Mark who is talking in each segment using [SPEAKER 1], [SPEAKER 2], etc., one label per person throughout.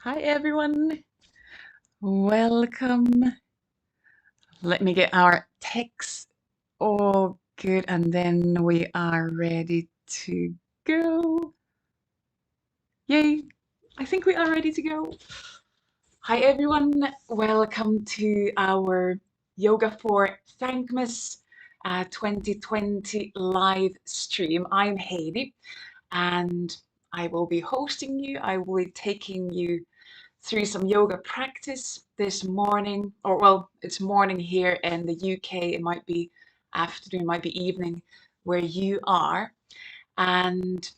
[SPEAKER 1] Hi everyone, welcome. Let me get our text all good and then we are ready to go. Yay, I think we are ready to go. Hi everyone, welcome to our Yoga for Thankmas 2020 live stream. I'm Heini and I will be hosting you. I will be taking you through some yoga practice this morning, or well, it's morning here in the UK. It might be afternoon, it might be evening where you are. And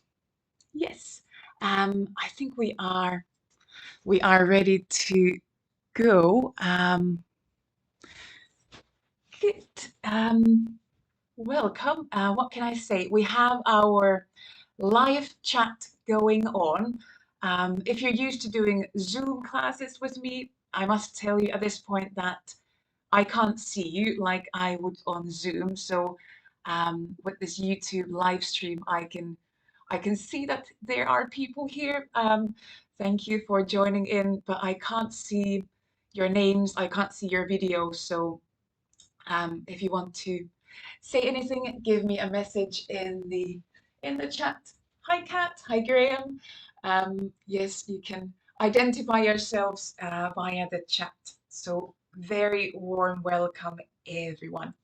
[SPEAKER 1] yes, I think we are ready to go. Good. Welcome. What can I say? We have our live chat going on. If you're used to doing Zoom classes with me, I must tell you at this point that I can't see you like I would on Zoom. So with this YouTube live stream, I can see that there are people here. Thank you for joining in, but I can't see your names. I can't see your video. So if you want to say anything, give me a message in the chat. Hi Kat, hi Graham. Yes, you can identify yourselves via the chat. So very warm welcome everyone.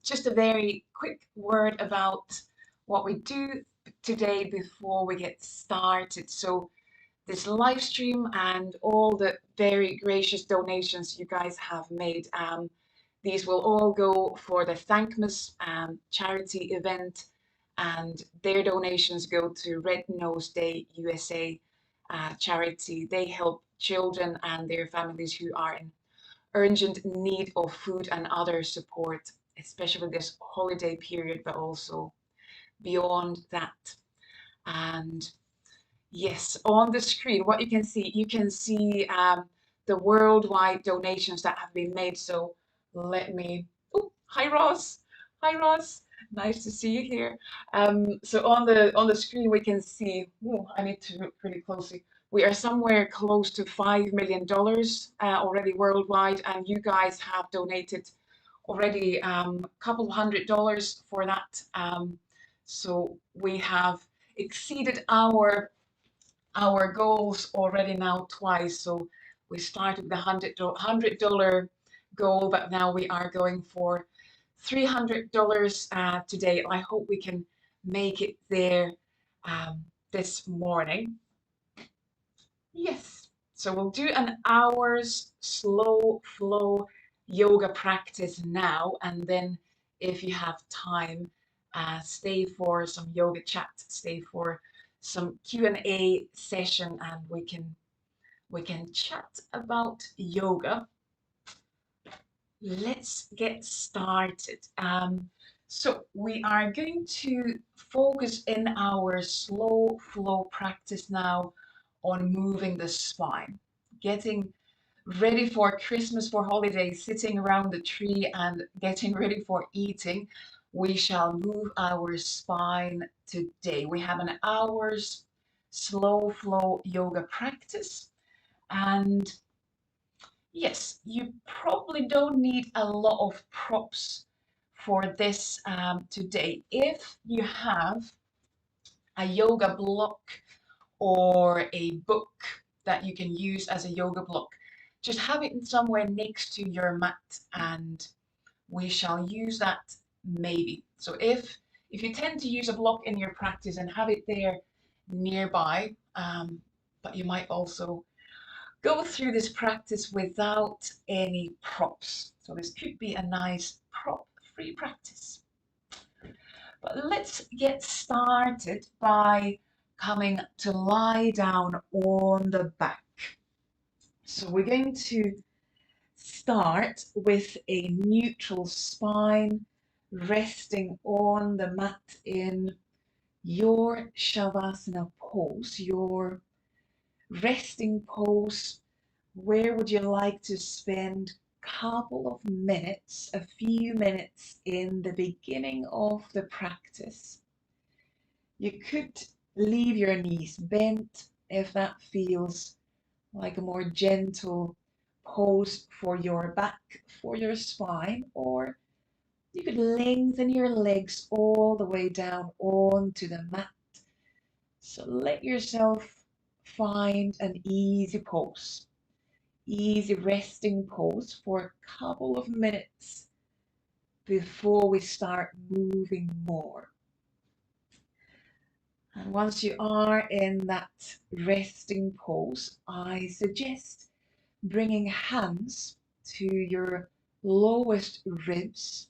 [SPEAKER 1] Just a very quick word about what we do today before we get started. So this live stream and all the very gracious donations you guys have made. These will all go for the Thankmas charity event, and their donations go to Red Nose Day USA charity. They help children and their families who are in urgent need of food and other support, especially this holiday period, but also beyond that. And yes, on the screen, what you can see the worldwide donations that have been made. So let me, oh, hi Ross, hi Ross, nice to see you here. So on the screen we can see, oh, I need to look pretty closely. We are somewhere close to $5 million already worldwide, and you guys have donated already a couple $100 for that. So we have exceeded our goals already now twice. So we started the $100 goal, but now we are going for $300 today. I hope we can make it there this morning. Yes. So we'll do an hour's slow flow yoga practice now, and then if you have time, stay for some yoga chat, stay for some Q&A session, and we can chat about yoga. Let's get started. So we are going to focus in our slow flow practice now on moving the spine, getting ready for Christmas, for holidays, sitting around the tree and getting ready for eating. We shall move our spine today. We have an hour's slow flow yoga practice. And yes, you probably don't need a lot of props for this today. If you have a yoga block or a book that you can use as a yoga block, just have it somewhere next to your mat and we shall use that maybe. So if you tend to use a block in your practice and have it there nearby, but you might also go through this practice without any props. So this could be a nice prop-free practice. But let's get started by coming to lie down on the back. So we're going to start with a neutral spine, resting on the mat in your Shavasana pose, your resting pose. Where would you like to spend a couple of minutes, a few minutes in the beginning of the practice? You could leave your knees bent if that feels like a more gentle pose for your back, for your spine, or you could lengthen your legs all the way down onto the mat. So let yourself find an easy pose, easy resting pose for a couple of minutes before we start moving more. And once you are in that resting pose, I suggest bringing hands to your lowest ribs.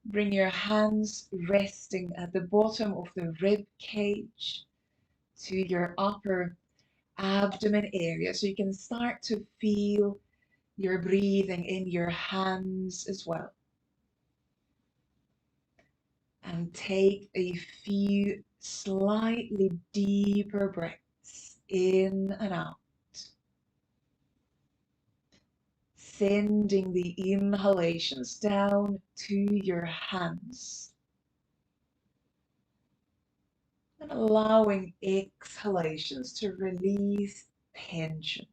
[SPEAKER 1] Bring your hands resting at the bottom of the rib cage to your upper abdomen area, so you can start to feel your breathing in your hands as well. And take a few slightly deeper breaths in and out, sending the inhalations down to your hands and allowing exhalations to release tension.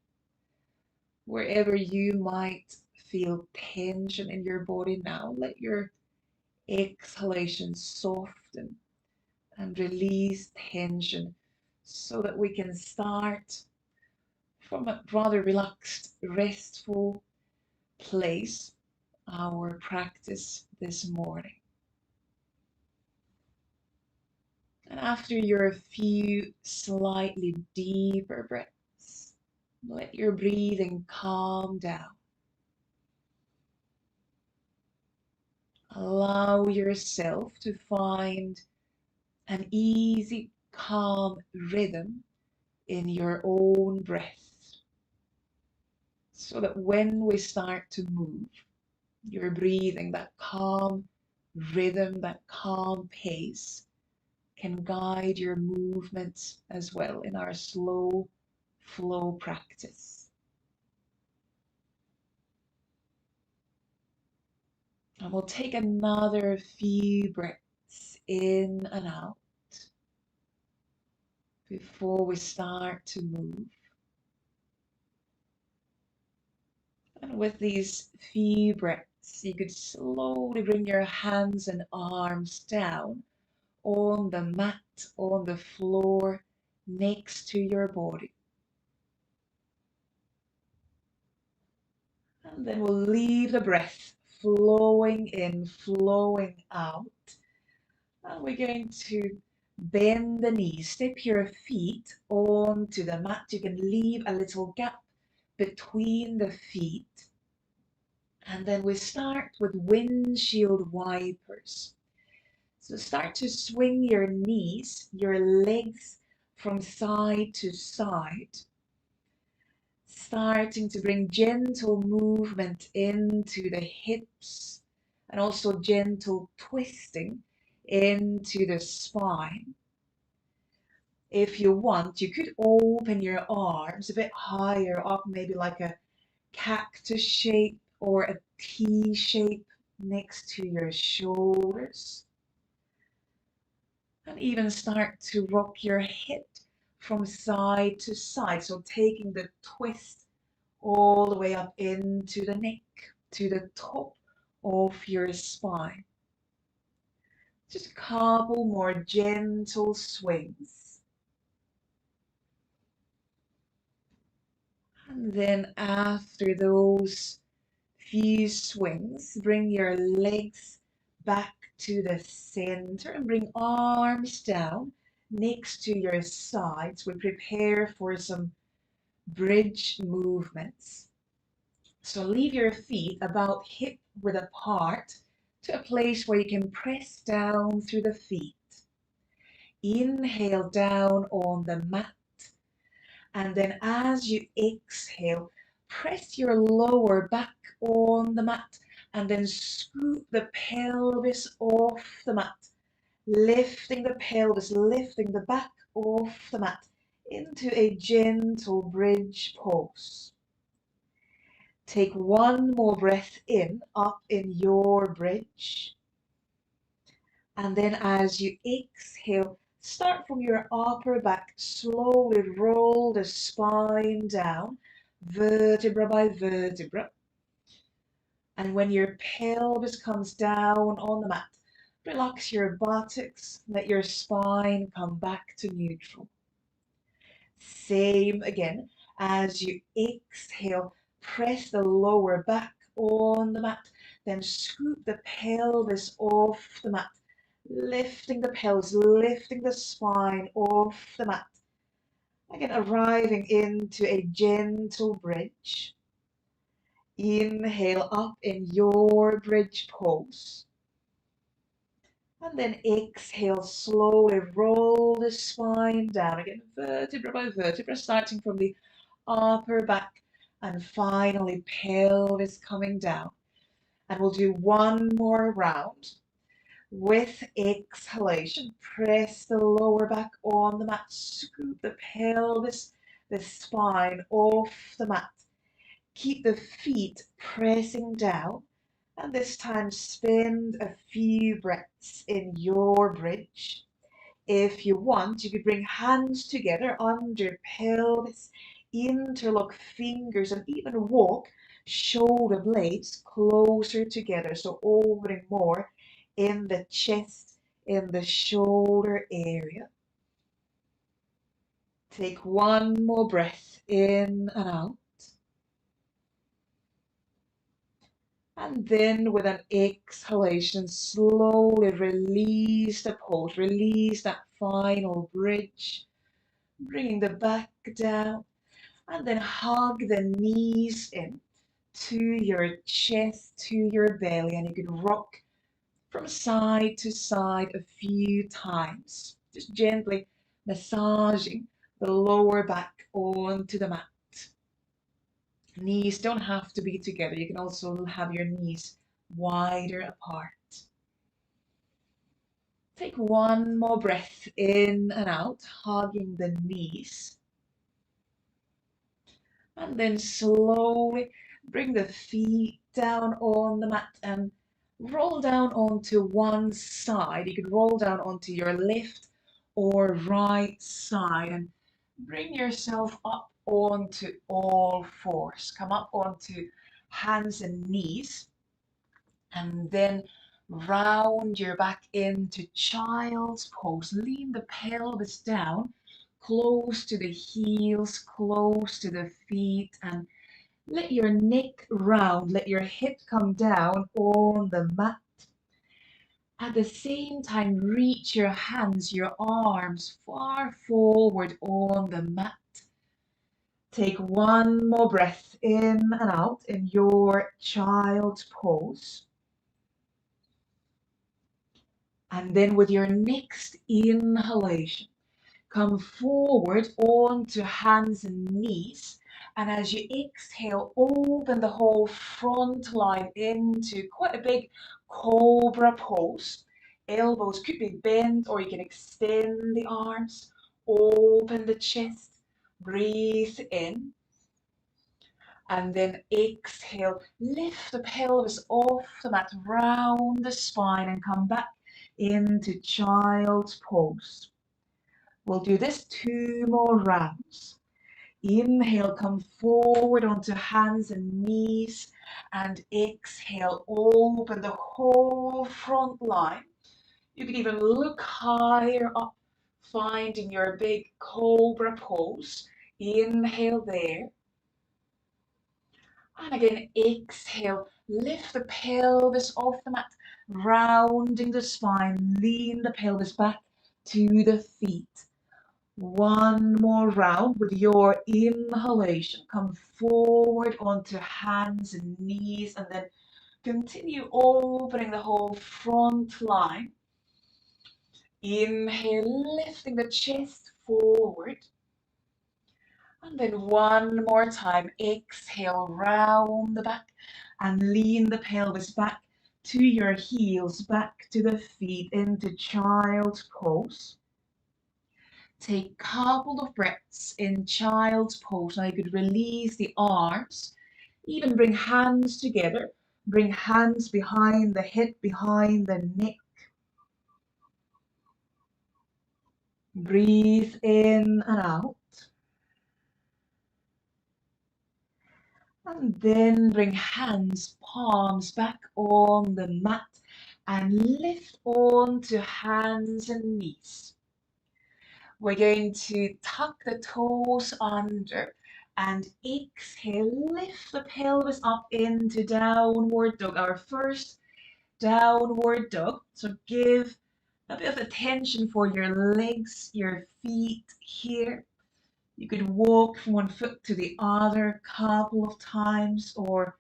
[SPEAKER 1] Wherever you might feel tension in your body now, let your exhalations soften and release tension so that we can start from a rather relaxed, restful place our practice this morning. And after your few slightly deeper breaths, let your breathing calm down. Allow yourself to find an easy, calm rhythm in your own breath, so that when we start to move, your breathing, that calm rhythm, that calm pace, can guide your movements as well in our slow flow practice. And we'll take another few breaths in and out before we start to move. And with these few breaths, you could slowly bring your hands and arms down on the mat, on the floor next to your body. And then we'll leave the breath flowing in, flowing out. And we're going to bend the knees, step your feet onto the mat. You can leave a little gap between the feet. And then we start with windshield wipers. So start to swing your knees, your legs from side to side. Starting to bring gentle movement into the hips and also gentle twisting into the spine. If you want, you could open your arms a bit higher up, maybe like a cactus shape or a T shape next to your shoulders. And even start to rock your head from side to side. So taking the twist all the way up into the neck, to the top of your spine. Just a couple more gentle swings. And then after those few swings, bring your legs back to the center and bring arms down next to your sides. We prepare for some bridge movements. So leave your feet about hip width apart to a place where you can press down through the feet. Inhale down on the mat. And then as you exhale, press your lower back on the mat and then scoop the pelvis off the mat, lifting the pelvis, lifting the back off the mat into a gentle bridge pose. Take one more breath in, up in your bridge. And then as you exhale, start from your upper back, slowly roll the spine down vertebra by vertebra. And when your pelvis comes down on the mat, relax your buttocks, let your spine come back to neutral. Same again, as you exhale, press the lower back on the mat, then scoop the pelvis off the mat, lifting the pelvis, lifting the spine off the mat. Again, arriving into a gentle bridge. Inhale up in your bridge pose. And then exhale, slowly roll the spine down again, vertebra by vertebra, starting from the upper back and finally pelvis coming down. And we'll do one more round. With exhalation, press the lower back on the mat, scoop the pelvis, the spine off the mat. Keep the feet pressing down, and this time spend a few breaths in your bridge. If you want, you could bring hands together under pelvis, interlock fingers, and even walk shoulder blades closer together. So opening more in the chest, in the shoulder area. Take one more breath in and out. And then with an exhalation, slowly release the pose, release that final bridge, bringing the back down, and then hug the knees in to your chest, to your belly, and you can rock from side to side a few times, just gently massaging the lower back onto the mat. Knees don't have to be together. You can also have your knees wider apart. Take one more breath in and out, hugging the knees. And then slowly bring the feet down on the mat and roll down onto one side. You could roll down onto your left or right side and bring yourself up onto all fours. Come up onto hands and knees, and then round your back into child's pose. Lean the pelvis down, close to the heels, close to the feet, and let your neck round, let your hip come down on the mat. At the same time, reach your hands, your arms far forward on the mat. Take one more breath in and out in your child's pose. And then with your next inhalation, come forward onto hands and knees. And as you exhale, open the whole front line into quite a big cobra pose. Elbows could be bent, or you can extend the arms. Open the chest. Breathe in. And then exhale, lift the pelvis off the mat, round the spine, and come back into child's pose. We'll do this 2 more rounds. Inhale, come forward onto hands and knees, and exhale, open the whole front line. You can even look higher up, finding your big cobra pose. Inhale there. And again, exhale, lift the pelvis off the mat, rounding the spine, lean the pelvis back to the feet. One more round with your inhalation. Come forward onto hands and knees, and then continue opening the whole front line. Inhale, lifting the chest forward. And then one more time, exhale, round the back and lean the pelvis back to your heels, back to the feet into child's pose. Take a couple of breaths in child's pose. Now you could release the arms, even bring hands together, bring hands behind the head, behind the neck. Breathe in and out. And then bring hands, palms back on the mat and lift onto hands and knees. We're going to tuck the toes under and exhale, lift the pelvis up into downward dog, our first downward dog. So give a bit of attention for your legs, your feet here. You could walk from one foot to the other a couple of times, or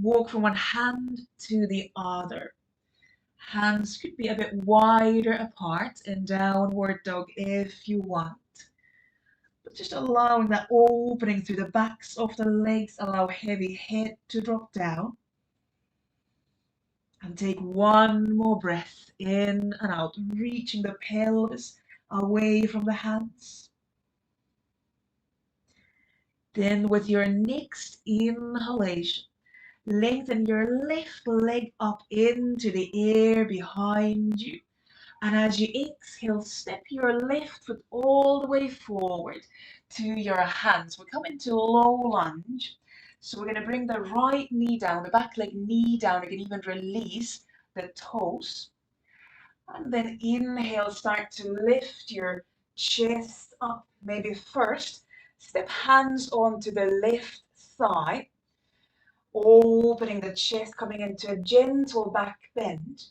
[SPEAKER 1] walk from one hand to the other. Hands could be a bit wider apart in downward dog if you want. But just allowing that opening through the backs of the legs, allow heavy head to drop down. And take one more breath in and out, reaching the pelvis away from the hands. Then with your next inhalation, lengthen your left leg up into the air behind you. And as you exhale, step your left foot all the way forward to your hands. We come into low lunge. So we're going to bring the right knee down, the back leg knee down. You can even release the toes. And then inhale, start to lift your chest up. Maybe first, step hands onto the left thigh, opening the chest, coming into a gentle back bend.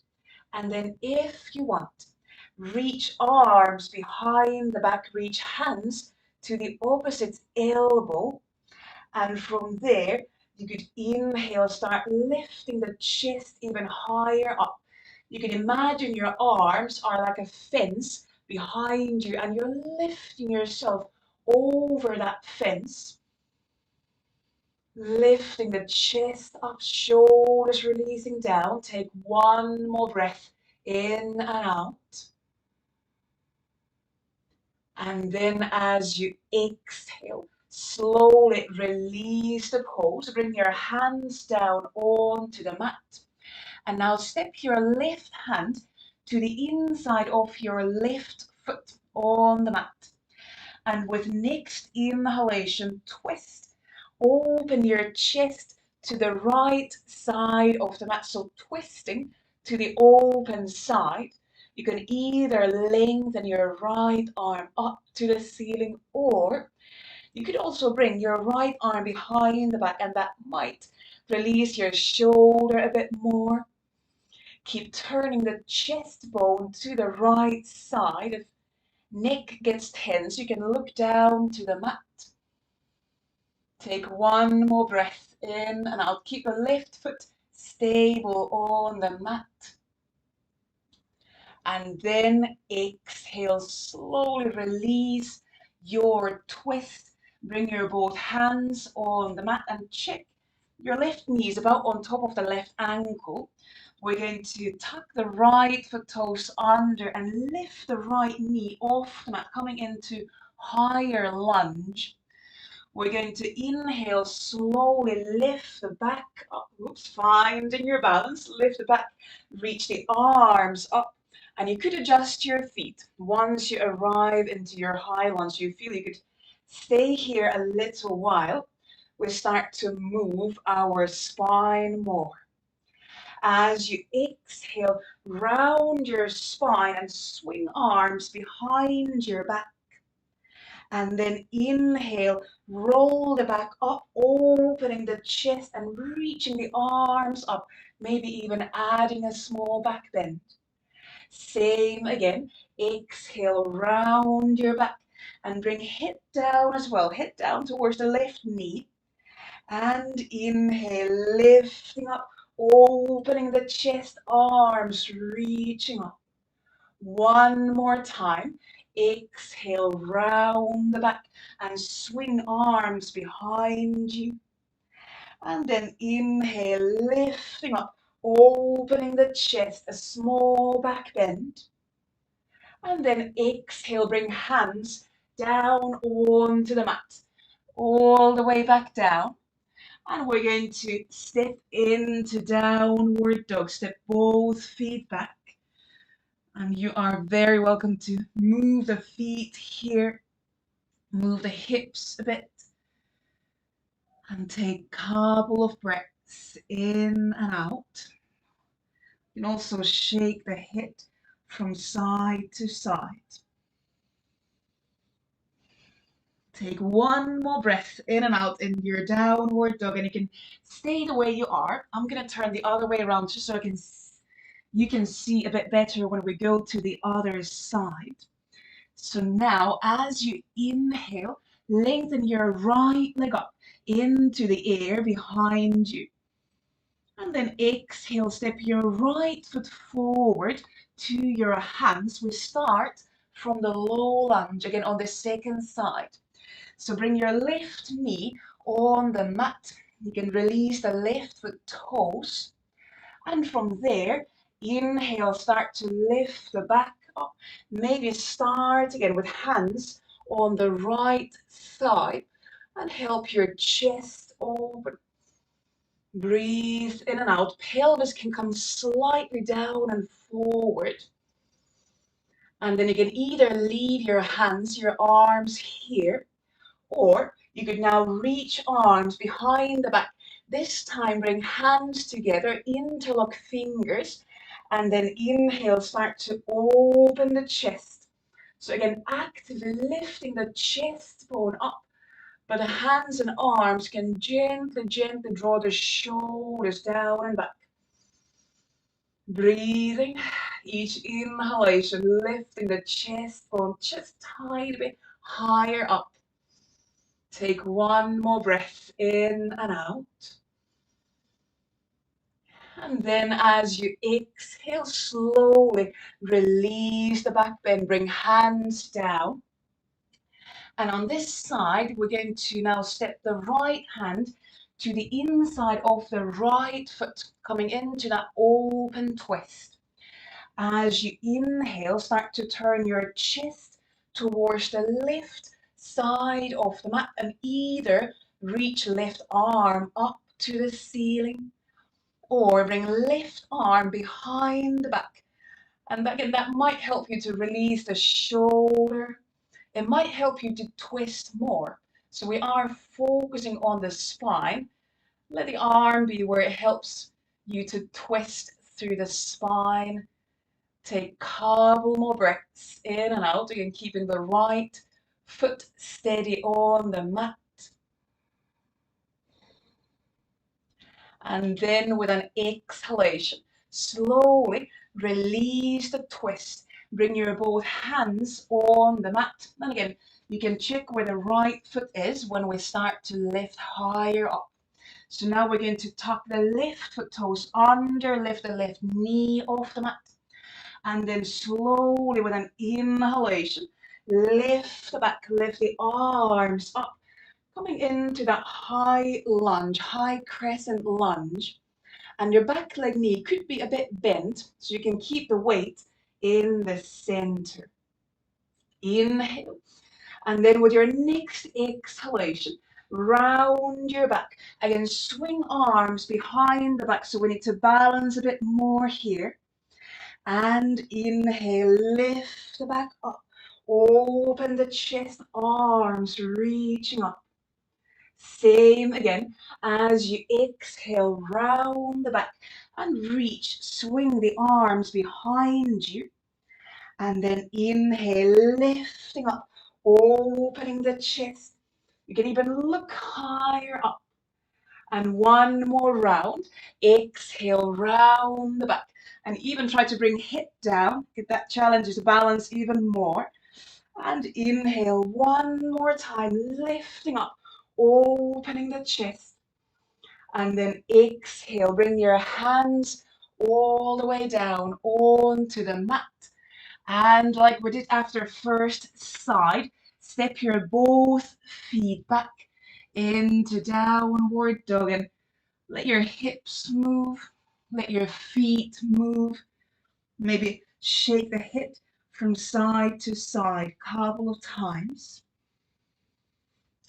[SPEAKER 1] And then if you want, reach arms behind the back, reach hands to the opposite elbow. And from there, you could inhale, start lifting the chest even higher up. You can imagine your arms are like a fence behind you and you're lifting yourself over that fence. Lifting the chest up, shoulders releasing down. Take one more breath in and out. And then as you exhale, slowly release the pose. Bring your hands down onto the mat. And now step your left hand to the inside of your left foot on the mat. And with next inhalation, twist. Open your chest to the right side of the mat. So twisting to the open side. You can either lengthen your right arm up to the ceiling, or you could also bring your right arm behind the back, and that might release your shoulder a bit more. Keep turning the chest bone to the right side. If neck gets tense, you can look down to the mat. Take one more breath in and out. Keep the left foot stable on the mat. And then exhale, slowly release your twist. Bring your both hands on the mat and check your left knee is about on top of the left ankle. We're going to tuck the right foot toes under and lift the right knee off the mat, coming into higher lunge. We're going to inhale, slowly lift the back up. Oops, finding your balance. Lift the back, reach the arms up. And you could adjust your feet. Once you arrive into your high lunge, you feel you could stay here a little while. We start to move our spine more. As you exhale, round your spine and swing arms behind your back. And then inhale, roll the back up, opening the chest and reaching the arms up, maybe even adding a small back bend. Same again, exhale, round your back and bring head down as well, head down towards the left knee. And inhale, lifting up, opening the chest, arms reaching up. One more time. Exhale, round the back and swing arms behind you. And then inhale, lifting up, opening the chest, a small back bend. And then exhale, bring hands down onto the mat, all the way back down. And we're going to step into downward dog. Step both feet back. And you are very welcome to move the feet here. Move the hips a bit. And take a couple of breaths in and out. You can also shake the hip from side to side. Take one more breath in and out in your downward dog, and you can stay the way you are. I'm going to turn the other way around just so you can see a bit better when we go to the other side. So now, as you inhale, lengthen your right leg up into the air behind you. And then exhale, step your right foot forward to your hands. We start from the low lunge, again on the second side. So bring your left knee on the mat. You can release the left foot toes. And from there, inhale, start to lift the back up. Maybe start again with hands on the right side and help your chest open. Breathe in and out. Pelvis can come slightly down and forward. And then you can either leave your hands, your arms here, or you could now reach arms behind the back. This time bring hands together, interlock fingers, and then inhale, start to open the chest. So again, actively lifting the chest bone up, but the hands and arms can gently, gently draw the shoulders down and back. Breathing, each inhalation, lifting the chest bone just a tiny bit higher up. Take one more breath in and out. And then as you exhale, slowly release the back bend, bring hands down. And on this side, we're going to now step the right hand to the inside of the right foot, coming into that open twist. As you inhale, start to turn your chest towards the left side of the mat and either reach left arm up to the ceiling or bring left arm behind the back. And again, that might help you to release the shoulder. It might help you to twist more. So we are focusing on the spine. Let the arm be where it helps you to twist through the spine. Take a couple more breaths in and out, again keeping the right foot steady on the mat. And then with an exhalation, slowly release the twist. Bring your both hands on the mat. And again, you can check where the right foot is when we start to lift higher up. So now we're going to tuck the left foot toes under, lift the left knee off the mat. And then slowly with an inhalation, lift the back, lift the arms up, coming into that high lunge, high crescent lunge. And your back leg knee could be a bit bent, so you can keep the weight in the center. Inhale. And then with your next exhalation, round your back. Again, swing arms behind the back. So we need to balance a bit more here. And inhale, lift the back up. Open the chest, arms reaching up. Same again, as you exhale, round the back and reach, swing the arms behind you. And then inhale, lifting up, opening the chest. You can even look higher up. And one more round. Exhale, round the back. And even try to bring hip down. Get that challenge to balance even more. And inhale one more time, lifting up, opening the chest. And then exhale, bring your hands all the way down onto the mat. And like we did after first side, step your both feet back into downward dog and let your hips move, let your feet move. Maybe shake the hip from side to side a couple of times.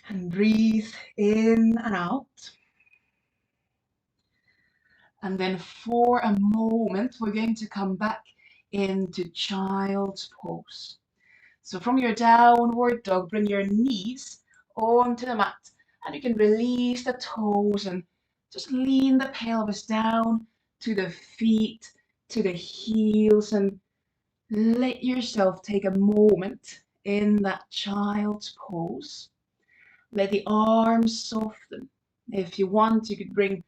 [SPEAKER 1] And breathe in and out. And then for a moment, we're going to come back into child's pose. So from your downward dog, bring your knees onto the mat And you can release the toes and just lean the pelvis down to the feet, to the heels, and let yourself take a moment in that child's pose. Let the arms soften. If you want, you could bring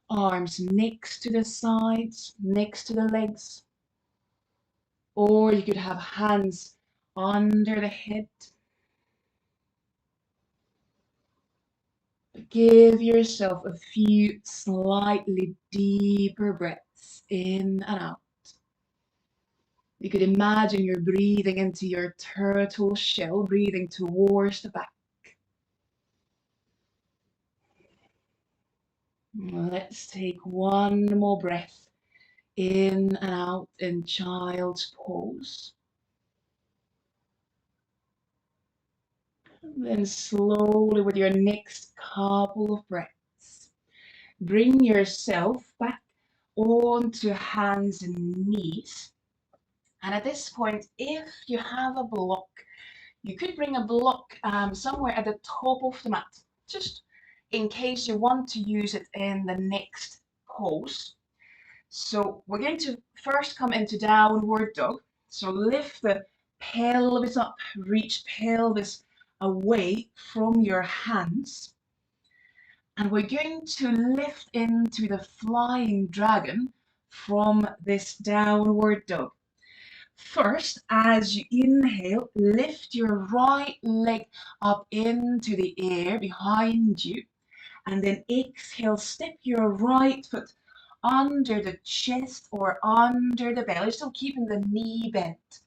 [SPEAKER 1] arms next to the sides, next to the legs. Or you could have hands under the head. Give yourself a few slightly deeper breaths in and out. You could imagine you're breathing into your turtle shell, breathing towards the back. Let's take one more breath in and out in child's pose. And then slowly with your next couple of breaths, bring yourself back onto hands and knees. And at this point, if you have a block, you could bring a block somewhere at the top of the mat, just in case you want to use it in the next pose. So we're going to first come into downward dog. So lift the pelvis up, reach pelvis away from your hands. And we're going to lift into the flying dragon from this downward dog. First, as you inhale, lift your right leg up into the air behind you. And then exhale, step your right foot under the chest or under the belly, still keeping the knee bent.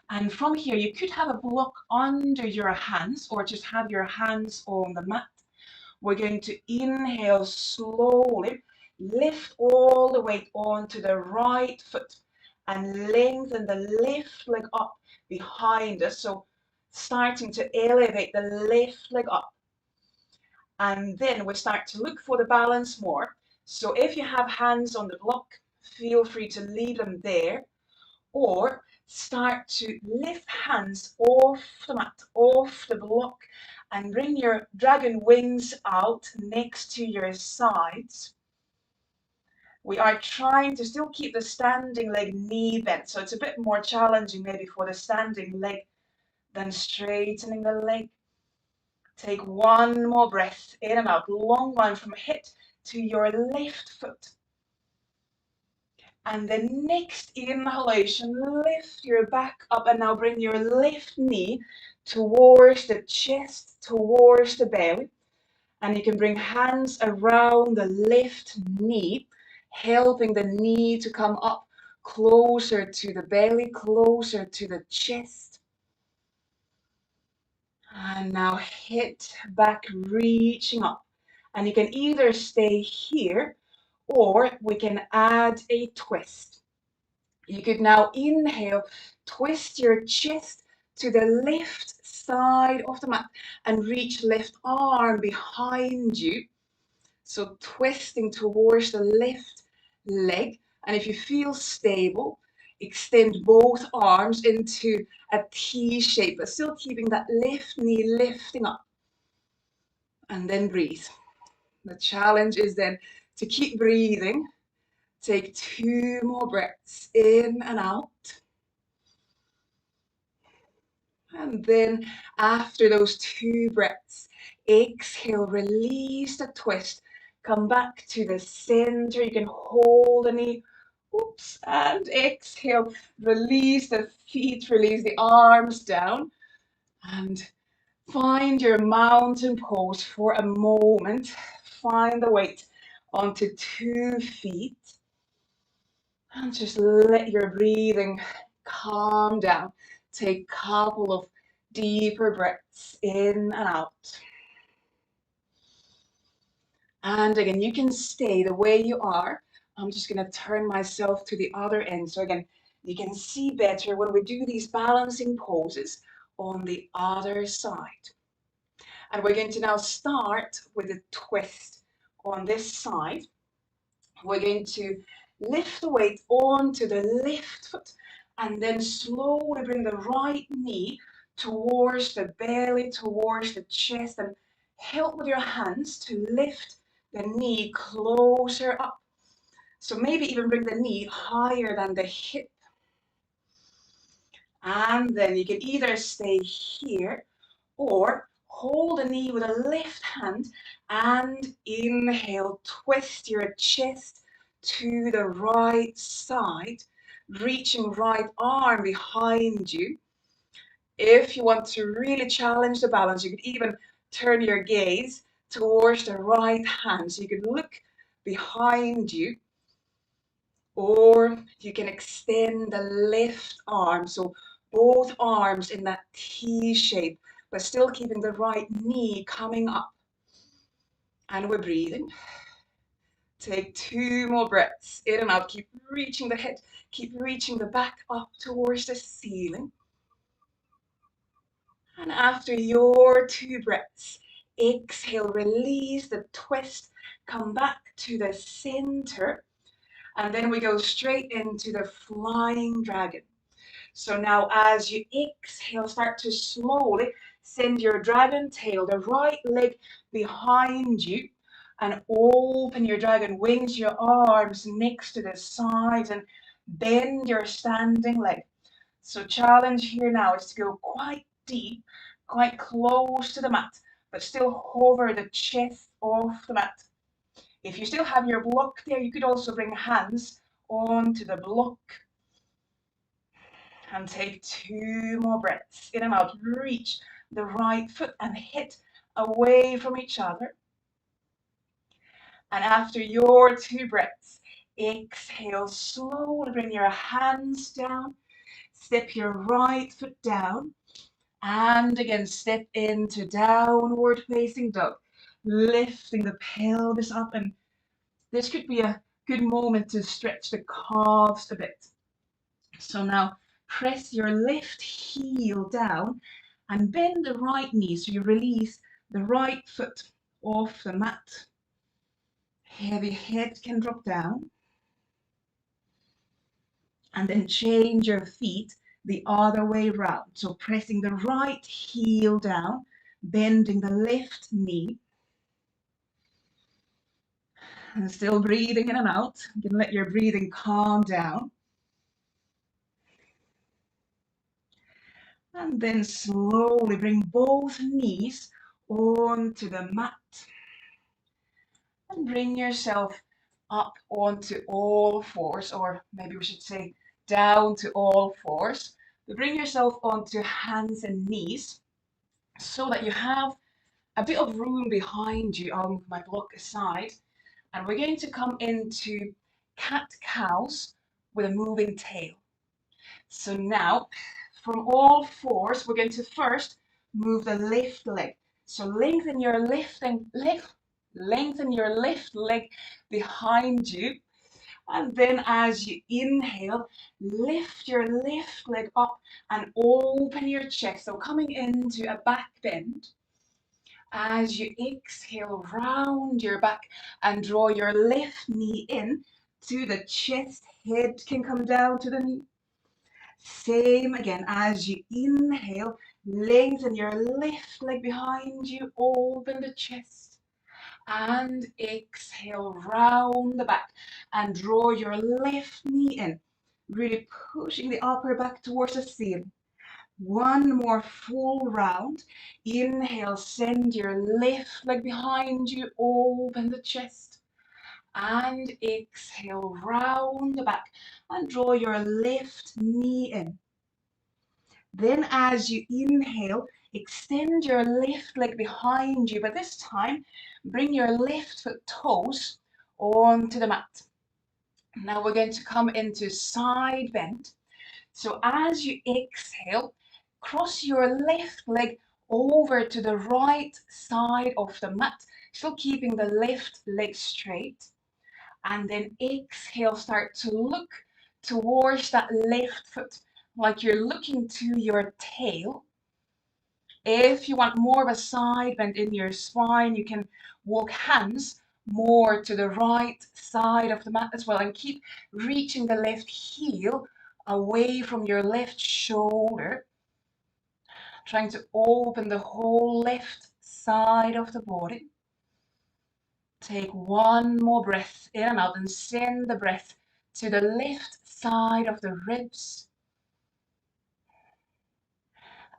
[SPEAKER 1] And from here, you could have a block under your hands or just have your hands on the mat. We're going to inhale slowly, lift all the weight onto the right foot and lengthen the left leg up behind us. So starting to elevate the left leg up. And then we start to look for the balance more. So if you have hands on the block, feel free to leave them there, or start to lift hands off the mat, off the block, and bring your dragon wings out next to your sides. We are trying to still keep the standing leg knee bent, so it's a bit more challenging maybe for the standing leg than straightening the leg. Take one more breath in and out, long one from hip to your left foot. And the next inhalation, lift your back up and now bring your left knee towards the chest, towards the belly. And you can bring hands around the left knee, helping the knee to come up closer to the belly, closer to the chest. And now head back, reaching up. And you can either stay here or we can add a twist. You could now inhale, twist your chest to the left side of the mat and reach left arm behind you. So twisting towards the left leg. And if you feel stable, extend both arms into a T shape, but still keeping that left knee lifting up. And then breathe. The challenge is then to keep breathing. Take 2 more breaths in and out. And then after those 2 breaths, exhale, release the twist. Come back to the center. You can hold the knee. Oops, and exhale, release the feet, release the arms down. And find your mountain pose for a moment. Find the weight onto 2 feet. And just let your breathing calm down. Take a couple of deeper breaths in and out. And again, you can stay the way you are. I'm just going to turn myself to the other end. So again, you can see better when we do these balancing poses on the other side. And we're going to now start with a twist on this side. We're going to lift the weight onto the left foot and then slowly bring the right knee towards the belly, towards the chest, and help with your hands to lift the knee closer up. So maybe even bring the knee higher than the hip. And then you can either stay here or hold the knee with a left hand and inhale, twist your chest to the right side, reaching right arm behind you. If you want to really challenge the balance, you could even turn your gaze towards the right hand. So you can look behind you, or you can extend the left arm. So both arms in that T shape, but still keeping the right knee coming up. And we're breathing. Take 2 more breaths, in and out. Keep reaching the head, keep reaching the back up towards the ceiling. And after your 2 breaths, exhale, release the twist, come back to the center, and then we go straight into the flying dragon. So now as you exhale, start to slowly send your dragon tail, the right leg behind you, and open your dragon wings, your arms next to the sides, and bend your standing leg. So challenge here now is to go quite deep, quite close to the mat, but still hover the chest off the mat. If you still have your block there, you could also bring hands onto the block. And take 2 more breaths, in and out. Reach the right foot and hip away from each other. And after your 2 breaths, exhale, slowly bring your hands down. Step your right foot down. And again, step into downward facing dog, lifting the pelvis up. And this could be a good moment to stretch the calves a bit. So now press your left heel down and bend the right knee so you release the right foot off the mat. Heavy head can drop down. And then change your feet the other way around. So pressing the right heel down, bending the left knee. And still breathing in and out. You can let your breathing calm down. And then slowly bring both knees onto the mat. And bring yourself up onto all fours, or maybe we should say down to all fours. But bring yourself onto hands and knees so that you have a bit of room behind you on my block aside. And we're going to come into cat-cows with a moving tail. So now, from all fours, we're going to first move the left leg. So lengthen your left leg behind you. And then as you inhale, lift your left leg up and open your chest. So coming into a back bend. As you exhale, round your back and draw your left knee in to the chest. Head can come down to the knee. Same again, as you inhale, lengthen your left leg behind you, open the chest. And exhale, round the back and draw your left knee in, really pushing the upper back towards the ceiling. One more full round. Inhale, send your left leg behind you, open the chest. And exhale, round the back and draw your left knee in. Then as you inhale, extend your left leg behind you, but this time bring your left foot toes onto the mat. Now we're going to come into side bend. So as you exhale, cross your left leg over to the right side of the mat, still keeping the left leg straight. And then exhale, start to look towards that left foot, like you're looking to your tail. If you want more of a side bend in your spine, you can walk hands more to the right side of the mat as well, and keep reaching the left heel away from your left shoulder, trying to open the whole left side of the body. Take one more breath in and out and send the breath to the left side of the ribs.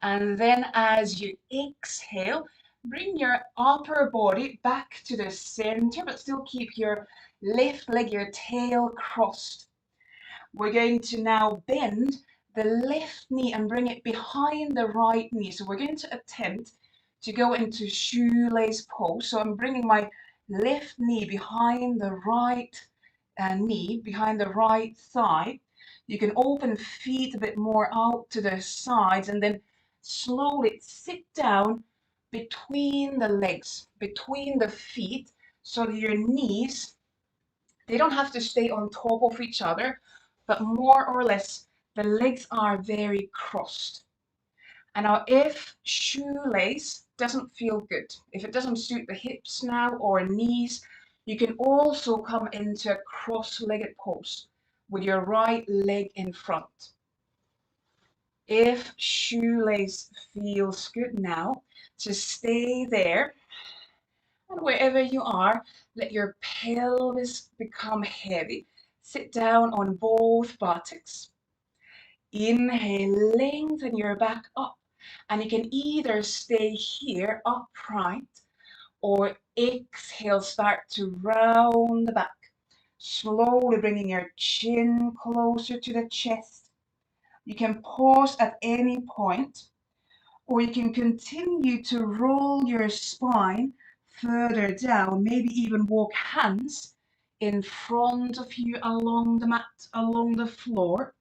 [SPEAKER 1] And then as you exhale, bring your upper body back to the center, but still keep your left leg, your tail crossed. We're going to now bend the left knee and bring it behind the right knee. So we're going to attempt to go into shoelace pose. So I'm bringing my left knee behind the right knee, behind the right thigh. You can open feet a bit more out to the sides and then slowly sit down between the legs, between the feet, so that your knees, they don't have to stay on top of each other, but more or less the legs are very crossed. And now if shoelace doesn't feel good, if it doesn't suit the hips now or knees, you can also come into a cross-legged pose with your right leg in front. If shoelace feels good now, just stay there. And wherever you are, let your pelvis become heavy. Sit down on both buttocks. Inhale, lengthen your back up. And you can either stay here upright or exhale, start to round the back. Slowly bringing your chin closer to the chest. You can pause at any point, or you can continue to roll your spine further down, maybe even walk hands in front of you along the mat, along the floor.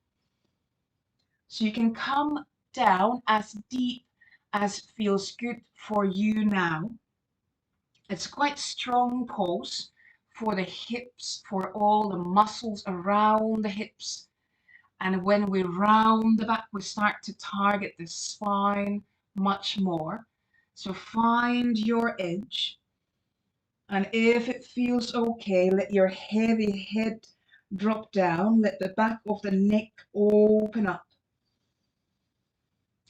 [SPEAKER 1] So you can come down as deep as feels good for you now. It's quite strong pose for the hips, for all the muscles around the hips. And when we round the back, we start to target the spine much more. So find your edge. And if it feels okay, let your heavy head drop down. Let the back of the neck open up.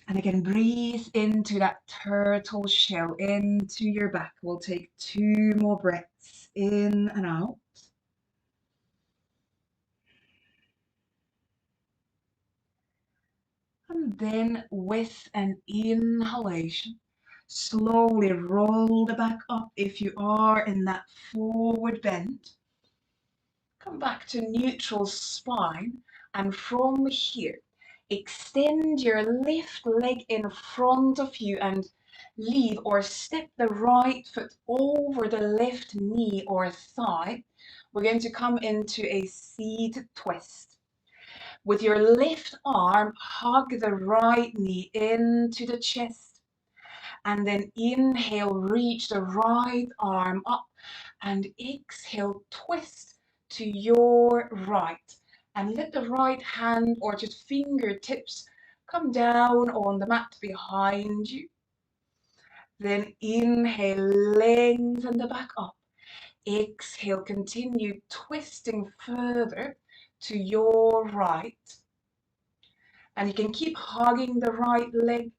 [SPEAKER 1] And again, breathe into that turtle shell, into your back. We'll take 2 more breaths in and out. And then with an inhalation, slowly roll the back up if you are in that forward bend. Come back to neutral spine, and from here, extend your left leg in front of you and leave or step the right foot over the left knee or thigh. We're going to come into a seated twist. With your left arm, hug the right knee into the chest. And then inhale, reach the right arm up. And exhale, twist to your right. And let the right hand or just fingertips come down on the mat behind you. Then inhale, lengthen the back up. Exhale, continue twisting further to your right. And you can keep hugging the right leg,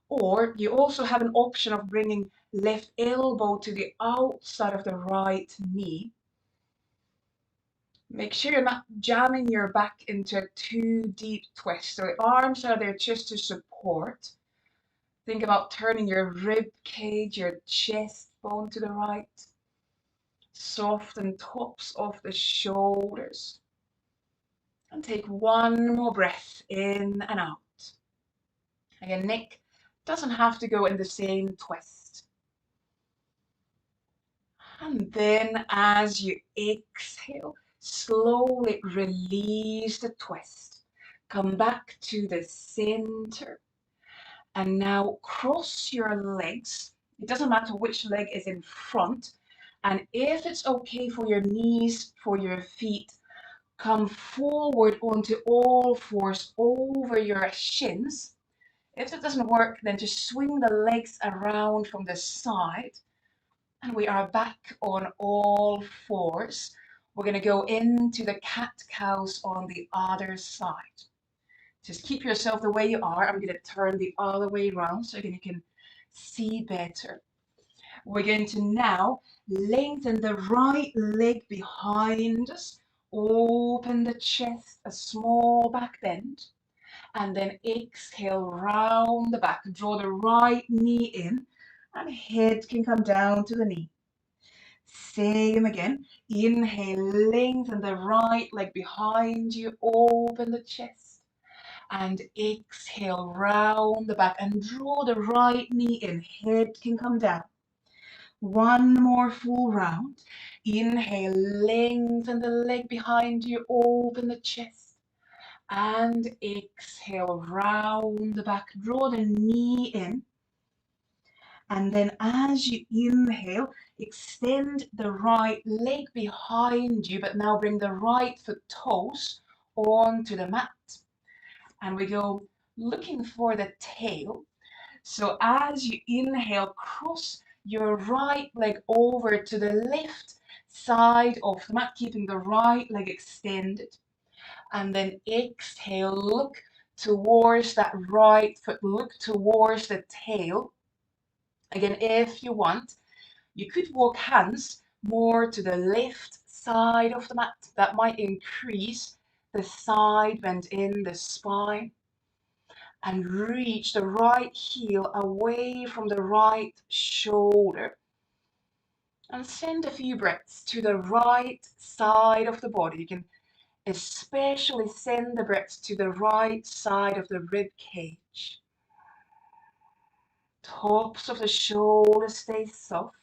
[SPEAKER 1] or you also have an option of bringing left elbow to the outside of the right knee. Make sure you're not jamming your back into a too deep twist. So the arms are there just to support. Think about turning your rib cage, your chest bone to the right. Soften tops of the shoulders. And take 1 more breath in and out. Again, neck doesn't have to go in the same twist. And then as you exhale, slowly release the twist. Come back to the center. And now cross your legs. It doesn't matter which leg is in front. And if it's okay for your knees, for your feet, come forward onto all fours over your shins. If it doesn't work, then just swing the legs around from the side. And we are back on all fours. We're going to go into the cat-cows on the other side. Just keep yourself the way you are. I'm going to turn the other way around so again you can see better. We're going to now lengthen the right leg behind us, open the chest, a small back bend, and then exhale round the back. Draw the right knee in, and head can come down to the knee. Same again. Inhale, lengthen the right leg behind you, open the chest, and exhale round the back and draw the right knee in. Head can come down. One more full round. Inhale, lengthen the leg behind you, open the chest, and exhale round the back. Draw the knee in. And then as you inhale, extend the right leg behind you, but now bring the right foot toes onto the mat. And we go looking for the tail. So as you inhale, cross your right leg over to the left side of the mat, keeping the right leg extended. And then exhale, look towards that right foot, look towards the tail. Again, if you want, you could walk hands more to the left side of the mat. That might increase the side bend in the spine. And reach the right heel away from the right shoulder. And send a few breaths to the right side of the body. You can especially send the breaths to the right side of the rib cage. Tops of the shoulders stay soft.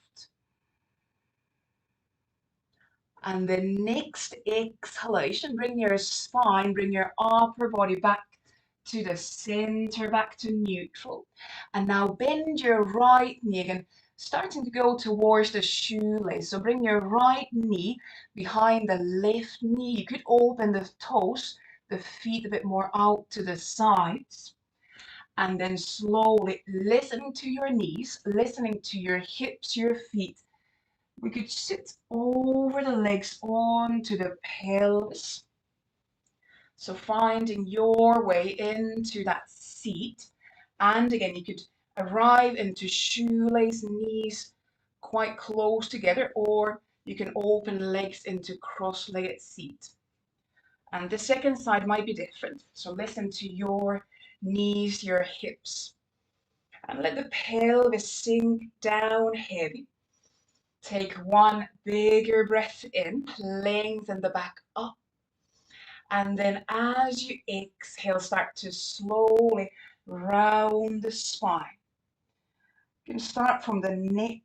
[SPEAKER 1] And the next exhalation, bring your spine, bring your upper body back to the center, back to neutral. And now bend your right knee again, starting to go towards the shoelace. So bring your right knee behind the left knee. You could open the toes, the feet a bit more out to the sides. And then slowly listening to your knees, listening to your hips, your feet. We could sit over the legs onto the pelvis. So finding your way into that seat. And again, you could arrive into shoelace, knees quite close together, or you can open legs into cross-legged seat. And the second side might be different. So listen to your knees, your hips. And let the pelvis sink down heavy. Take one bigger breath in, lengthen the back up. And then as you exhale, start to slowly round the spine. You can start from the neck,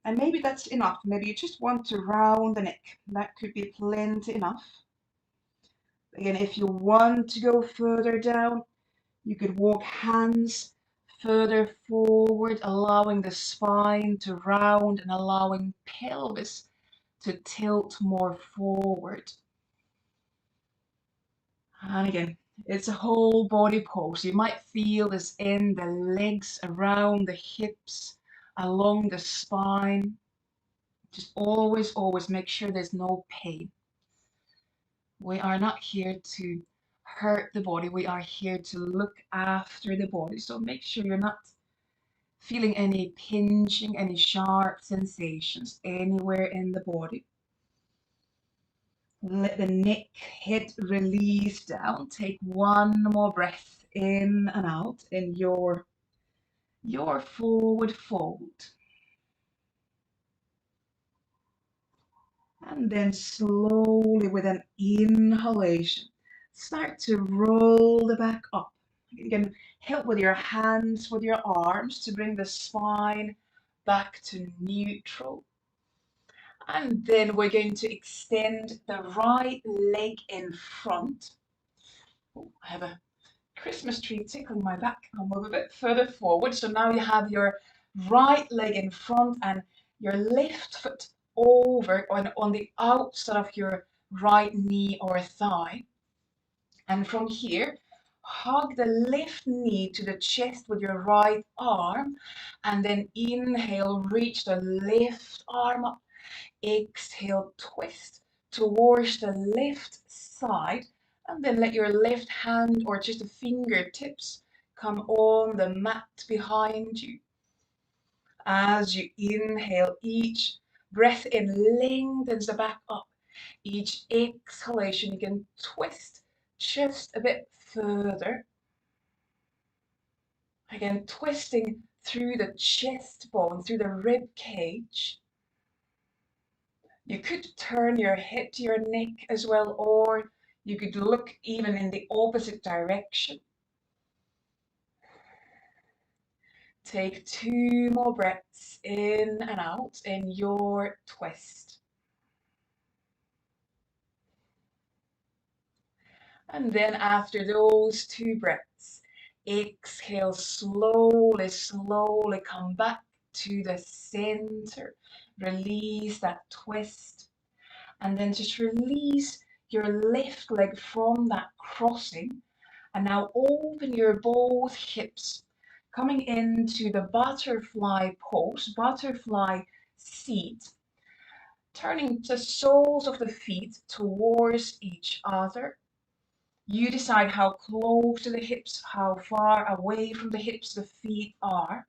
[SPEAKER 1] and maybe that's enough. Maybe you just want to round the neck. That could be plenty enough. Again, if you want to go further down, you could walk hands further forward, allowing the spine to round and allowing pelvis to tilt more forward. And again, it's a whole body pose. You might feel this in the legs, around the hips, along the spine. Just always, always make sure there's no pain. We are not here to hurt the body. We are here to look after the body. So make sure you're not feeling any pinching, any sharp sensations anywhere in the body. Let the neck, head release down. Take one more breath in and out in your forward fold. And then slowly with an inhalation, start to roll the back up. You can help with your hands, with your arms to bring the spine back to neutral. And then we're going to extend the right leg in front. Oh, I have a Christmas tree tickling my back. I'll move a bit further forward. So now you have your right leg in front and your left foot over on the outside of your right knee or thigh. And from here, hug the left knee to the chest with your right arm. And then inhale, reach the left arm up. Exhale, twist towards the left side, and then let your left hand or just the fingertips come on the mat behind you. As you inhale, each breath in lengthens the back up. Each exhalation, you can twist just a bit further. Again, twisting through the chest bone, through the rib cage. You could turn your head to your neck as well, or you could look even in the opposite direction. Take 2 more breaths in and out in your twist. And then after those 2 breaths, exhale slowly, slowly come back to the center. Release that twist. And then just release your left leg from that crossing. And now open your both hips, coming into the butterfly pose, butterfly seat, turning the soles of the feet towards each other. You decide how close to the hips, how far away from the hips the feet are.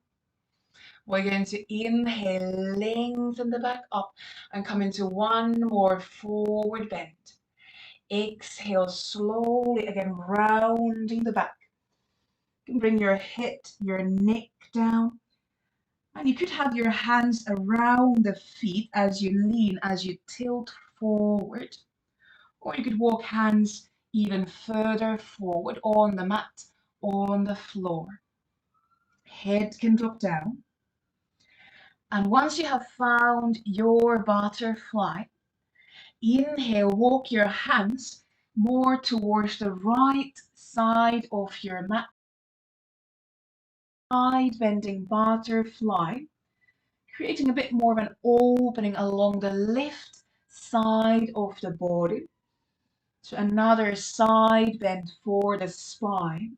[SPEAKER 1] We're going to inhale, lengthen the back up and come into one more forward bend. Exhale slowly, again rounding the back. You can bring your head, your neck down. And you could have your hands around the feet as you lean, as you tilt forward. Or you could walk hands even further forward on the mat, on the floor. Head can drop down. And once you have found your butterfly, inhale, walk your hands more towards the right side of your mat. Side bending butterfly, creating a bit more of an opening along the left side of the body. So another side bend for the spine.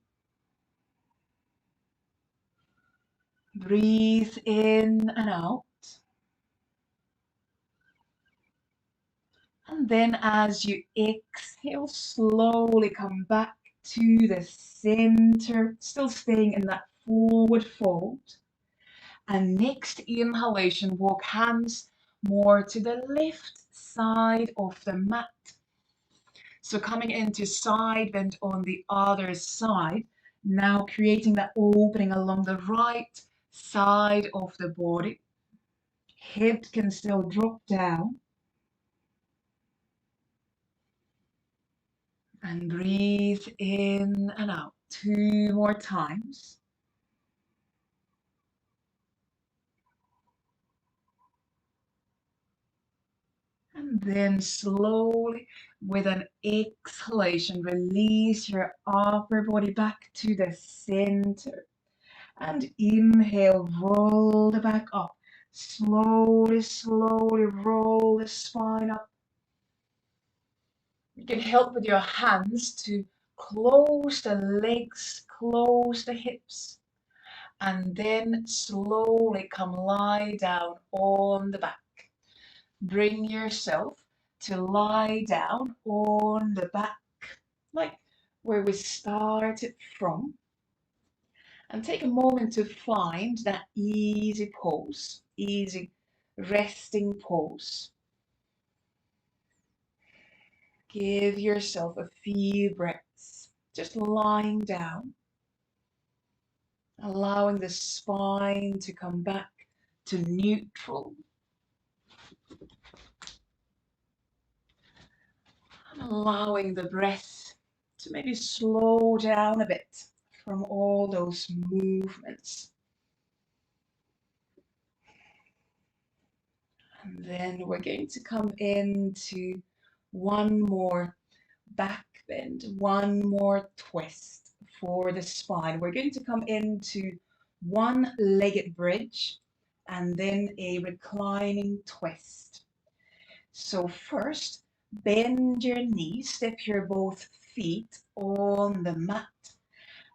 [SPEAKER 1] Breathe in and out. And then as you exhale, slowly come back to the center, still staying in that forward fold. And next inhalation, walk hands more to the left side of the mat. So coming into side bend on the other side, now creating that opening along the right side of the body. Head can still drop down. And breathe in and out 2 more times. And then slowly, with an exhalation, release your upper body back to the center. And inhale, roll the back up. Slowly, slowly roll the spine up. You can help with your hands to close the legs, close the hips. And then slowly come lie down on the back. Bring yourself to lie down on the back, like where we started from. And take a moment to find that easy pose, easy resting pose. Give yourself a few breaths, just lying down, allowing the spine to come back to neutral. And allowing the breath to maybe slow down a bit from all those movements. And then we're going to come into one more back bend, one more twist for the spine. We're going to come into one-legged bridge and then a reclining twist. So first, bend your knees, step your both feet on the mat.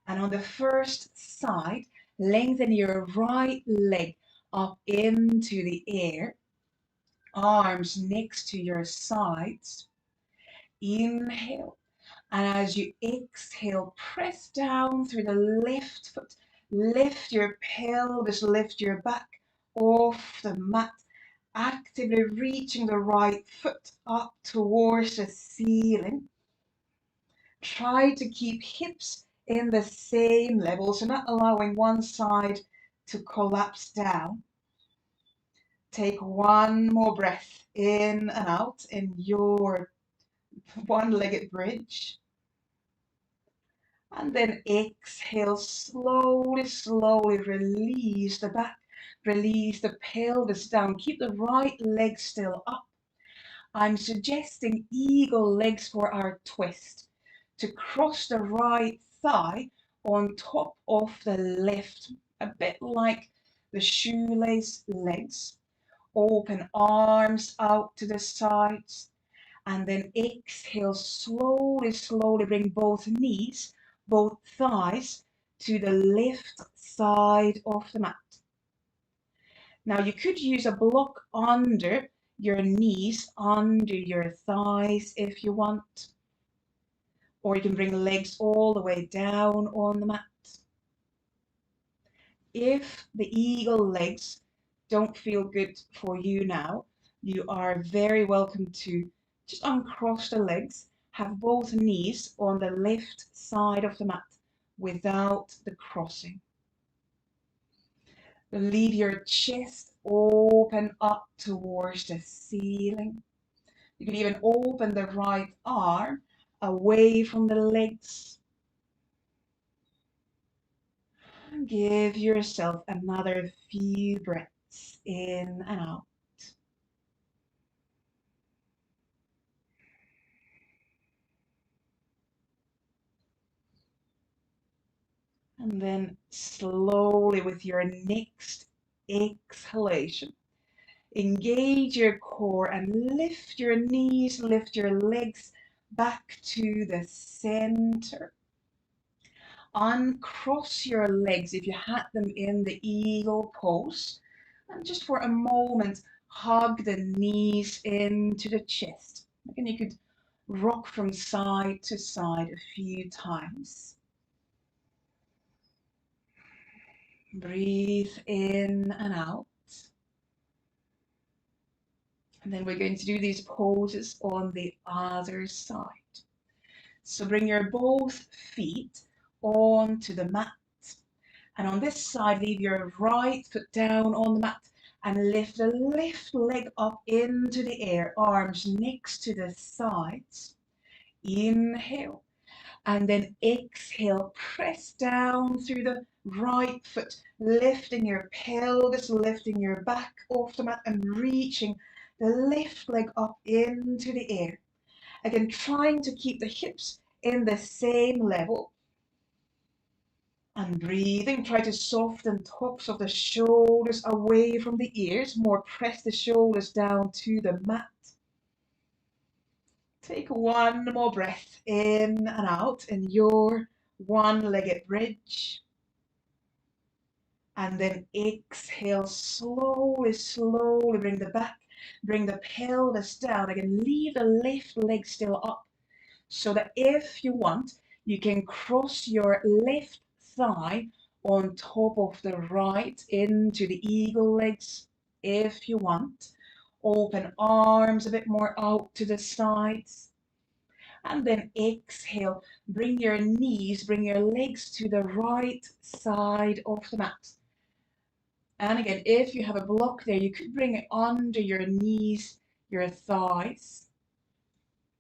[SPEAKER 1] And on the first side, lengthen your right leg up into the air. Arms next to your sides. Inhale. And as you exhale, press down through the left foot. Lift your pelvis, lift your back off the mat, actively reaching the right foot up towards the ceiling. Try to keep hips in the same level, so not allowing one side to collapse down. Take one more breath in and out in your one-legged bridge. And then exhale, slowly, slowly release the back, release the pelvis down. Keep the right leg still up. I'm suggesting eagle legs for our twist. To cross the right thigh on top of the left, a bit like the shoelace legs. Open arms out to the sides, and then exhale, slowly, slowly bring both knees, both thighs to the left side of the mat. Now you could use a block under your knees, under your thighs if you want, or you can bring legs all the way down on the mat. If the eagle legs don't feel good for you now, you are very welcome to just uncross the legs, have both knees on the left side of the mat without the crossing. Leave your chest open up towards the ceiling. You can even open the right arm away from the legs. Give yourself another few breaths in and out. And then slowly with your next exhalation, engage your core and lift your knees, lift your legs back to the center. Uncross your legs if you had them in the eagle pose. And just for a moment, hug the knees into the chest. Again, you could rock from side to side a few times. Breathe in and out. And then we're going to do these poses on the other side. So bring your both feet onto the mat. And on this side, leave your right foot down on the mat and lift the left leg up into the air, arms next to the sides. Inhale. And then exhale, press down through the right foot, lifting your pelvis, lifting your back off the mat and reaching the left leg up into the air. Again, trying to keep the hips in the same level. And breathing, try to soften tops of the shoulders away from the ears, more press the shoulders down to the mat. Take one more breath in and out in your one-legged bridge. And then exhale, slowly, slowly bring the pelvis down. Again, leave the left leg still up so that if you want, you can cross your left thigh on top of the right into the eagle legs if you want. Open arms a bit more out to the sides. And then exhale, bring your knees, bring your legs to the right side of the mat. And again, if you have a block there, you could bring it under your knees, your thighs,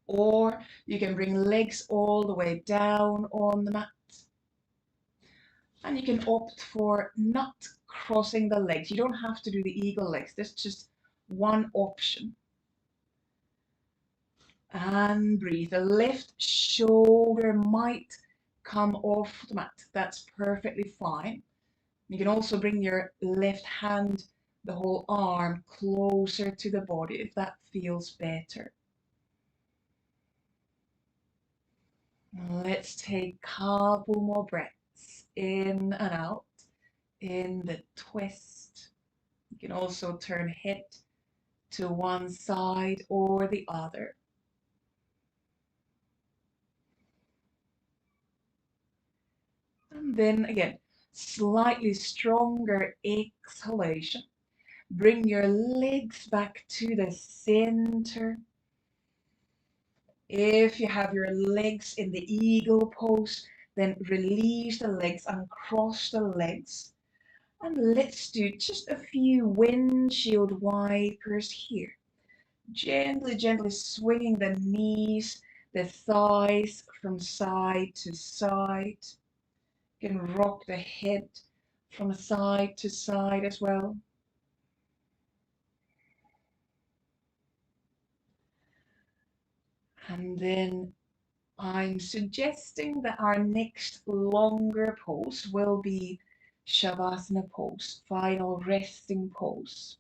[SPEAKER 1] or you can bring legs all the way down on the mat. And you can opt for not crossing the legs. You don't have to do the eagle legs. That's just one option. And breathe. The left shoulder might come off the mat. That's perfectly fine. You can also bring your left hand, the whole arm, closer to the body if that feels better. Let's take a couple more breaths in and out in the twist. You can also turn head to one side or the other. And then again, slightly stronger exhalation. Bring your legs back to the center. If you have your legs in the eagle pose, then release the legs and cross the legs. And let's do just a few windshield wipers here. Gently, gently swinging the knees, the thighs from side to side. You can rock the head from side to side as well. And then I'm suggesting that our next longer pose will be Shavasana pose, final resting pose.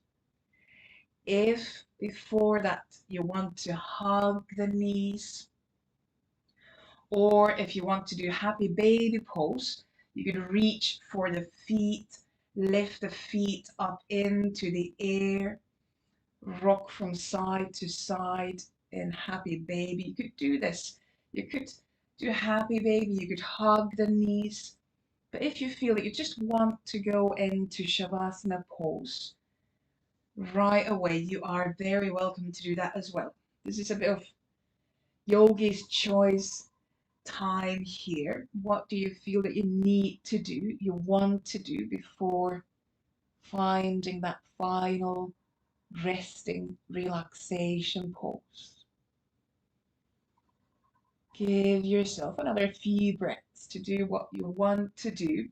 [SPEAKER 1] If before that you want to hug the knees, or if you want to do happy baby pose, you could reach for the feet, lift the feet up into the air, rock from side to side in happy baby. You could do this. You could do happy baby, you could hug the knees. But if you feel that you just want to go into Shavasana pose right away, you are very welcome to do that as well. This is a bit of yogi's choice time here. What do you feel that you need to do, you want to do before finding that final resting relaxation pose? Give yourself another few breaths to do what you want to do.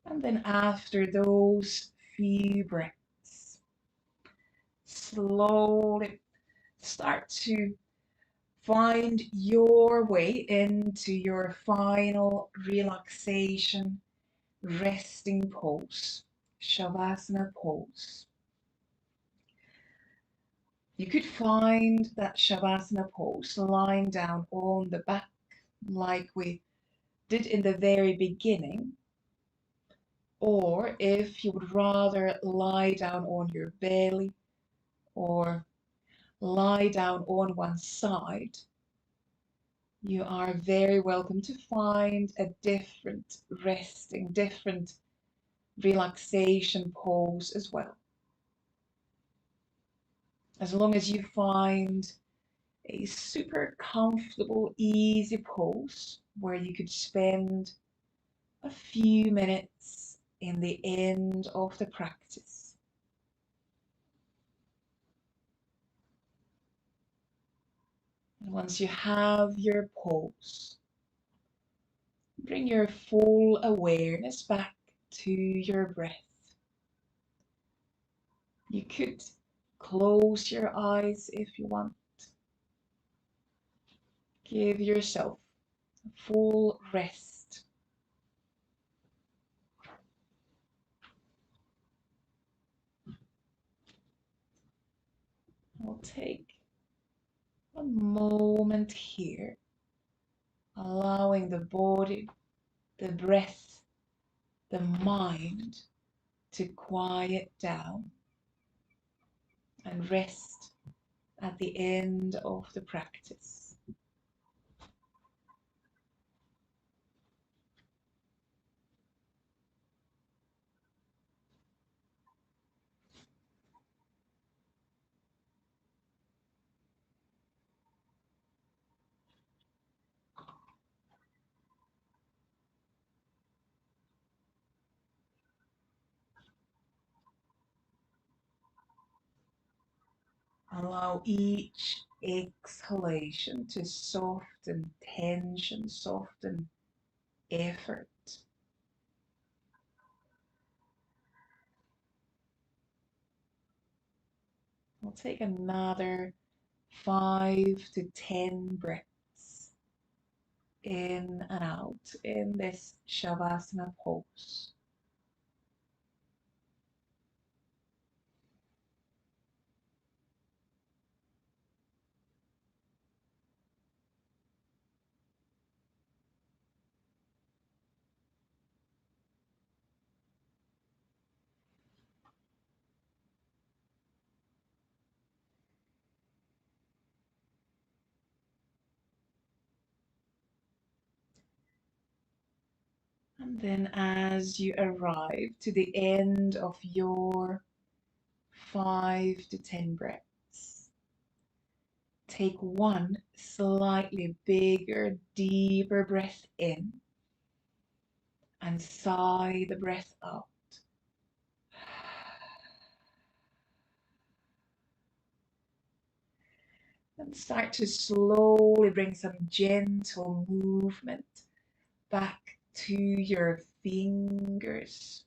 [SPEAKER 1] And then after those few breaths, slowly start to find your way into your final relaxation, resting pose, Shavasana pose. You could find that Shavasana pose lying down on the back like we did in the very beginning, or if you would rather lie down on your belly or lie down on one side, you are very welcome to find a different resting, different relaxation pose as well. As long as you find a super comfortable, easy pose where you could spend a few minutes in the end of the practice. And once you have your pose, bring your full awareness back to your breath. You could close your eyes if you want. Give yourself full rest. We'll take a moment here, allowing the body, the breath, the mind to quiet down and rest at the end of the practice. Allow each exhalation to soften tension, soften effort. We'll take another 5 to 10 breaths in and out in this Shavasana pose. And then as you arrive to the end of your 5 to 10 breaths, take one slightly bigger, deeper breath in and sigh the breath out. And start to slowly bring some gentle movement back to your fingers,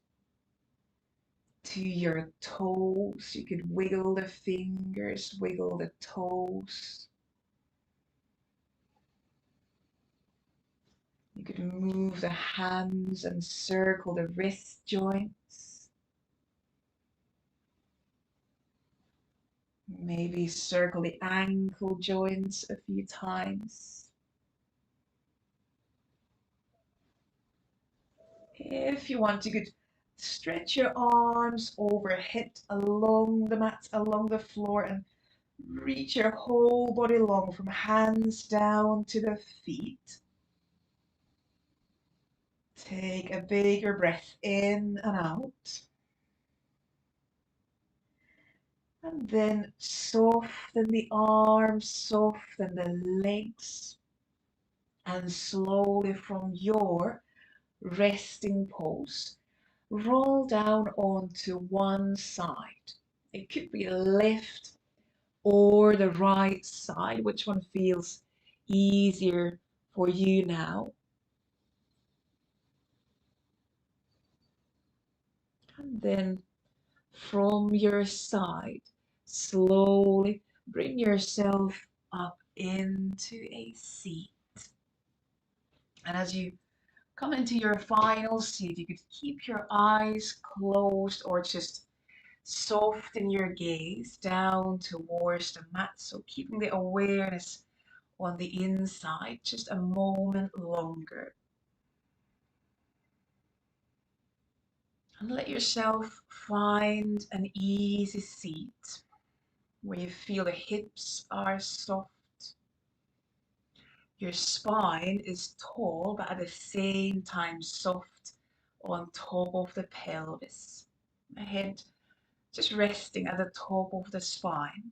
[SPEAKER 1] to your toes. You could wiggle the fingers, wiggle the toes. You could move the hands and circle the wrist joints. Maybe circle the ankle joints a few times. If you want, you could stretch your arms overhead along the mat, along the floor, and reach your whole body long from hands down to the feet. Take a bigger breath in and out. And then soften the arms, soften the legs. And slowly from your resting pose, roll down onto one side. It could be the left or the right side, which one feels easier for you now. And then from your side, slowly bring yourself up into a seat. And as you come into your final seat, you could keep your eyes closed or just soften your gaze down towards the mat. So keeping the awareness on the inside just a moment longer. And let yourself find an easy seat where you feel the hips are soft. Your spine is tall, but at the same time soft on top of the pelvis. The head just resting at the top of the spine.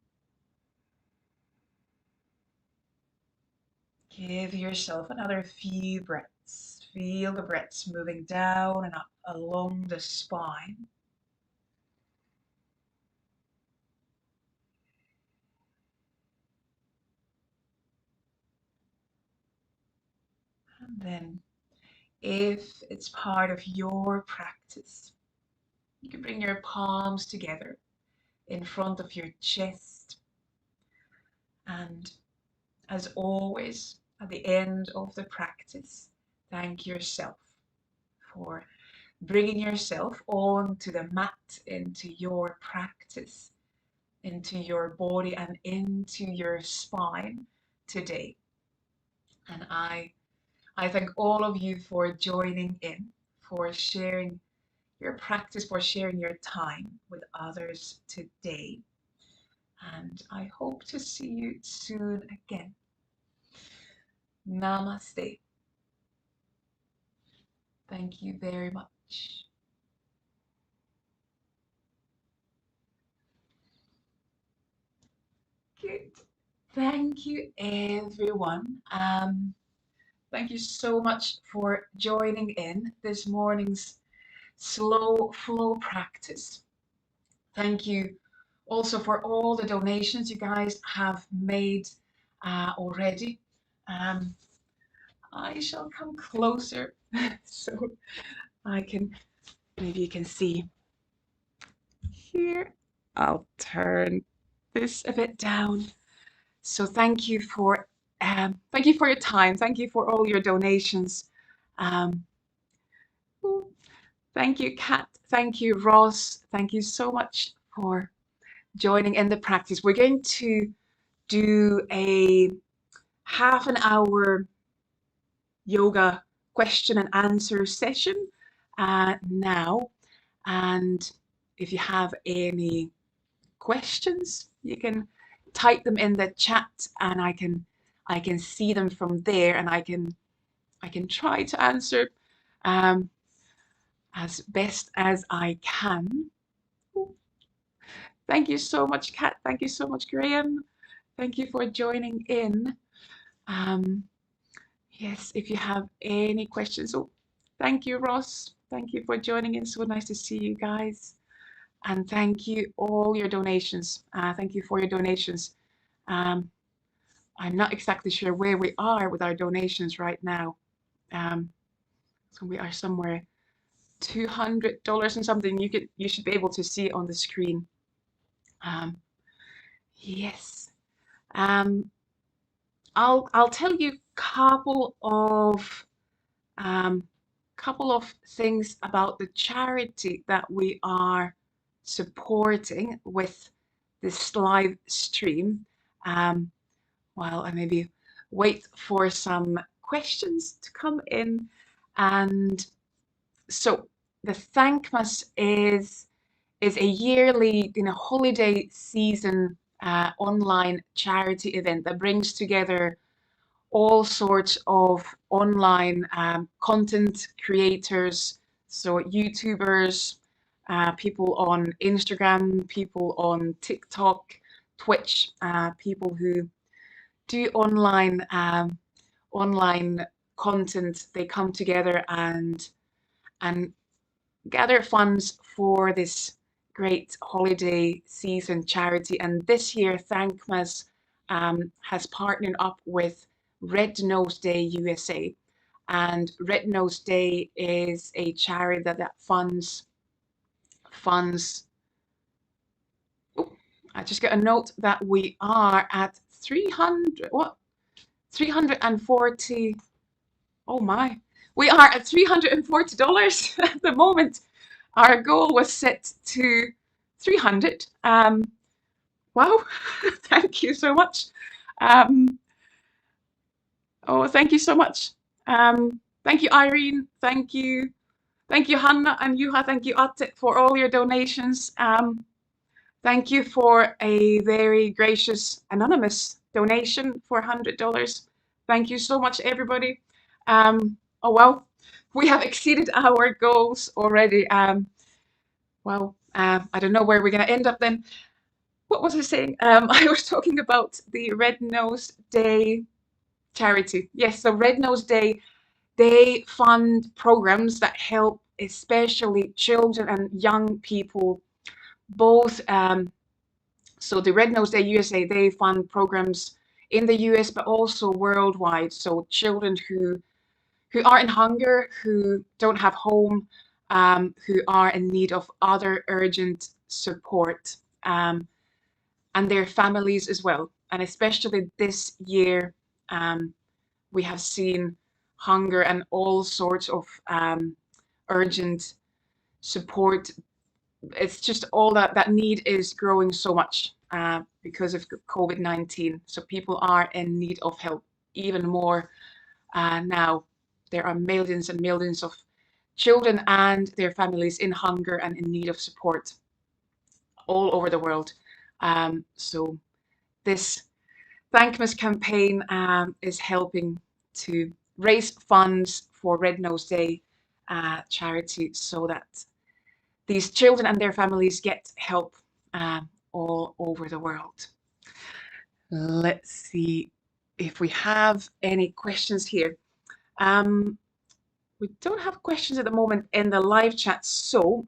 [SPEAKER 1] Give yourself another few breaths. Feel the breaths moving down and up along the spine. And then, if it's part of your practice, you can bring your palms together in front of your chest. And as always, at the end of the practice, thank yourself for bringing yourself onto the mat, into your practice, into your body and into your spine today. And I thank all of you for joining in, for sharing your practice, for sharing your time with others today. And I hope to see you soon again. Namaste. Thank you very much. Good. Thank you, everyone. Thank you so much for joining in this morning's slow flow practice. Thank you also for all the donations you guys have made already. I shall come closer so I can, maybe you can see here. I'll turn this a bit down. So thank you for your time. Thank you for all your donations. Thank you, Kat. Thank you, Ross. Thank you so much for joining in the practice. We're going to do a half an hour yoga question and answer session now. And if you have any questions, you can type them in the chat and I can see them from there and I can try to answer. as best as I can. Thank you so much, Kat. Thank you so much, Graham. Thank you for joining in. Um, yes, if you have any questions. Oh, thank you, Ross. Thank you for joining in. So nice to see you guys. And thank you all your donations. Thank you for your donations. Um, I'm not exactly sure where we are with our donations right now. So we are somewhere $200 and something. You should be able to see it on the screen. Yes. Um, I'll tell you couple of things about the charity that we are supporting with this live stream. While I maybe wait for some questions to come in. And so the Thankmas is a yearly holiday season online charity event that brings together all sorts of online content creators, so YouTubers, people on Instagram, people on TikTok, Twitch, people who do online content. They come together and gather funds for this great holiday season charity. And this year, Thankmas has partnered up with Red Nose Day USA. And Red Nose Day is a charity that funds. Oh, I just got a note that we are at 340. Oh my, we are at $340 at the moment. Our goal was set to 300. Wow, thank you so much. Oh, thank you so much. Thank you, Irene. Thank you, Hanna and Juha. Thank you, Atte, for all your donations. Thank you for a very gracious anonymous donation for $100. Thank you so much, everybody. Oh well, we have exceeded our goals already. Well, I don't know where we're going to end up then. What was I saying? I was talking about the Red Nose Day charity. Yes, so Red Nose Day, they fund programs that help especially children and young people, both. So the Red Nose Day USA, they fund programs in the US, but also worldwide. So children who are in hunger, who don't have home, who are in need of other urgent support, and their families as well. And especially this year, we have seen hunger and all sorts of urgent support. It's just all that need is growing so much because of COVID-19. So people are in need of help even more now. There are millions and millions of children and their families in hunger and in need of support all over the world. So this Thankmas campaign is helping to raise funds for Red Nose Day charity so that these children and their families get help all over the world. Let's see if we have any questions here. We don't have questions at the moment in the live chat. So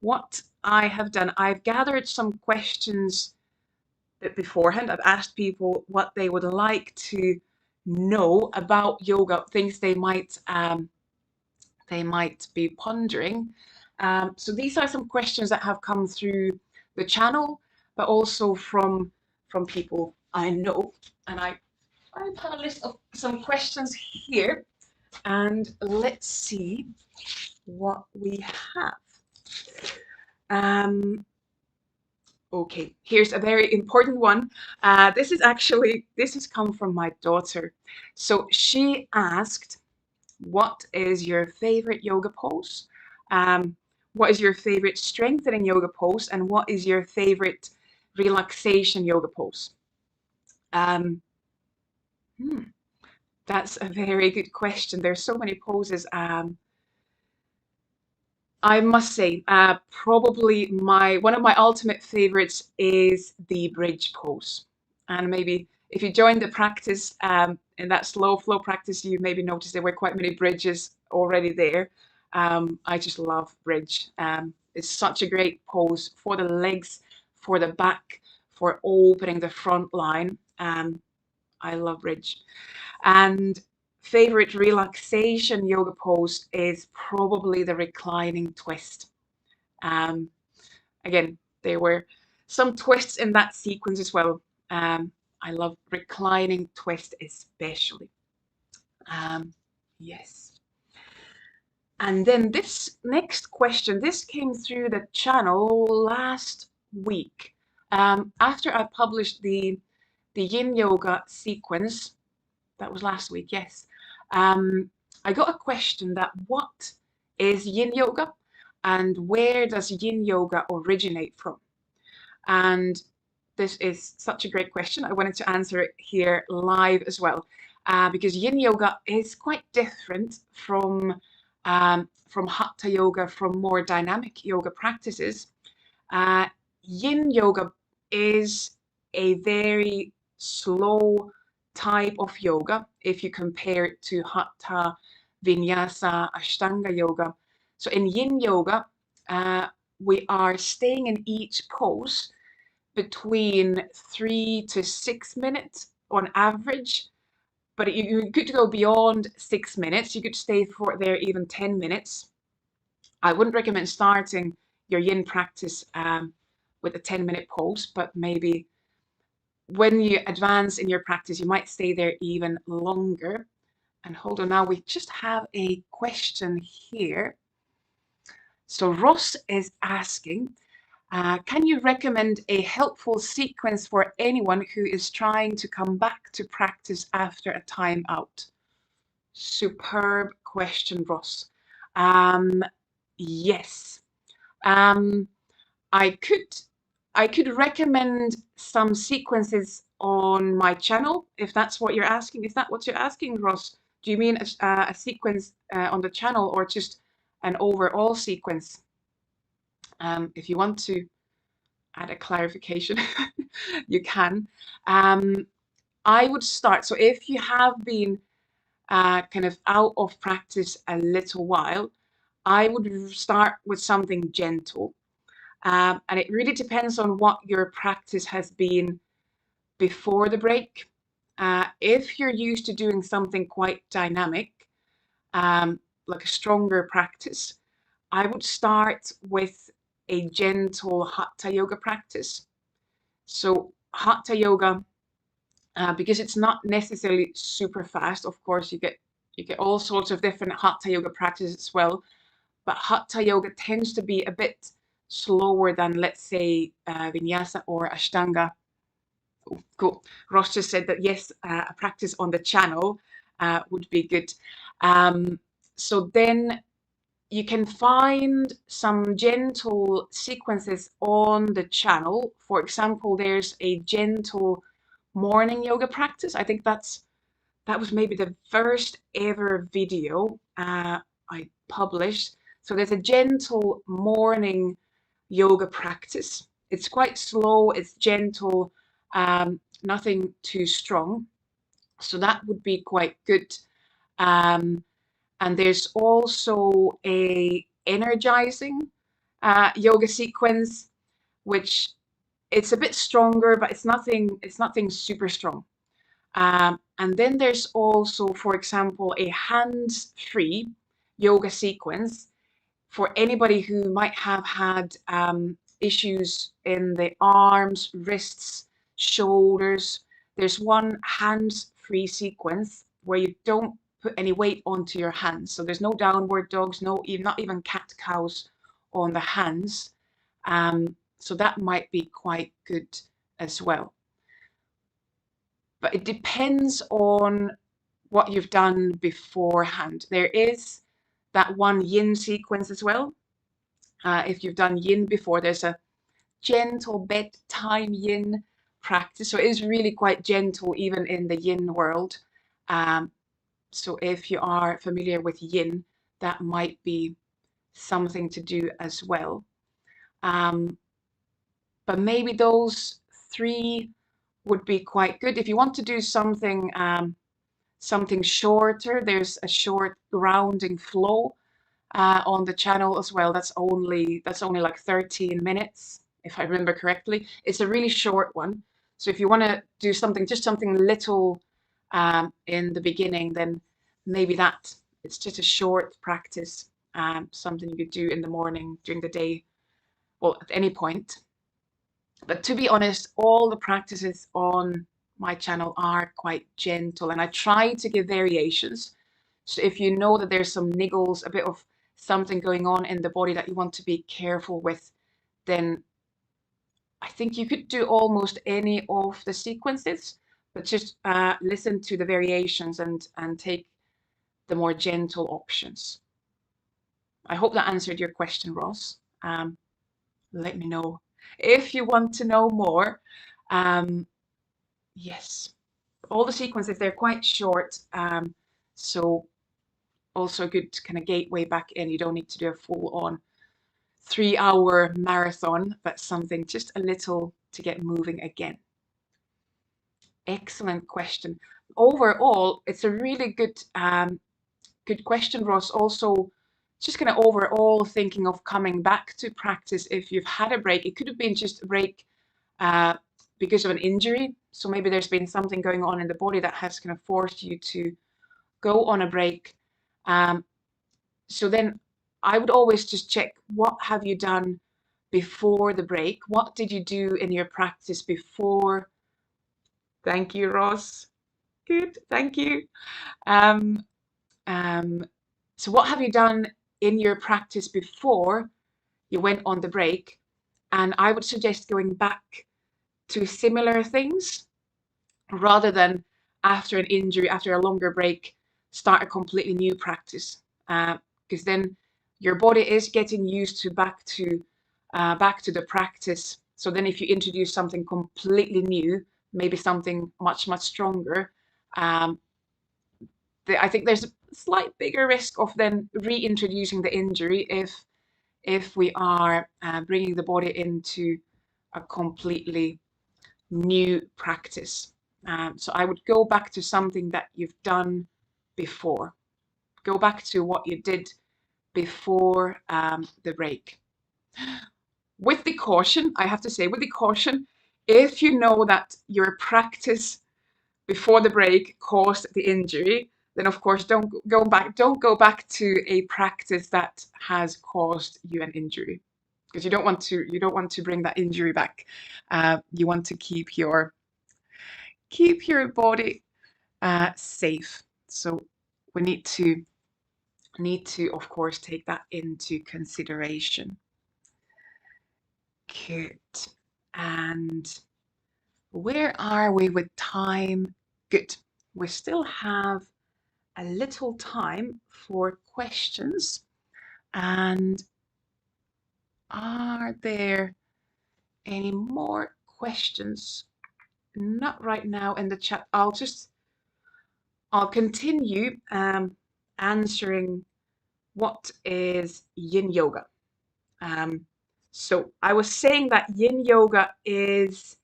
[SPEAKER 1] what I have done, I've gathered some questions beforehand. I've asked people what they would like to know about yoga, things they might be pondering. So these are some questions that have come through the channel, but also from people I know. And I've had a list of some questions here, and let's see what we have. Okay, here's a very important one. This has come from my daughter. So she asked, what is your favorite yoga pose? What is your favorite strengthening yoga pose? And what is your favorite relaxation yoga pose? That's a very good question. There's so many poses. I must say, probably one of my ultimate favorites is the bridge pose. And maybe if you join the practice in that slow flow practice, you maybe noticed there were quite many bridges already there. I just love bridge. It's such a great pose for the legs, for the back, for opening the front line. I love bridge. And favorite relaxation yoga pose is probably the reclining twist. Um, Again, there were some twists in that sequence as well. I love reclining twist especially. Yes. And then this next question, this came through the channel last week. After I published the Yin Yoga sequence, that was last week, yes. I got a question that what is Yin Yoga and where does Yin Yoga originate from? And this is such a great question. I wanted to answer it here live as well, because Yin Yoga is quite different from Hatha Yoga, from more dynamic yoga practices. Yin Yoga is a very slow type of yoga if you compare it to Hatha, Vinyasa, Ashtanga Yoga. So in Yin Yoga, we are staying in each pose between 3 to 6 minutes on average, but you could go beyond 6 minutes. You could stay for there even 10 minutes. I wouldn't recommend starting your yin practice with a 10-minute pose, but maybe when you advance in your practice, you might stay there even longer. And hold on, now we just have a question here. So Ross is asking, can you recommend a helpful sequence for anyone who is trying to come back to practice after a time out? Superb question, Ross. Yes. I could recommend some sequences on my channel, if that's what you're asking. Is that what you're asking, Ross? Do you mean a sequence on the channel or just an overall sequence? If you want to add a clarification, you can. I would start, so if you have been kind of out of practice a little while, I would start with something gentle. And it really depends on what your practice has been before the break. If you're used to doing something quite dynamic, like a stronger practice, I would start with a gentle Hatha Yoga practice. So Hatha Yoga, because it's not necessarily super fast, of course, you get all sorts of different Hatha Yoga practices as well, but Hatha Yoga tends to be a bit slower than, let's say, Vinyasa or Ashtanga. Oh, cool. Ross just said that yes, a practice on the channel would be good. So then you can find some gentle sequences on the channel. For example, there's a gentle morning yoga practice. I think that was maybe the first ever video I published. So there's a gentle morning yoga practice. It's quite slow, it's gentle, nothing too strong. So that would be quite good. And there's also a energizing yoga sequence, which it's a bit stronger, but it's nothing super strong. And then there's also, for example, a hands-free yoga sequence for anybody who might have had issues in the arms, wrists, shoulders. There's one hands-free sequence where you don't put any weight onto your hands. So there's no downward dogs, not even cat-cows on the hands. So that might be quite good as well. But it depends on what you've done beforehand. There is that one yin sequence as well. If you've done yin before, there's a gentle bedtime yin practice. So it is really quite gentle even in the yin world. So if you are familiar with yin, that might be something to do as well. But maybe those 3 would be quite good. If you want to do something something shorter, there's a short grounding flow on the channel as well. That's only like 13 minutes, if I remember correctly. It's a really short one. So if you want to do something, just something little in the beginning, then maybe it's just a short practice, something you could do in the morning, during the day, well, at any point. But to be honest, all the practices on my channel are quite gentle, and I try to give variations. So if you know that there's some niggles, a bit of something going on in the body that you want to be careful with, then I think you could do almost any of the sequences, but just listen to the variations and take the more gentle options. I hope that answered your question, Ross. Let me know if you want to know more. Yes, all the sequences, they're quite short, so also a good kind of gateway back in. You don't need to do a full-on 3-hour marathon, but something just a little to get moving again. Excellent question. Overall, it's a really good good question, Ross. Also, just kind of overall thinking of coming back to practice if you've had a break. It could have been just a break because of an injury. So maybe there's been something going on in the body that has kind of forced you to go on a break. So then I would always just check, what have you done before the break? What did you do in your practice before? Thank you, Ross. Good, thank you. So what have you done in your practice before you went on the break? And I would suggest going back to similar things rather than after an injury, after a longer break, start a completely new practice. Because then your body is getting used to back to the practice. So then if you introduce something completely new, maybe something much stronger, I think there's a slight bigger risk of then reintroducing the injury if we are bringing the body into a completely new practice. So I would go back to something that you've done before. Go back to what you did before the break. With the caution, I have to say, with the caution, if you know that your practice before the break caused the injury, then of course don't go back to a practice that has caused you an injury, because you don't want to bring that injury back. You want to keep your body safe. So we need to of course take that into consideration. Good. And where are we with time? Good. We still have a little time for questions. And are there any more questions? Not right now in the chat. I'll continue answering what is Yin Yoga. So I was saying that Yin Yoga is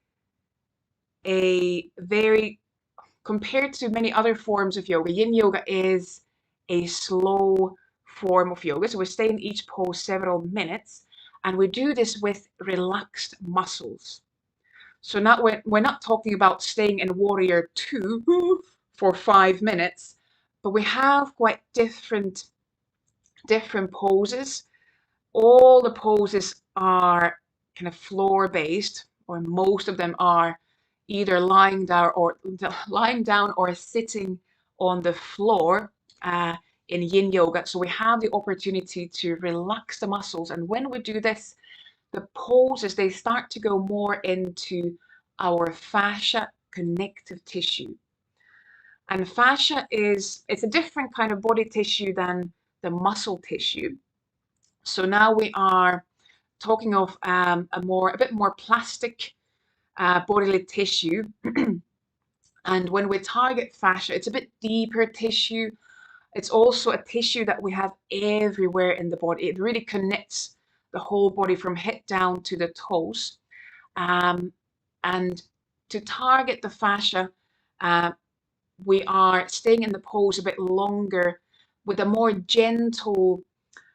[SPEAKER 1] a very, compared to many other forms of yoga, Yin Yoga is a slow form of yoga. So we stay in each pose several minutes, and we do this with relaxed muscles. So now we're not talking about staying in Warrior 2 for 5 minutes, but we have quite different poses. All the poses are kind of floor based, or most of them are either lying down or sitting on the floor in Yin Yoga. So we have the opportunity to relax the muscles, and when we do this, the poses, they start to go more into our fascia connective tissue. And fascia it's a different kind of body tissue than the muscle tissue. So now we are talking of a bit more plastic bodily tissue. And when we target fascia, it's a bit deeper tissue. It's also a tissue that we have everywhere in the body. It really connects the whole body from head down to the toes. And to target the fascia, we are staying in the pose a bit longer with a more gentle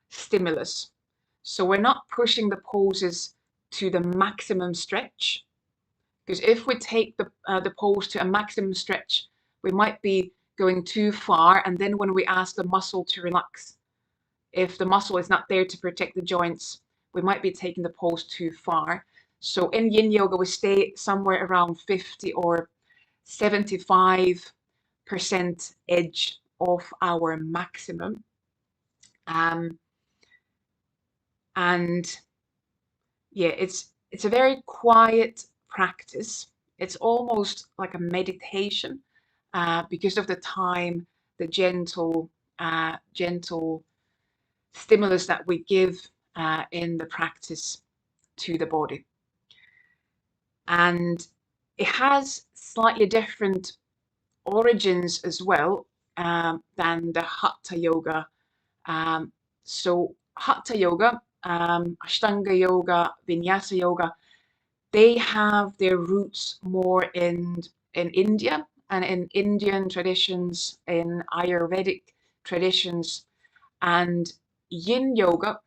[SPEAKER 1] stimulus. So we're not pushing the poses to the maximum stretch, because if we take the pose to a maximum stretch, we might be going too far, and then when we ask the muscle to relax, if the muscle is not there to protect the joints, we might be taking the pose too far. So in Yin Yoga, we stay somewhere around 50 or 75% edge of our maximum. And yeah, it's a very quiet practice. It's almost like a meditation because of the time, the gentle stimulus that we give in the practice to the body. And it has slightly different origins as well than the Hatha Yoga. So Hatha Yoga, Ashtanga Yoga, Vinyasa Yoga, they have their roots more in India and in Indian traditions, in Ayurvedic traditions. And Yin Yoga,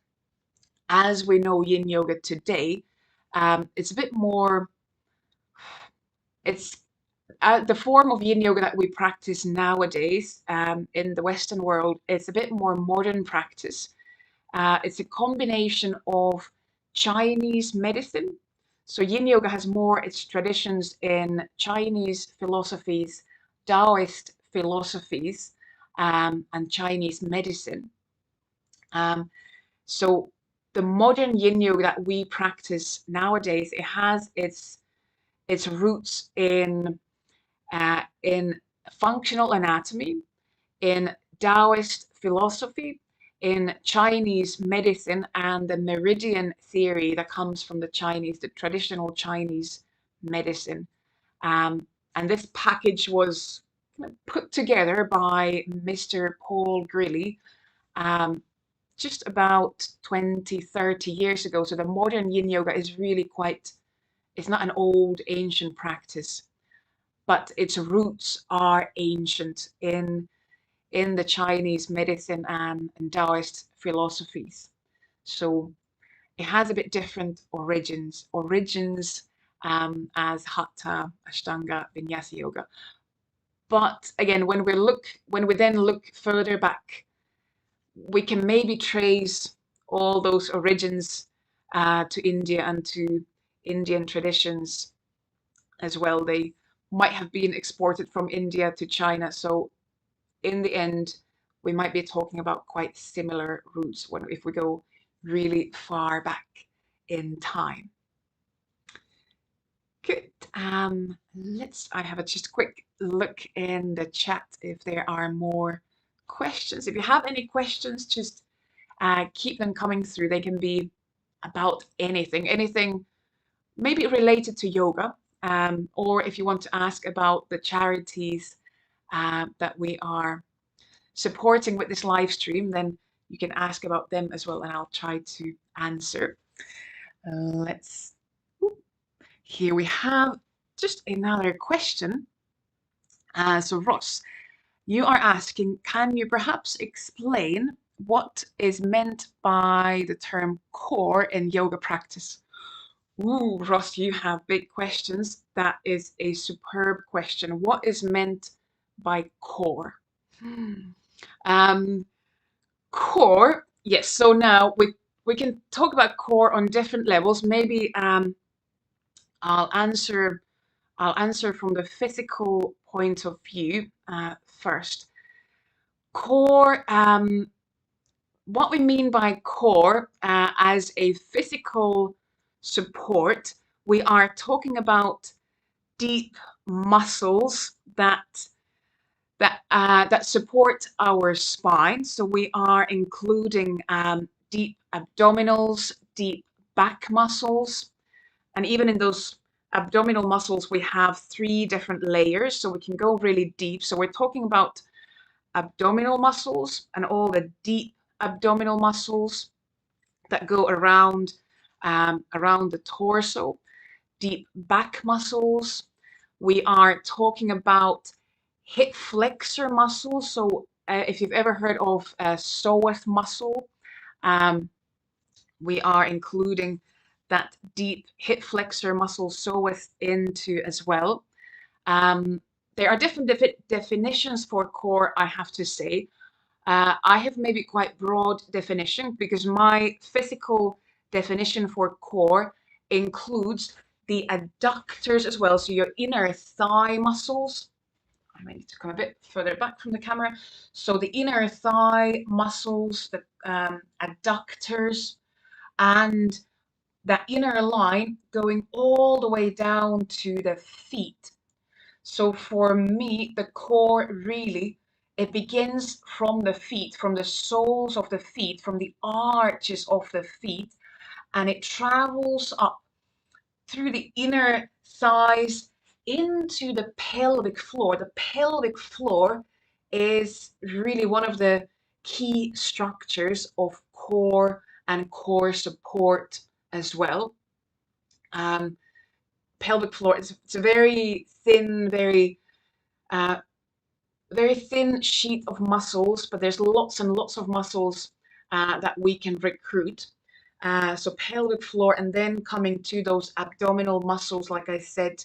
[SPEAKER 1] as we know Yin Yoga today, it's a bit more, it's the form of Yin Yoga that we practice nowadays in the Western world. It's a bit more modern practice. It's a combination of Chinese medicine. So Yin Yoga has more its traditions in Chinese philosophies, Taoist philosophies, and Chinese medicine. So the modern Yin Yoga that we practice nowadays, it has its roots in functional anatomy, in Taoist philosophy, in Chinese medicine, and the meridian theory that comes from the traditional Chinese medicine. And this package was put together by Mr. Paul Grilly just about 20, 30 years ago. So the modern Yin Yoga is really it's not an old ancient practice, but its roots are ancient in the Chinese medicine and Taoist philosophies. So it has a bit different origins as Hatha, Ashtanga, Vinyasa Yoga. But again, when we then look further back, we can maybe trace all those origins to India and to Indian traditions as well. They might have been exported from India to China. So in the end, we might be talking about quite similar roots if we go really far back in time. Good. I have just a quick look in the chat if there are more questions. If you have any questions, just keep them coming through. They can be about anything maybe related to yoga, or if you want to ask about the charities that we are supporting with this live stream, then you can ask about them as well, and I'll try to answer. Here we have just another question. So Ross, you are asking, can you perhaps explain what is meant by the term core in yoga practice? Ooh, Ross, you have big questions. That is a superb question. What is meant by core? Core, yes. So now we can talk about core on different levels. Maybe I'll answer from the physical point of view first. Core, what we mean by core as a physical support, we are talking about deep muscles that support our spine. So we are including deep abdominals, deep back muscles, and even in those abdominal muscles, we have 3 different layers, so we can go really deep. So we're talking about abdominal muscles and all the deep abdominal muscles that go around the torso, deep back muscles. We are talking about hip flexor muscles. So if you've ever heard of psoas muscle, we are including that deep hip flexor muscle psoas into as well. There are different definitions for core, I have to say. I have maybe quite broad definition because my physical definition for core includes the adductors as well. So your inner thigh muscles. I might need to come a bit further back from the camera. So the inner thigh muscles, the adductors, and that inner line going all the way down to the feet. So for me, the core really, it begins from the feet, from the soles of the feet, from the arches of the feet, and it travels up through the inner thighs into the pelvic floor. The pelvic floor is really one of the key structures of core and core support as well. Pelvic floor, it's a very thin, very thin sheet of muscles, but there's lots and lots of muscles that we can recruit. So pelvic floor, and then coming to those abdominal muscles, like I said,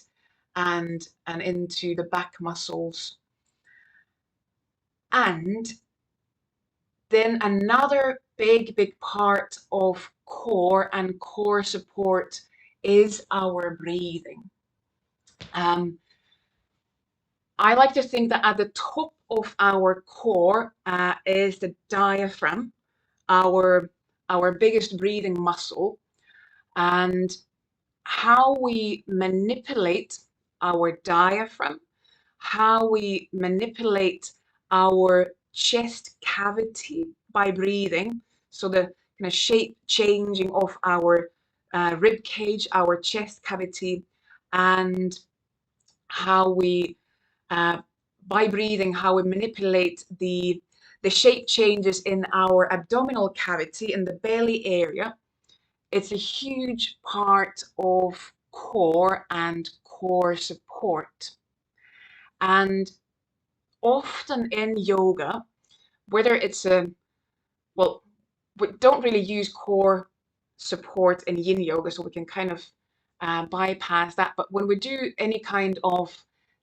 [SPEAKER 1] and into the back muscles. And then another big part of core and core support is our breathing. I like to think that at the top of our core is the diaphragm, our biggest breathing muscle, and how we manipulate our diaphragm, how we manipulate our chest cavity by breathing. So the kind of shape changing of our rib cage, our chest cavity, and how we by breathing, how we manipulate the shape changes in our abdominal cavity, in the belly area. It's a huge part of core and core support. And often in yoga, whether it's well, we don't really use core support in Yin Yoga, so we can kind of bypass that. But when we do any kind of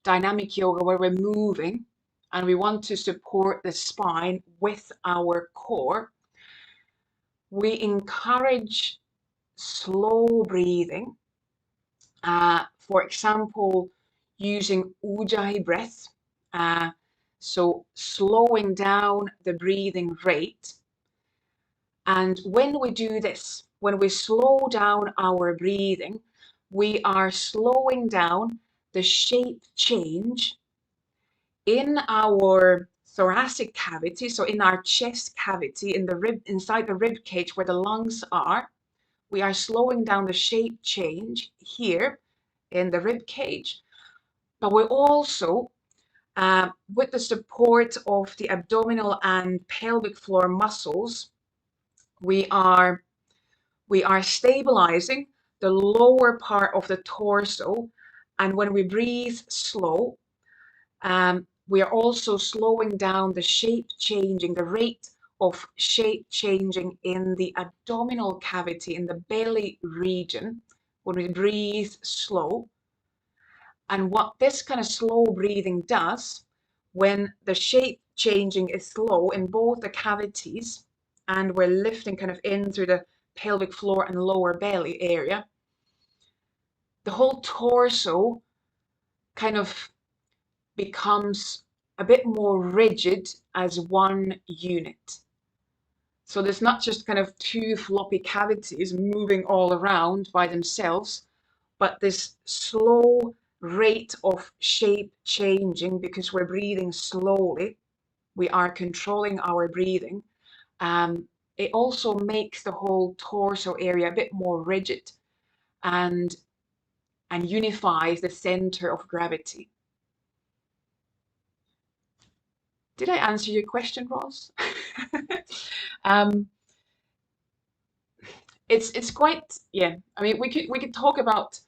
[SPEAKER 1] dynamic yoga where we're moving and we want to support the spine with our core, we encourage slow breathing. For example, using ujjayi breath. So slowing down the breathing rate. And when we do this, when we slow down our breathing, we are slowing down the shape change in our thoracic cavity, so in our chest cavity, in the rib, inside the rib cage where the lungs are. We are slowing down the shape change here in the rib cage, but we're also, with the support of the abdominal and pelvic floor muscles, we are stabilizing the lower part of the torso. And when we breathe slow, we are also slowing down the shape changing, the rate of shape changing in the abdominal cavity, in the belly region, when we breathe slow. And what this kind of slow breathing does, when the shape changing is slow in both the cavities, and we're lifting kind of in through the pelvic floor and lower belly area, the whole torso kind of becomes a bit more rigid as one unit. So there's not just kind of two floppy cavities moving all around by themselves, but this slow rate of shape changing, because we're breathing slowly, we are controlling our breathing. It also makes the whole torso area a bit more rigid and unifies the center of gravity. Did I answer your question, Ross? It's quite, yeah. I mean, we could talk about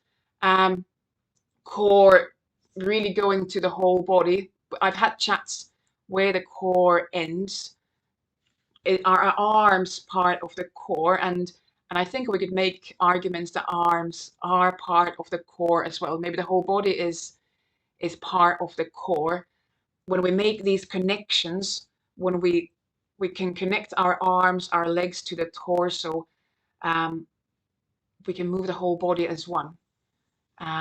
[SPEAKER 1] core really going to the whole body. I've had chats where the core ends. Are our arms part of the core? And I think we could make arguments that arms are part of the core as well. Maybe the whole body is part of the core. When we make these connections, when we can connect our arms, our legs to the torso, we can move the whole body as one,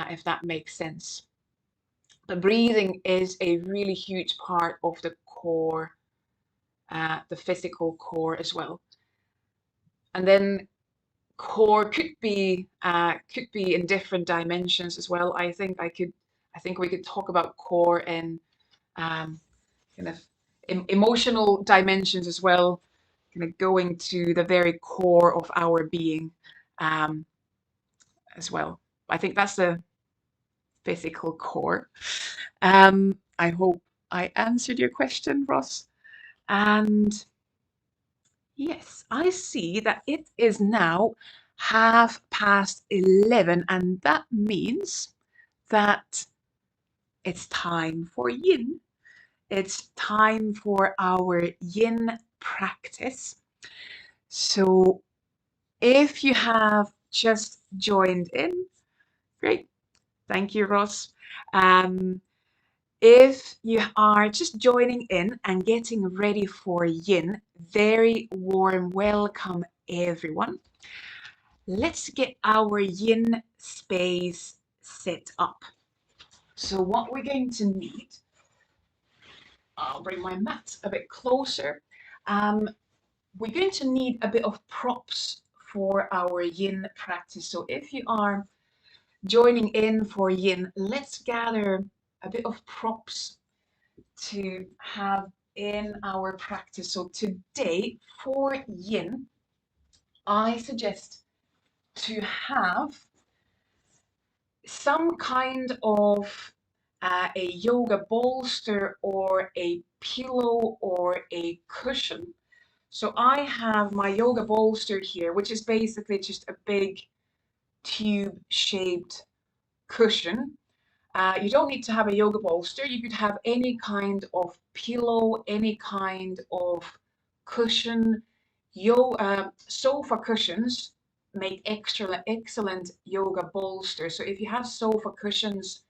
[SPEAKER 1] if that makes sense. But breathing is a really huge part of the core, the physical core as well. And then core could be in different dimensions as well. I think we could talk about core in kind of emotional dimensions as well, kind of going to the very core of our being as well. I think that's the physical core. I hope I answered your question, Ross. And yes, I see that it is now 11:30, and that means that it's time for yin. It's time for our yin practice. So if you have just joined in, great. Thank you, Ross. If you are just joining in and getting ready for yin, very warm welcome, everyone. Let's get our yin space set up. So what we're going to need, I'll bring my mat a bit closer. We're going to need a bit of props for our yin practice. So if you are joining in for yin, let's gather a bit of props to have in our practice. So today for yin, I suggest to have some kind of a yoga bolster or a pillow or a cushion. So I have my yoga bolster here, which is basically just a big tube-shaped cushion. You don't need to have a yoga bolster. You could have any kind of pillow, any kind of cushion. Sofa cushions make excellent yoga bolsters. So if you have sofa cushions,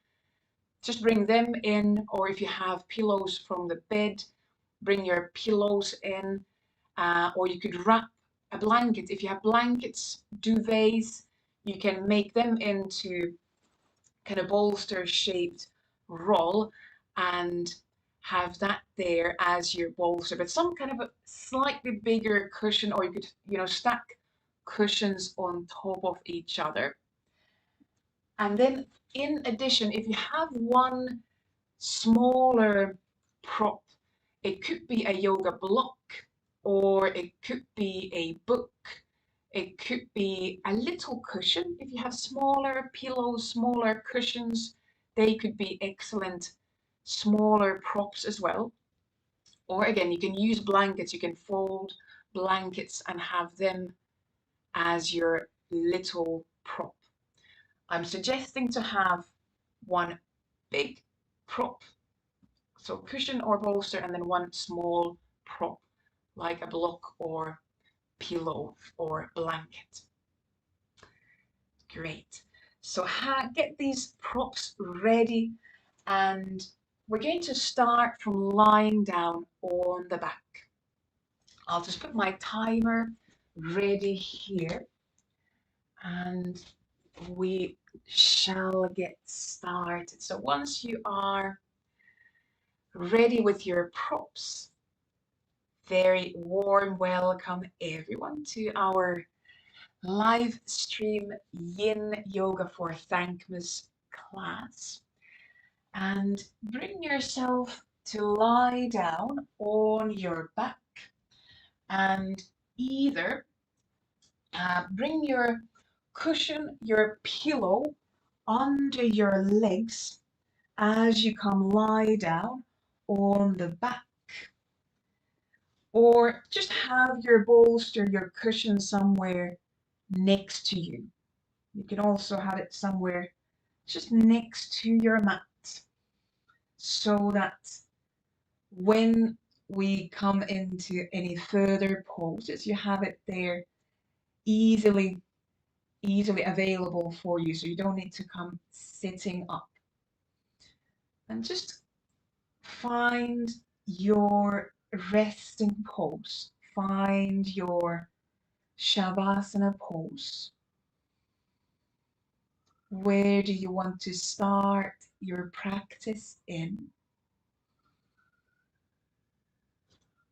[SPEAKER 1] just bring them in, or if you have pillows from the bed, bring your pillows in, or you could wrap a blanket. If you have blankets, duvets, you can make them into kind of bolster shaped roll and have that there as your bolster, but some kind of a slightly bigger cushion, or you could, stack cushions on top of each other. And then in addition, if you have one smaller prop, it could be a yoga block, or it could be a book. It could be a little cushion. If you have smaller pillows, smaller cushions, they could be excellent smaller props as well. Or again, you can use blankets. You can fold blankets and have them as your little prop. I'm suggesting to have one big prop, so cushion or bolster, and then one small prop, like a block or pillow or blanket. Great. So get these props ready, and we're going to start from lying down on the back. I'll just put my timer ready here, and we shall get started. So once you are ready with your props, very warm welcome everyone to our live stream Yin Yoga for Thankmas class. And bring yourself to lie down on your back, and either bring your cushion, your pillow under your legs as you come lie down on the back, Or just have your bolster, your cushion somewhere next to you. You can also have it somewhere just next to your mat, so that when we come into any further poses, you have it there easily available for you, so you don't need to come sitting up. And just find your resting pose, find your Shavasana pose. Where do you want to start your practice in?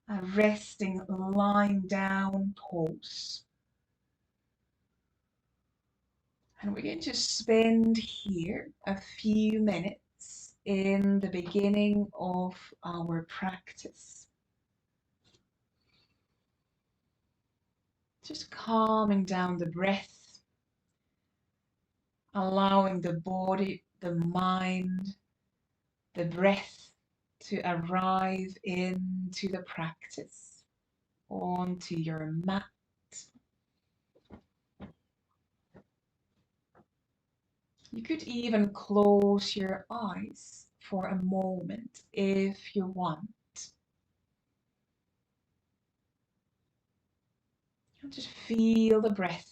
[SPEAKER 1] A resting lying down pose. And we're going to spend here a few minutes in the beginning of our practice. Just calming down the breath, allowing the body, the mind, the breath to arrive into the practice, onto your mat. You could even close your eyes for a moment if you want. And just feel the breath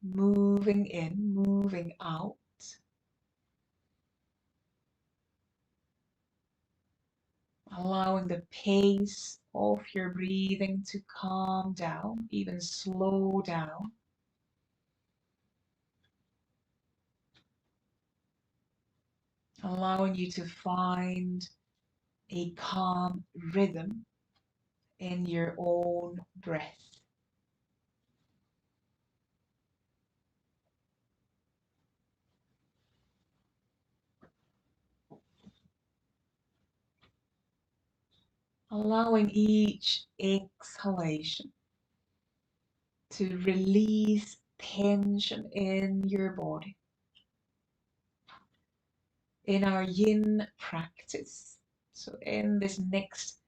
[SPEAKER 1] moving in, moving out. Allowing the pace of your breathing to calm down, even slow down. Allowing you to find a calm rhythm in your own breath. Allowing each exhalation to release tension in your body. In our yin practice, so in this next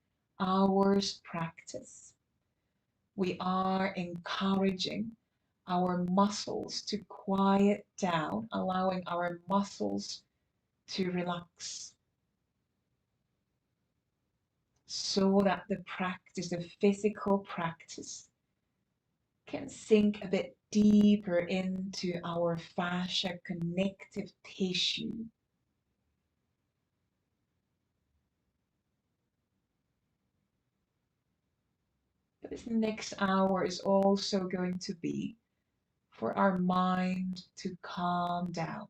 [SPEAKER 1] hour's practice, we are encouraging our muscles to quiet down, allowing our muscles to relax, so that the practice, the physical practice, can sink a bit deeper into our fascia connective tissue. But this next hour is also going to be for our mind to calm down.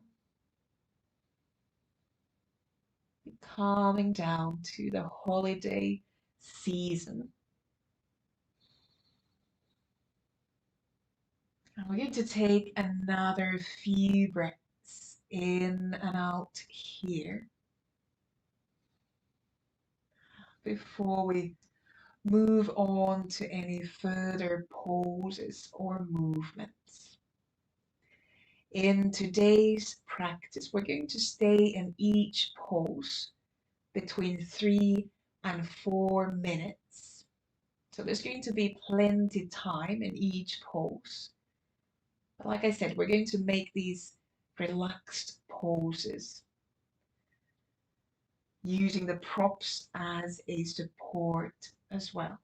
[SPEAKER 1] Calming down to the holiday season. And we're going to take another few breaths in and out here before we move on to any further poses or movements. In today's practice, we're going to stay in each pose between 3 and 4 minutes. So there's going to be plenty time in each pose. But like I said, we're going to make these relaxed poses, using the props as a support as well.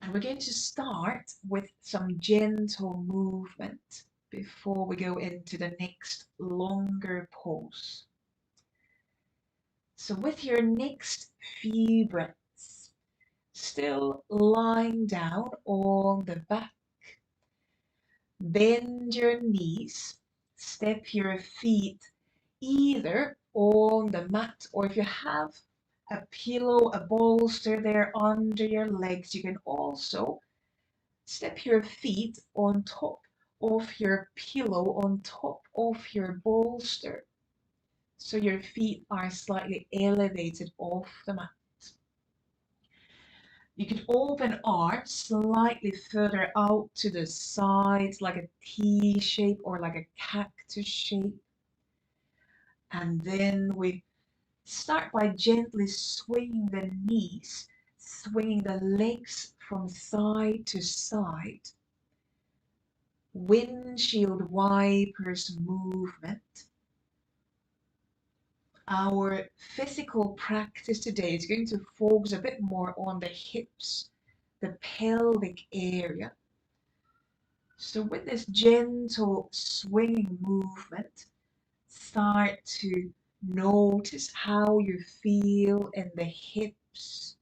[SPEAKER 1] And we're going to start with some gentle movement before we go into the next longer pose. So with your next few breaths, still lying down on the back, bend your knees, step your feet either on the mat, or if you have a pillow, a bolster there under your legs, you can also step your feet on top of your pillow, on top of your bolster, so your feet are slightly elevated off the mat. You can open arms slightly further out to the sides, like a T shape or like a cactus shape. And then we start by gently swinging the knees swinging the legs from side to side. Windshield wipers movement. Our physical practice today is going to focus a bit more on the hips, the pelvic area. So with this gentle swinging movement, start to notice how you feel in the hips,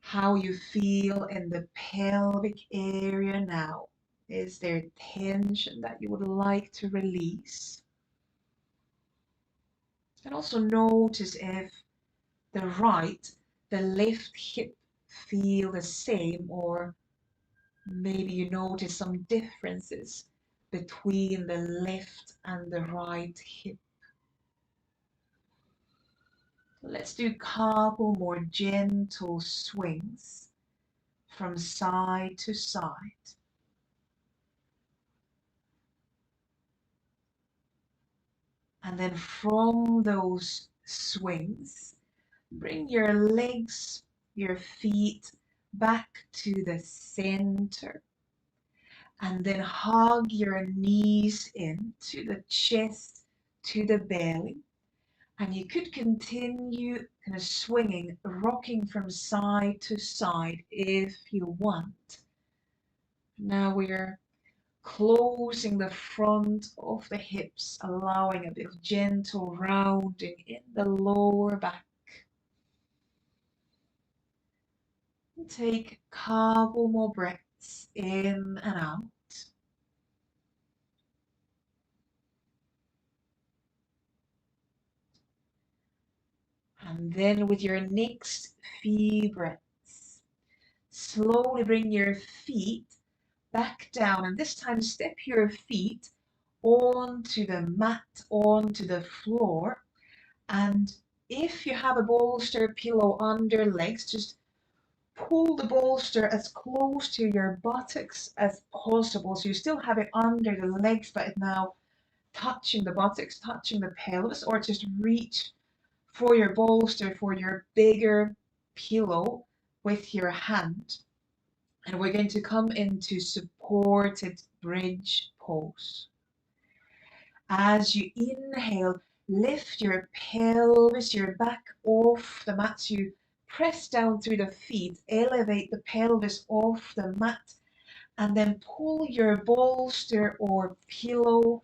[SPEAKER 1] how you feel in the pelvic area now. Is there tension that you would like to release? And also notice if the left hip feel the same, or maybe you notice some differences between the left and the right hip. Let's do a couple more gentle swings from side to side. And then from those swings, bring your legs, your feet back to the center. And then hug your knees in to the chest, to the belly. And you could continue kind of swinging, rocking from side to side if you want. Now we're closing the front of the hips, allowing a bit of gentle rounding in the lower back. And take a couple more breaths in and out. And then with your next few breaths, slowly bring your feet back down, and this time step your feet onto the mat, onto the floor. And if you have a bolster pillow under legs, just pull the bolster as close to your buttocks as possible. So you still have it under the legs, but now touching the buttocks, touching the pelvis, or just reach for your bolster, for your bigger pillow with your hand. And we're going to come into supported bridge pose. As you inhale, lift your pelvis, your back off the mat. So you press down through the feet, elevate the pelvis off the mat, and then pull your bolster or pillow,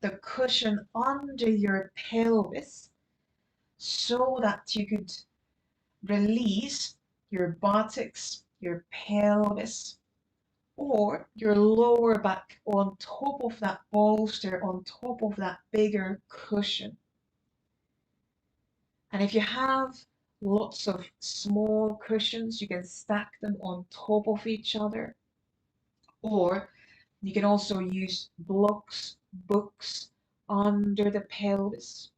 [SPEAKER 1] the cushion under your pelvis, so that you could release your buttocks, your pelvis, or your lower back on top of that bolster, on top of that bigger cushion. And if you have lots of small cushions, you can stack them on top of each other. Or you can also use blocks, books under the pelvis,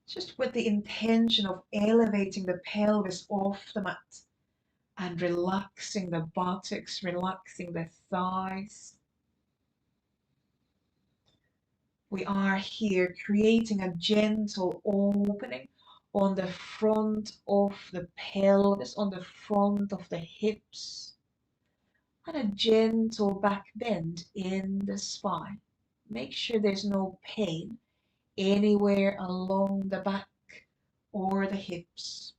[SPEAKER 1] just with the intention of elevating the pelvis off the mat and relaxing the buttocks, relaxing the thighs. We are here creating a gentle opening on the front of the pelvis, on the front of the hips, and a gentle back bend in the spine. Make sure there's no pain anywhere along the back or the hips.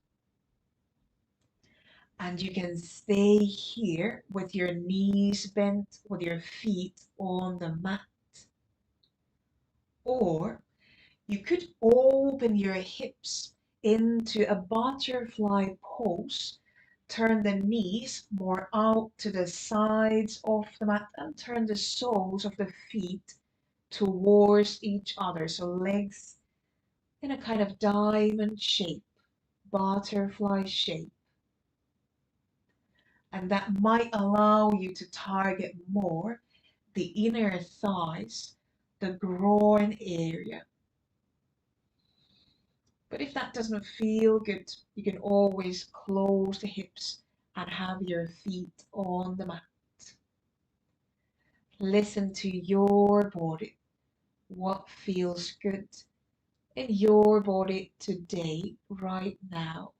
[SPEAKER 1] And you can stay here with your knees bent, with your feet on the mat. Or you could open your hips into a butterfly pose. Turn the knees more out to the sides of the mat and turn the soles of the feet towards each other. So legs in a kind of diamond shape, butterfly shape. And that might allow you to target more the inner thighs, the groin area. But if that doesn't feel good, you can always close the hips and have your feet on the mat. Listen to your body, what feels good in your body today, right now.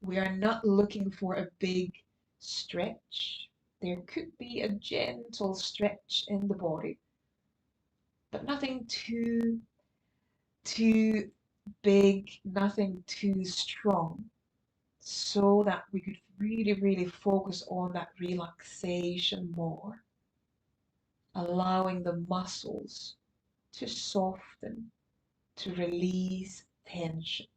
[SPEAKER 1] We are not looking for a big stretch. There could be a gentle stretch in the body, but nothing too big, nothing too strong, so that we could really focus on that relaxation more, allowing the muscles to soften, to release tension.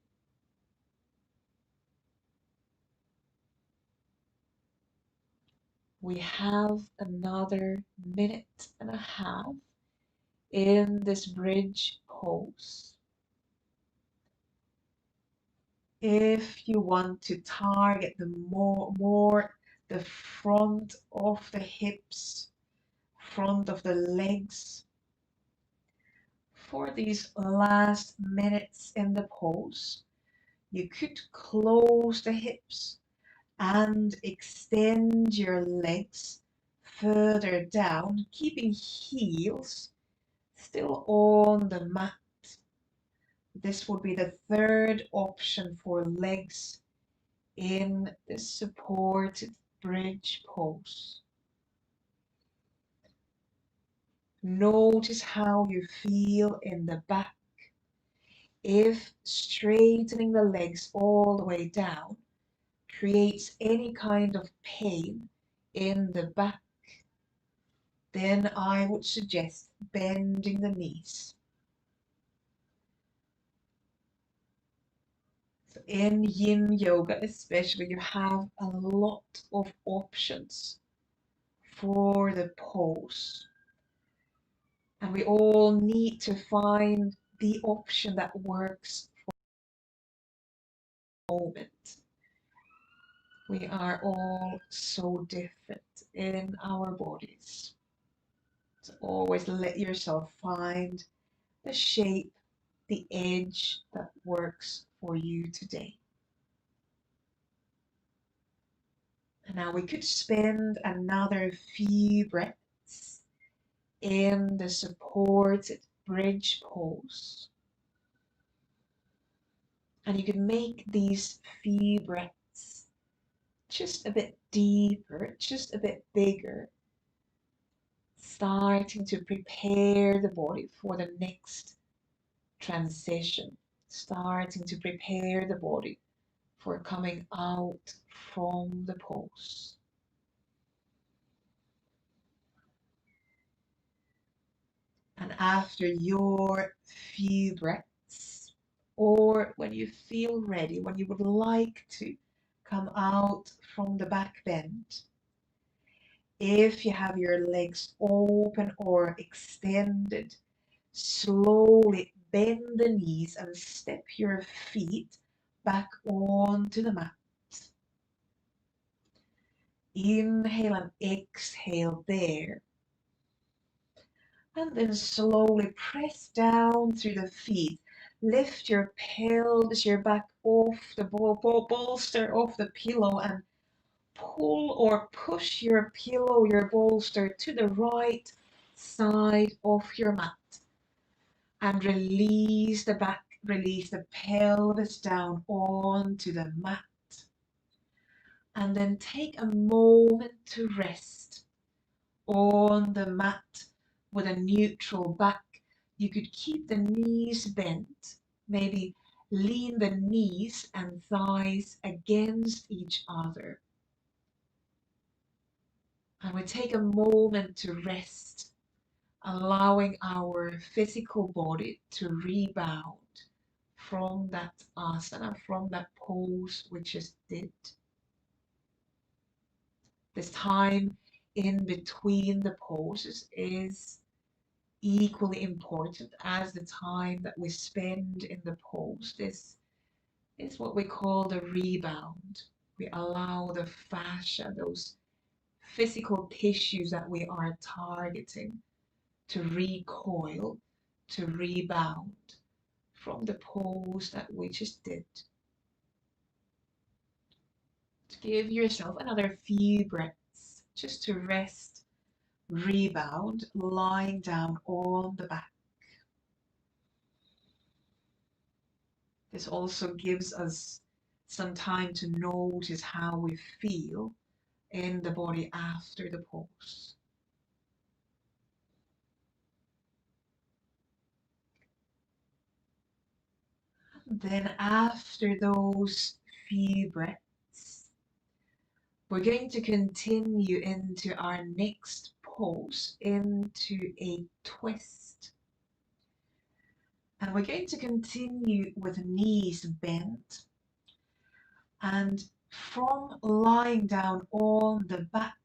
[SPEAKER 1] We have another minute and a half in this bridge pose. If you want to target the more the front of the hips, front of the legs, for these last minutes in the pose, you could close the hips and extend your legs further down, keeping heels still on the mat. This would be the third option for legs in the supported bridge pose. Notice how you feel in the back. If straightening the legs all the way down creates any kind of pain in the back, then I would suggest bending the knees. So in Yin Yoga especially, you have a lot of options for the pose. And we all need to find the option that works for the moment. We are all so different in our bodies. So always let yourself find the shape, the edge that works for you today. And now we could spend another few breaths in the supported bridge pose. And you can make these few breaths just a bit deeper, just a bit bigger, starting to prepare the body for the next transition, starting to prepare the body for coming out from the pose. And after your few breaths, or when you feel ready, when you would like to come out from the back bend, if you have your legs open or extended, slowly bend the knees and step your feet back onto the mat. Inhale and exhale there. And then slowly press down through the feet. Lift your pelvis, your back off the bolster off the pillow, and pull or push your pillow, your bolster to the right side of your mat. And release the back, release the pelvis down onto the mat. And then take a moment to rest on the mat with a neutral back. You could keep the knees bent, maybe lean the knees and thighs against each other. And we take a moment to rest, allowing our physical body to rebound from that asana, from that pose we just did. This time in between the poses is equally important as the time that we spend in the pose. This is what we call the rebound. We allow the fascia, those physical tissues that we are targeting, to recoil, to rebound from the pose that we just did. To give yourself another few breaths just to rest, rebound, lying down on the back. This also gives us some time to notice how we feel in the body after the pose. Then after those few breaths, we're going to continue into our next pose, into a twist. And we're going to continue with knees bent. And from lying down on the back,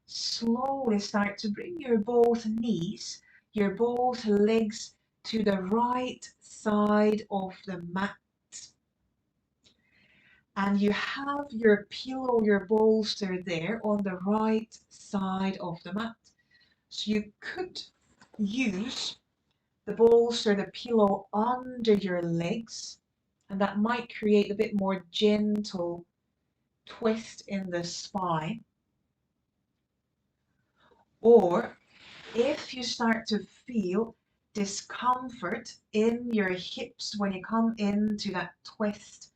[SPEAKER 1] slowly start to bring your both knees, your both legs to the right side of the mat. And you have your pillow, your bolster there on the right side of the mat. So you could use the bolster, the pillow under your legs, and that might create a bit more gentle twist in the spine. Or if you start to feel discomfort in your hips when you come into that twist,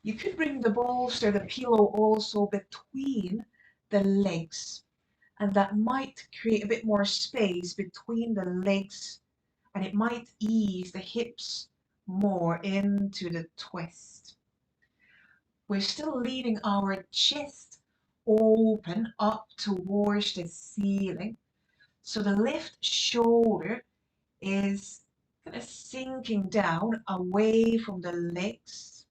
[SPEAKER 1] you could bring the bolster, the pillow also between the legs, and that might create a bit more space between the legs, and it might ease the hips more into the twist. We're still leaving our chest open up towards the ceiling. So the left shoulder is kind of sinking down away from the legs.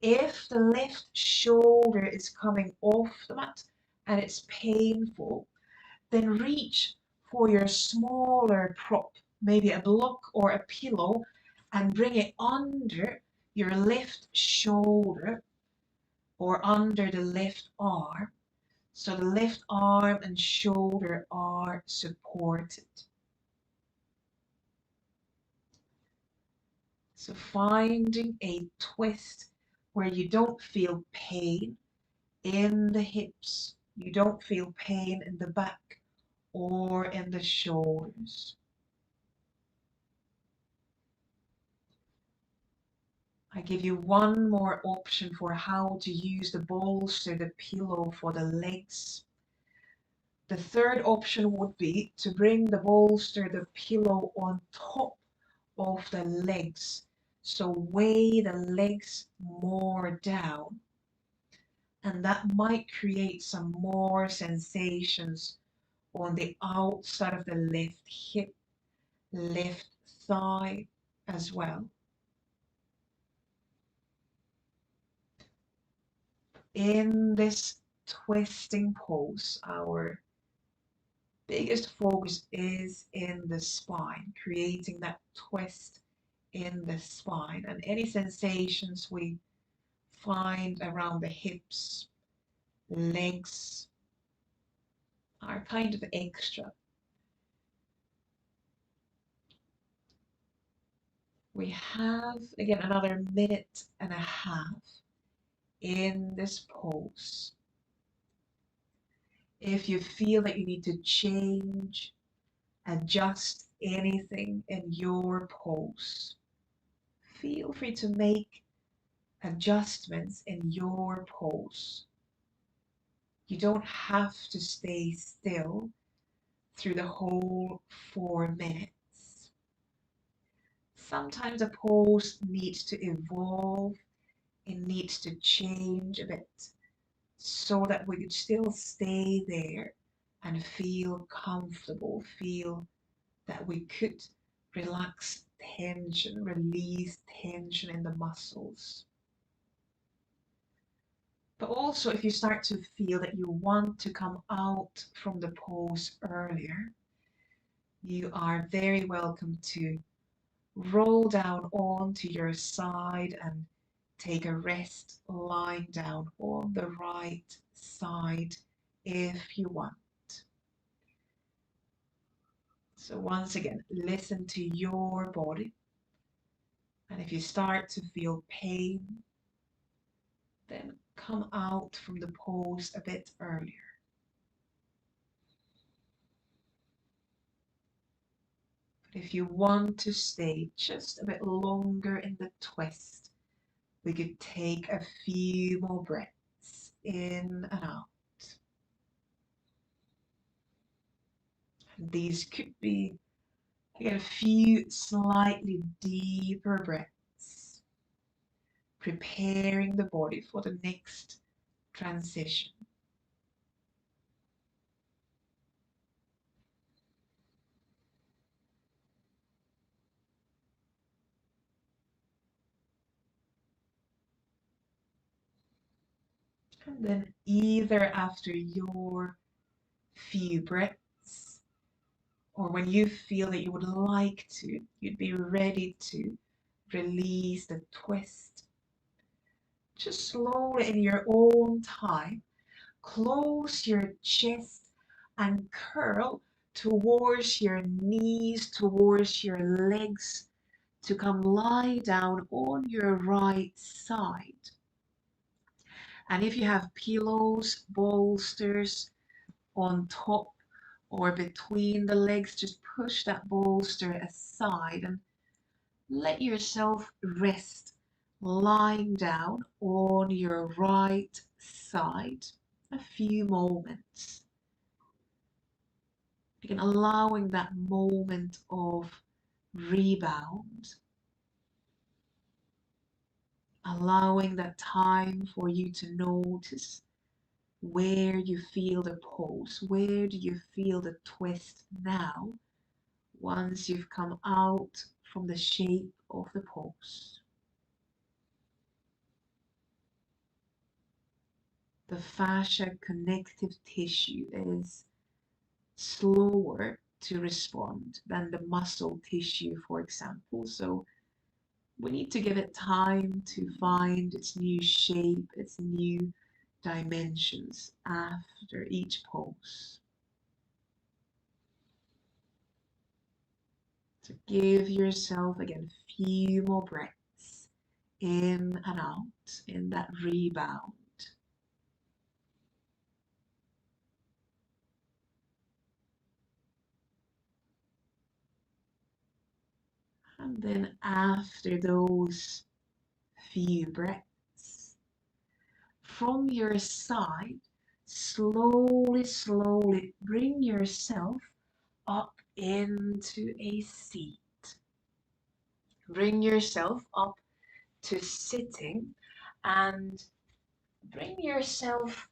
[SPEAKER 1] If the left shoulder is coming off the mat and it's painful, then reach for your smaller prop, maybe a block or a pillow, and bring it under your left shoulder or under the left arm. So the left arm and shoulder are supported. So finding a twist where you don't feel pain in the hips, you don't feel pain in the back or in the shoulders. I give you one more option for how to use the bolster, the pillow for the legs. The third option would be to bring the bolster, the pillow on top of the legs. So weigh the legs more down. And that might create some more sensations on the outside of the left hip, left thigh as well. In this twisting pose, our biggest focus is in the spine, creating that twist in the spine, and any sensations we find around the hips, legs are kind of extra. We have, again, another minute and a half in this pose. If you feel that you need to change, adjust anything in your pose, feel free to make adjustments in your pose. You don't have to stay still through the whole 4 minutes. Sometimes a pose needs to evolve, it needs to change a bit so that we could still stay there and feel comfortable, feel that we could relax tension, release tension in the muscles. But also if you start to feel that you want to come out from the pose earlier, you are very welcome to roll down onto your side and take a rest lying down on the right side if you want. So once again, listen to your body. And if you start to feel pain, then come out from the pose a bit earlier. But if you want to stay just a bit longer in the twist, We could take a few more breaths in and out. And these could be again, a few slightly deeper breaths, preparing the body for the next transition. And then either after your few breaths or when you feel that you would like to, you'd be ready to release the twist. Just slowly in your own time, close your chest and curl towards your knees, towards your legs, to come lie down on your right side. And if you have pillows, bolsters on top or between the legs, just push that bolster aside and let yourself rest lying down on your right side a few moments. Again, allowing that moment of rebound, allowing that time for you to notice where you feel the pulse, where do you feel the twist now once you've come out from the shape of the pulse. The fascia connective tissue is slower to respond than the muscle tissue, for example. So we need to give it time to find its new shape, its new dimensions after each pulse. So give yourself again a few more breaths in and out in that rebound. And then after those few breaths, from your side, slowly bring yourself up into a seat. Bring yourself up to sitting and bring yourself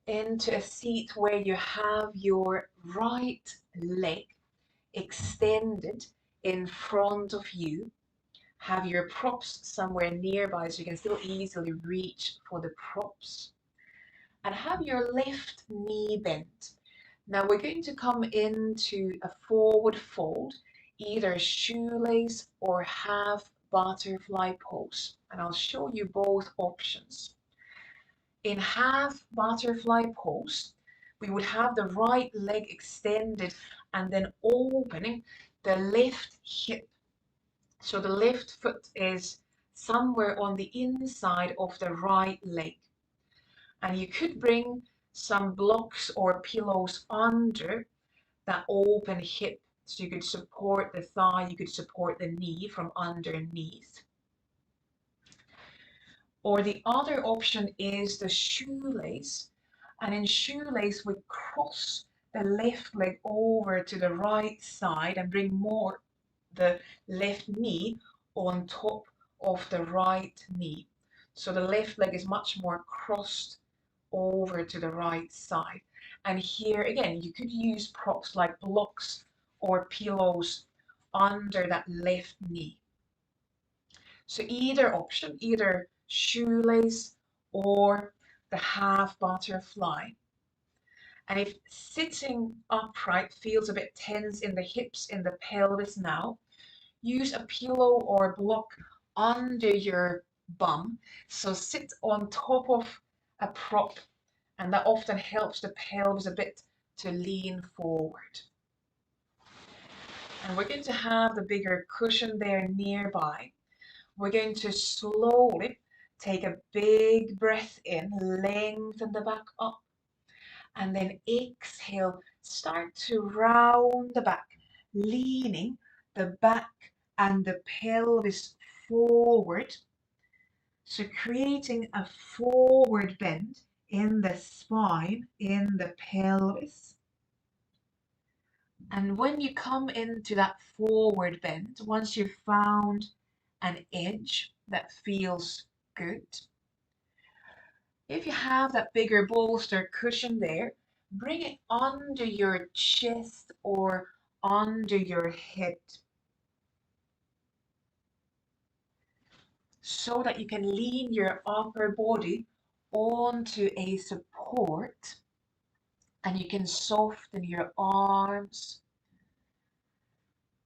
[SPEAKER 1] into a seat where you have your right leg extended in front of you. Have your props somewhere nearby so you can still easily reach for the props. And have your left knee bent. Now we're going to come into a forward fold, either shoelace or half butterfly pose. And I'll show you both options. In half butterfly pose, we would have the right leg extended and then opening the left hip. So the left foot is somewhere on the inside of the right leg. And you could bring some blocks or pillows under that open hip. So you could support the thigh, you could support the knee from underneath. Or the other option is the shoelace. And in shoelace, we cross the left leg over to the right side and bring more the left knee on top of the right knee. So the left leg is much more crossed over to the right side. And here again, you could use props like blocks or pillows under that left knee. So either option, either shoelace or the half butterfly. And if sitting upright feels a bit tense in the hips, in the pelvis now, use a pillow or block under your bum. So sit on top of a prop, and that often helps the pelvis a bit to lean forward. And we're going to have the bigger cushion there nearby. We're going to slowly take a big breath in, lengthen the back up, and then exhale, start to round the back, leaning the back and the pelvis forward So creating a forward bend in the spine, in the pelvis. And when you come into that forward bend, once you've found an edge that feels good, if you have that bigger bolster cushion there, bring it under your chest or under your head so that you can lean your upper body onto a support and you can soften your arms.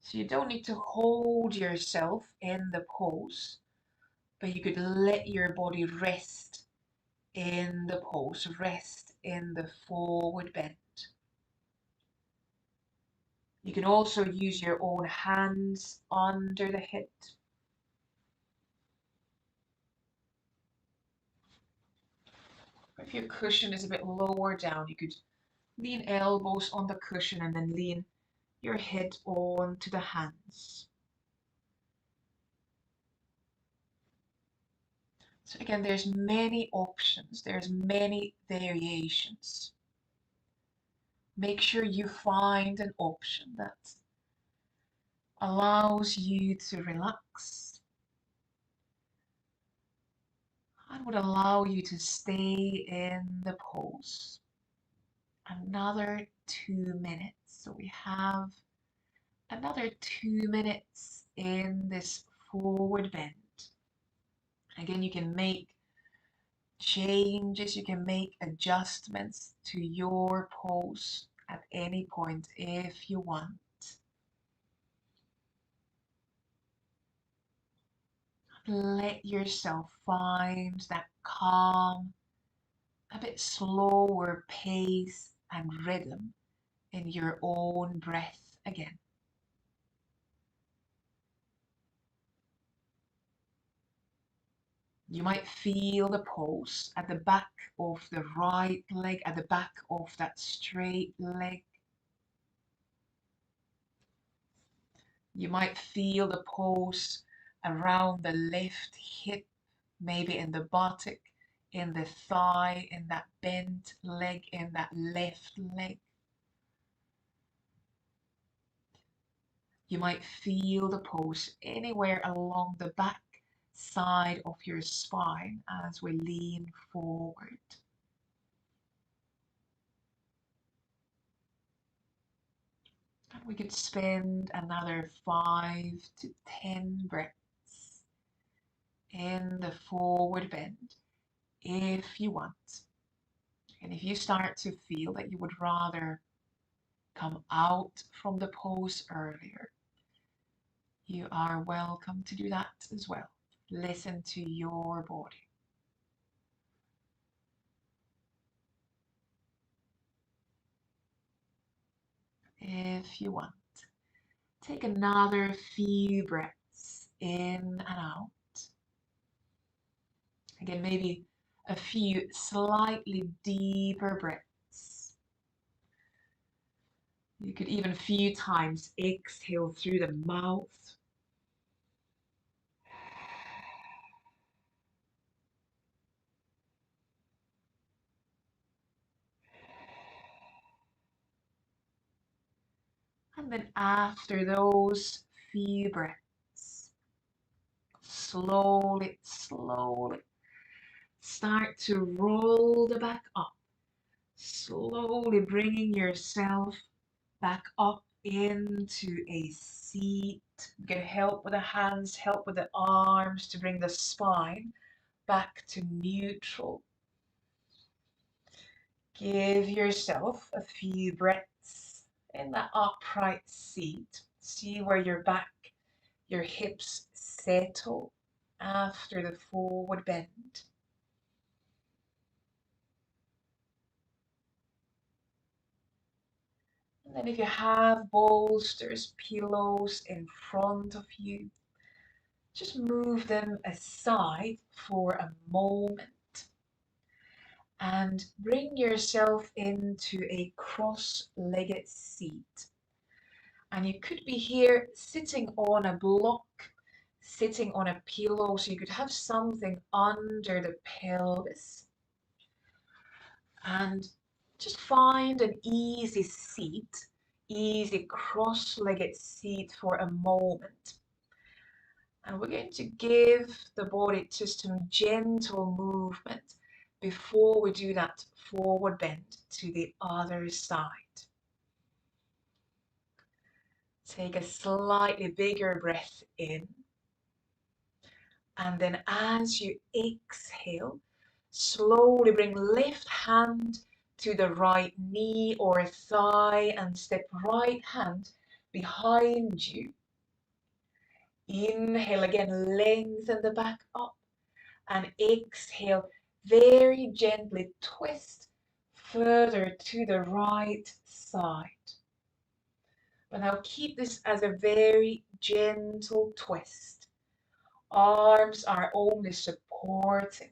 [SPEAKER 1] So you don't need to hold yourself in the pose, but you could let your body rest in the pose, rest in the forward bend. You can also use your own hands under the head. If your cushion is a bit lower down, you could lean elbows on the cushion and then lean your head onto the hands. So again, there's many options, there's many variations. Make sure you find an option that allows you to relax and would allow you to stay in the pose. Another 2 minutes. So we have another 2 minutes in this forward bend. Again, you can make changes, you can make adjustments to your pose at any point if you want. Let yourself find that calm, a bit slower pace and rhythm in your own breath again. You might feel the pulse at the back of the right leg, at the back of that straight leg. You might feel the pulse around the left hip, maybe in the buttock, in the thigh, in that bent leg, in that left leg. You might feel the pulse anywhere along the back side of your spine as we lean forward. And we could spend another 5 to 10 breaths in the forward bend if you want. And if you start to feel that you would rather come out from the pose earlier, you are welcome to do that as well. Listen to your body. If you want, take another few breaths in and out. Again, maybe a few slightly deeper breaths. You could even a few times exhale through the mouth. And then after those few breaths, slowly, slowly start to roll the back up. Slowly bringing yourself back up into a seat. Get help with the hands, help with the arms to bring the spine back to neutral. Give yourself a few breaths in that upright seat. See where your back, your hips settle after the forward bend. And then if you have bolsters, pillows in front of you, just move them aside for a moment and bring yourself into a cross-legged seat. And you could be here sitting on a block, sitting on a pillow, so you could have something under the pelvis. And just find an easy seat, easy cross-legged seat for a moment. And we're going to give the body just some gentle movement before we do that forward bend to the other side. Take a slightly bigger breath in. And then as you exhale, slowly bring left hand to the right knee or thigh and step right hand behind you. Inhale again, lengthen the back up, and exhale, very gently twist further to the right side. But now keep this as a very gentle twist. Arms are only supporting.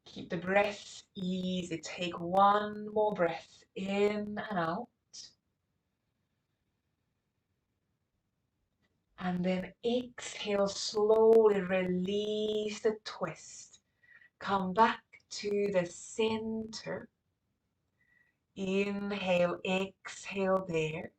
[SPEAKER 1] Keep the breath easy. Take one more breath in and out. And then exhale, slowly release the twist. Come back to the center. Inhale, exhale there.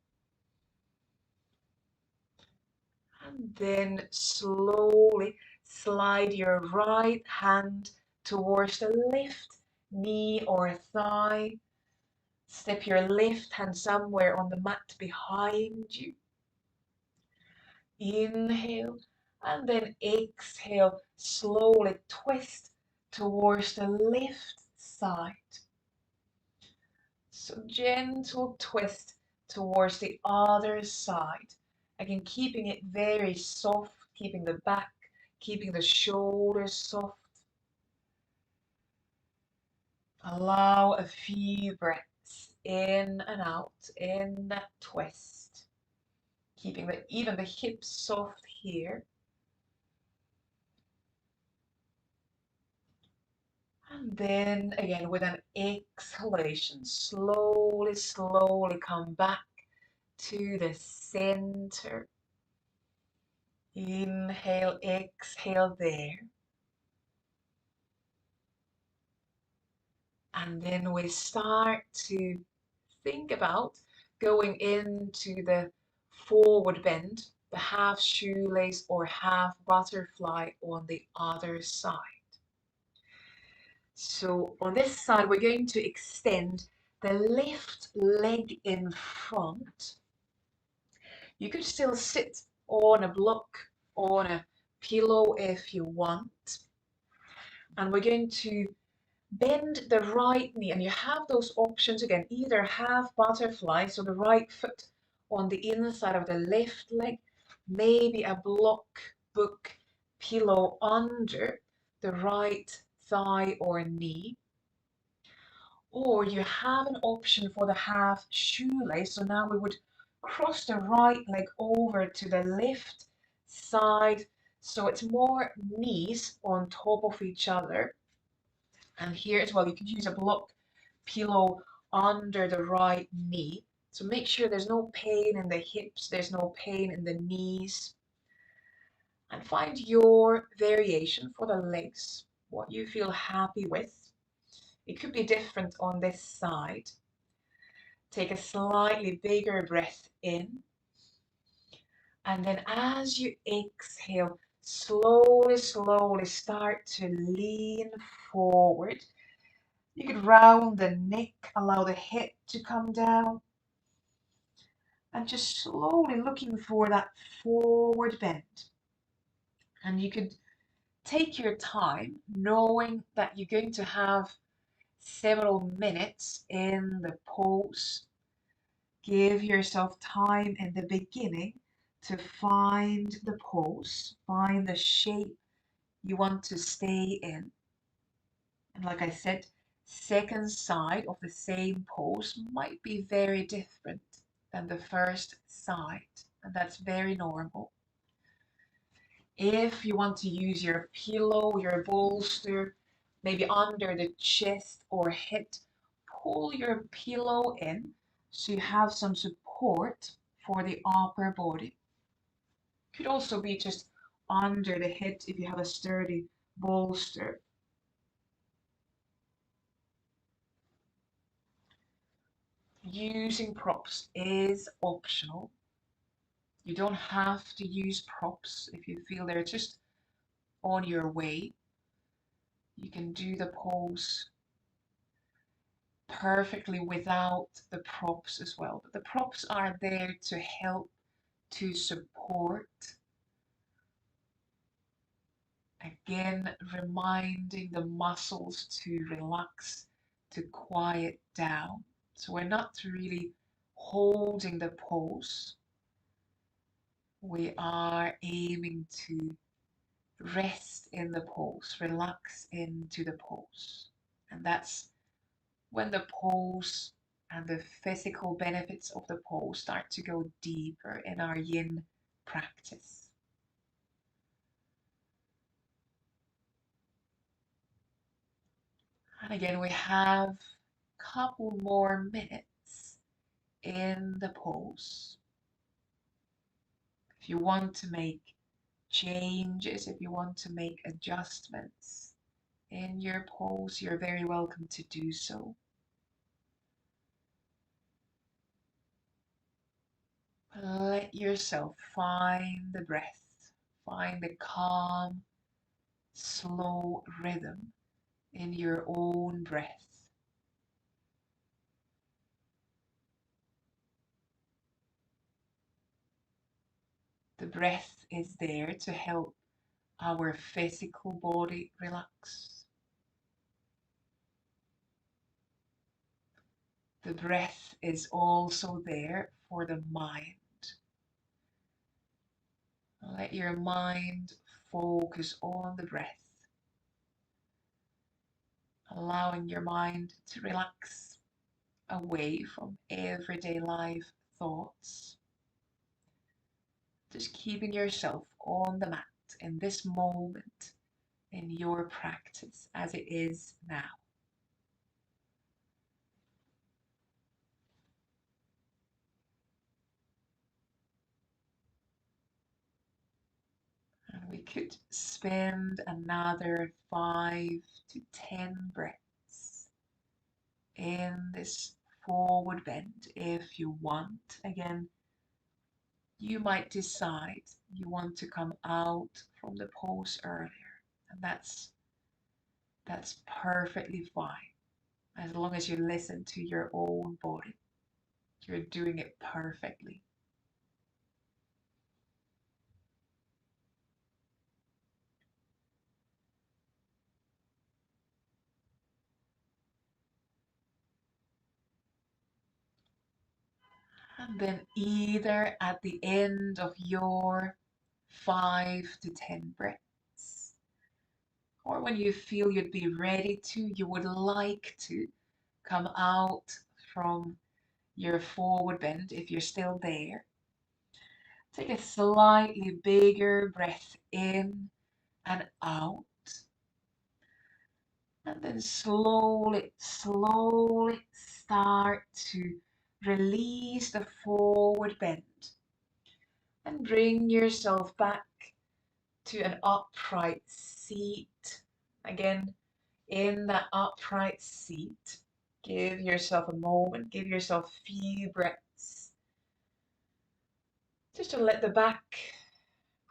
[SPEAKER 1] And then slowly slide your right hand towards the left knee or thigh. Step your left hand somewhere on the mat behind you. Inhale, and then exhale, slowly twist towards the left side. So gentle twist towards the other side. Again, keeping it very soft, keeping the back, keeping the shoulders soft. Allow a few breaths in and out in that twist. Keeping even the hips soft here. And then again with an exhalation, slowly, slowly come back to the center. Inhale, exhale there. And then we start to think about going into the forward bend, the half shoelace or half butterfly on the other side. So on this side, we're going to extend the left leg in front. You could still sit on a block, on a pillow if you want. And we're going to bend the right knee, and you have those options again, either half butterfly, so the right foot on the inside of the left leg, maybe a block book pillow under the right thigh or knee. Or you have an option for the half shoelace. So now we would cross the right leg over to the left side. So it's more knees on top of each other. And here as well, you could use a block pillow under the right knee. So make sure there's no pain in the hips, there's no pain in the knees. And find your variation for the legs, what you feel happy with. It could be different on this side. Take a slightly bigger breath in. And then as you exhale, slowly, slowly start to lean forward. You could round the neck, allow the head to come down. And just slowly looking for that forward bend. And you could take your time, knowing that you're going to have several minutes in the pose. Give yourself time in the beginning to find the pose, find the shape you want to stay in. And like I said, second side of the same pose might be very different than the first side, and that's very normal. If you want to use your pillow, your bolster, maybe under the chest or head, pull your pillow in so you have some support for the upper body. Could also be just under the head if you have a sturdy bolster. Using props is optional. You don't have to use props if you feel they're just on your way. You can do the pose perfectly without the props as well. But the props are there to help, to support. Again, reminding the muscles to relax, to quiet down. So we're not really holding the pose. We are aiming to rest in the pose, relax into the pose. And that's when the pose and the physical benefits of the pose start to go deeper in our yin practice. And again, we have a couple more minutes in the pose. If you want to make changes, if you want to make adjustments in your pose, you're very welcome to do so. Let yourself find the breath, find the calm, slow rhythm in your own breath. The breath is there to help our physical body relax. The breath is also there for the mind. Let your mind focus on the breath, allowing your mind to relax away from everyday life thoughts. Just keeping yourself on the mat in this moment in your practice as it is now. And we could spend another 5 to 10 breaths in this forward bend if you want. Again, you might decide you want to come out from the pose earlier, and that's perfectly fine. As long as you listen to your own body, you're doing it perfectly. And then either at the end of your 5 to 10 breaths, or when you feel you'd be ready to, you would like to come out from your forward bend if you're still there. Take a slightly bigger breath in and out. And then slowly, slowly start to release the forward bend and bring yourself back to an upright seat. Again, in that upright seat, give yourself a moment, give yourself a few breaths just to let the back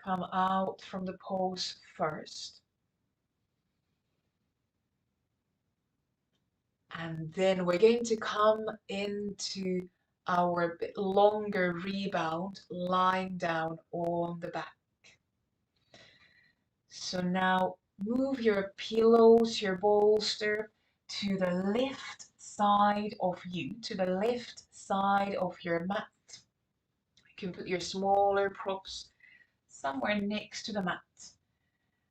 [SPEAKER 1] come out from the pose first. And then we're going to come into our bit longer rebound, lying down on the back. So now move your pillows, your bolster to the left side of you, to the left side of your mat. You can put your smaller props somewhere next to the mat.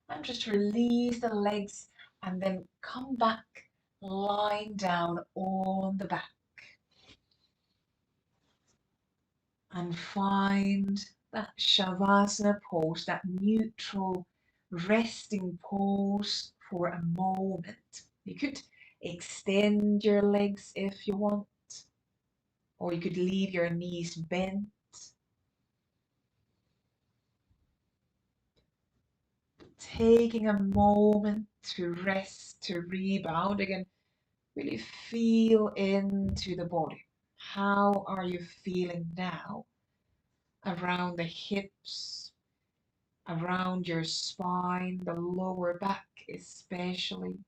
[SPEAKER 1] And just release the legs and then come back lying down on the back. And find that Shavasana pose, that neutral resting pose for a moment. You could extend your legs if you want, or you could leave your knees bent. taking a moment to rest, to rebound. Again, really feel into the body. How are you feeling now around the hips, around your spine, the lower back especially?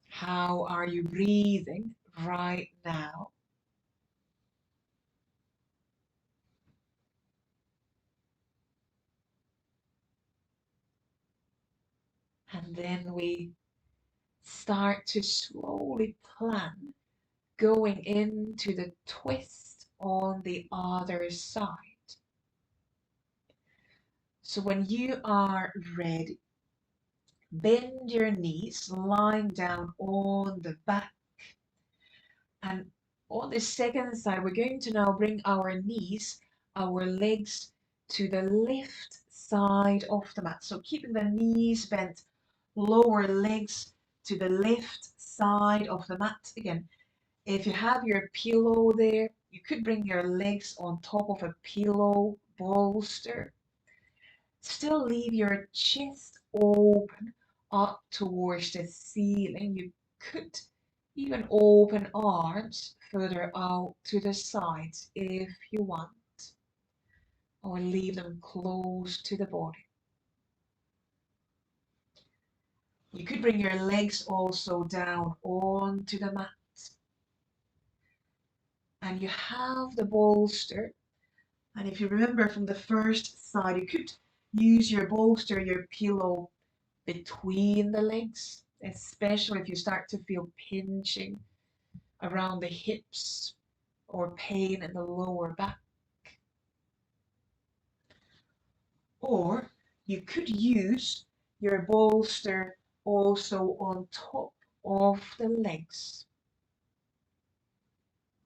[SPEAKER 1] How are you breathing right now? And then we start to slowly plan going into the twist on the other side. So when you are ready, bend your knees, lying down on the back. And on the second side, we're going to now bring our knees, our legs to the left side of the mat. So keeping the knees bent, lower legs to the left side of the mat. Again, if you have your pillow there, you could bring your legs on top of a pillow bolster. Still leave your chest open up towards the ceiling. You could even open arms further out to the sides if you want, or leave them close to the body. You could bring your legs also down onto the mat. And you have the bolster. And if you remember from the first side, you could use your bolster, your pillow between the legs, especially if you start to feel pinching around the hips or pain in the lower back. Or you could use your bolster also on top of the legs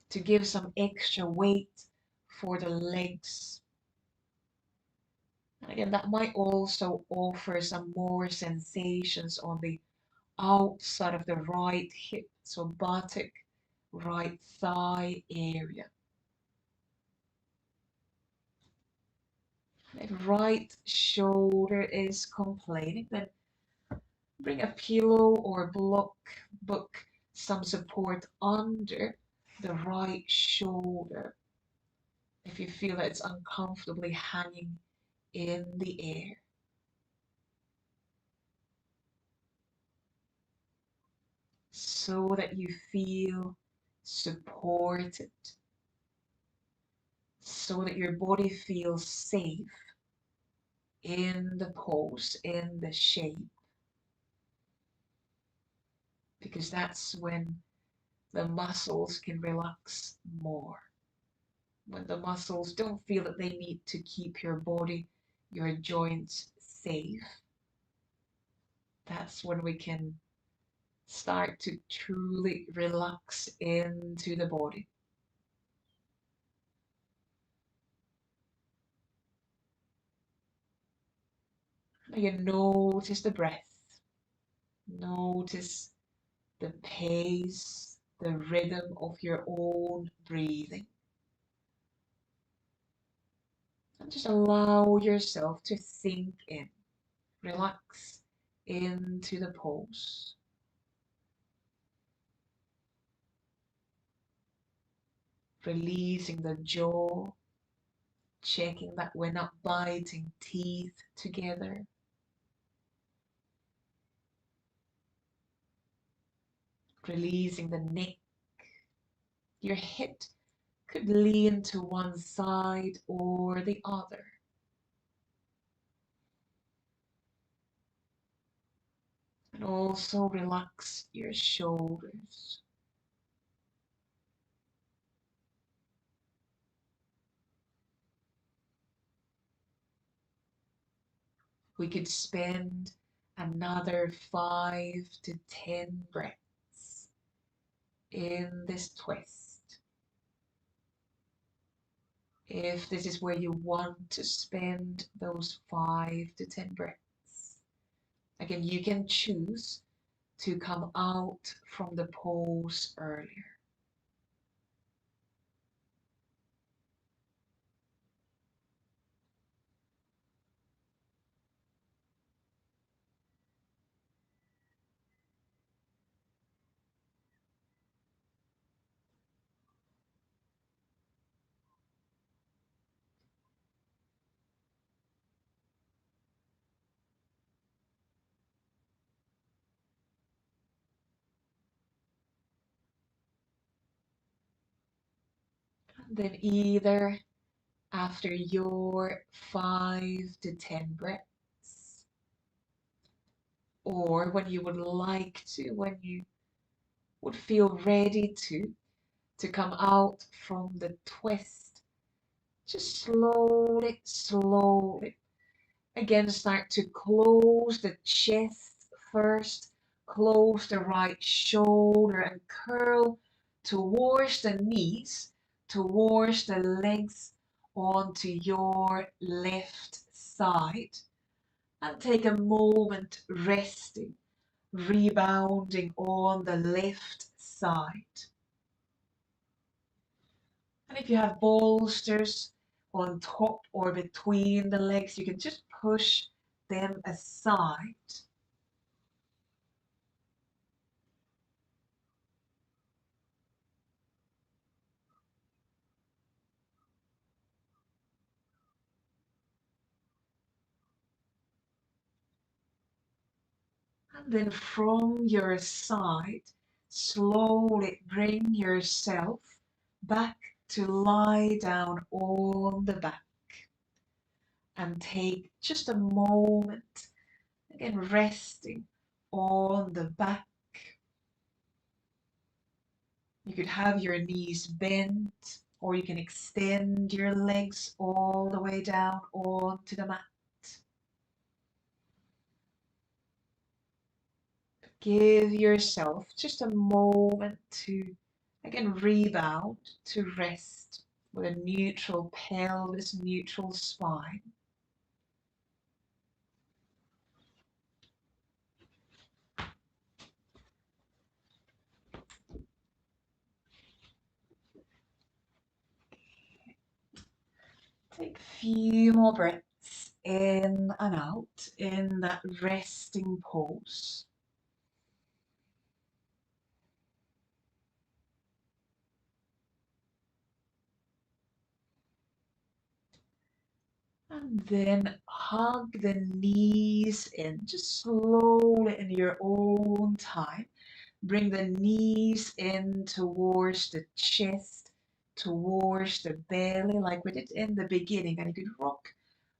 [SPEAKER 1] to give some extra weight for the legs. And again, that might also offer some more sensations on the outside of the right hip, so buttock, right thigh area. If right shoulder is complaining, then bring a pillow or book some support under the right shoulder if you feel that it's uncomfortably hanging in the air. So that you feel supported, so that your body feels safe in the pose, in the shape, because that's when the muscles can relax more. When the muscles don't feel that they need to keep your body, your joints safe, that's when we can start to truly relax into the body. Again, notice the breath, notice the pace, the rhythm of your own breathing. And just allow yourself to sink in, relax into the pose. Releasing the jaw, checking that we're not biting teeth together. Releasing the neck. Your head could lean to one side or the other. And also relax your shoulders. We could spend another 5 to 10 breaths in this twist. If this is where you want to spend those 5 to 10 breaths. Again, you can choose to come out from the pose earlier. Then either after your 5 to 10 breaths, or when you would like to, when you would feel ready to come out from the twist, just slowly, slowly, again start to close the chest first, close the right shoulder and curl towards the knees, towards the legs onto your left side, and take a moment resting, rebounding on the left side. And if you have bolsters on top or between the legs, you can just push them aside. And then from your side, slowly bring yourself back to lie down on the back and take just a moment, again resting on the back. You could have your knees bent, or you can extend your legs all the way down onto the mat. Give yourself just a moment to, again, rebound, to rest with a neutral pelvis, neutral spine. Take a few more breaths in and out in that resting pose. And then hug the knees in, just slowly in your own time. Bring the knees in towards the chest, towards the belly, like we did in the beginning. And you could rock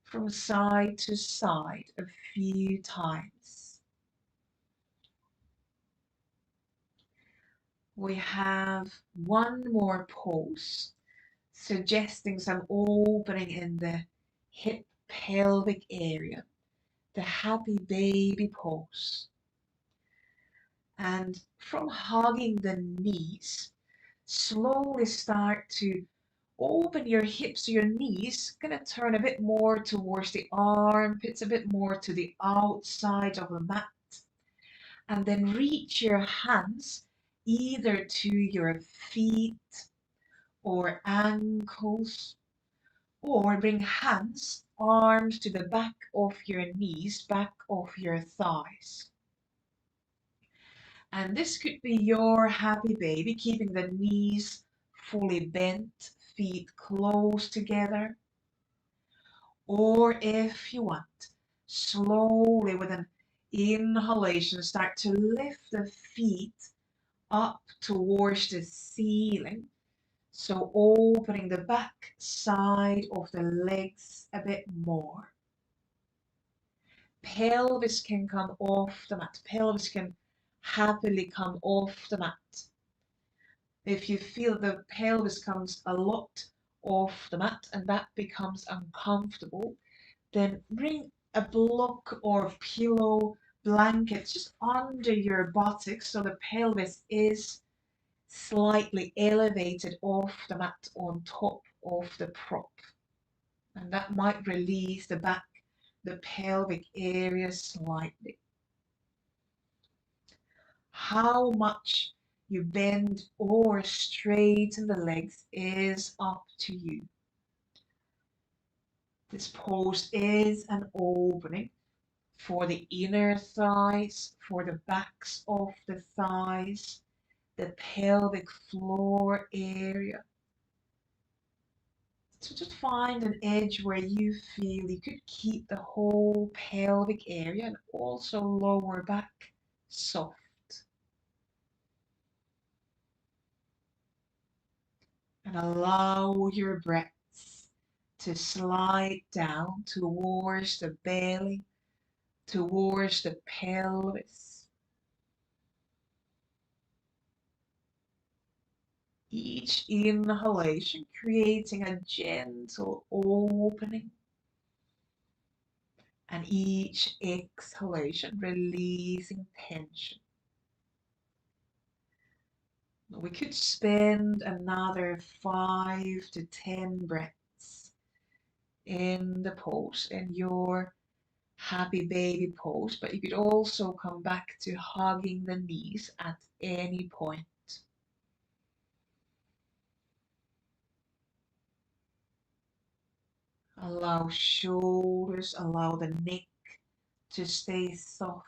[SPEAKER 1] from side to side a few times. We have one more pose, suggesting some opening in the hip pelvic area, the happy baby pose. And from hugging the knees, slowly start to open your hips, your knees, gonna turn a bit more towards the armpits, a bit more to the outside of the mat. And then reach your hands either to your feet or ankles, or bring hands, arms to the back of your knees, back of your thighs. And this could be your happy baby, keeping the knees fully bent, feet close together. Or if you want, slowly with an inhalation, start to lift the feet up towards the ceiling. So opening the back side of the legs a bit more. Pelvis can come off the mat. Pelvis can happily come off the mat. If you feel the pelvis comes a lot off the mat and that becomes uncomfortable, then bring a block or pillow blanket just under your buttocks so the pelvis is slightly elevated off the mat on top of the prop. And that might release the back, the pelvic area slightly. How much you bend or straighten the legs is up to you. This pose is an opening for the inner thighs, for the backs of the thighs, the pelvic floor area. So just find an edge where you feel you could keep the whole pelvic area and also lower back soft. And allow your breaths to slide down towards the belly, towards the pelvis. Each inhalation creating a gentle opening, and each exhalation releasing tension. We could spend another 5 to 10 breaths in the pose, in your happy baby pose, but you could also come back to hugging the knees at any point. Allow shoulders, allow the neck to stay soft.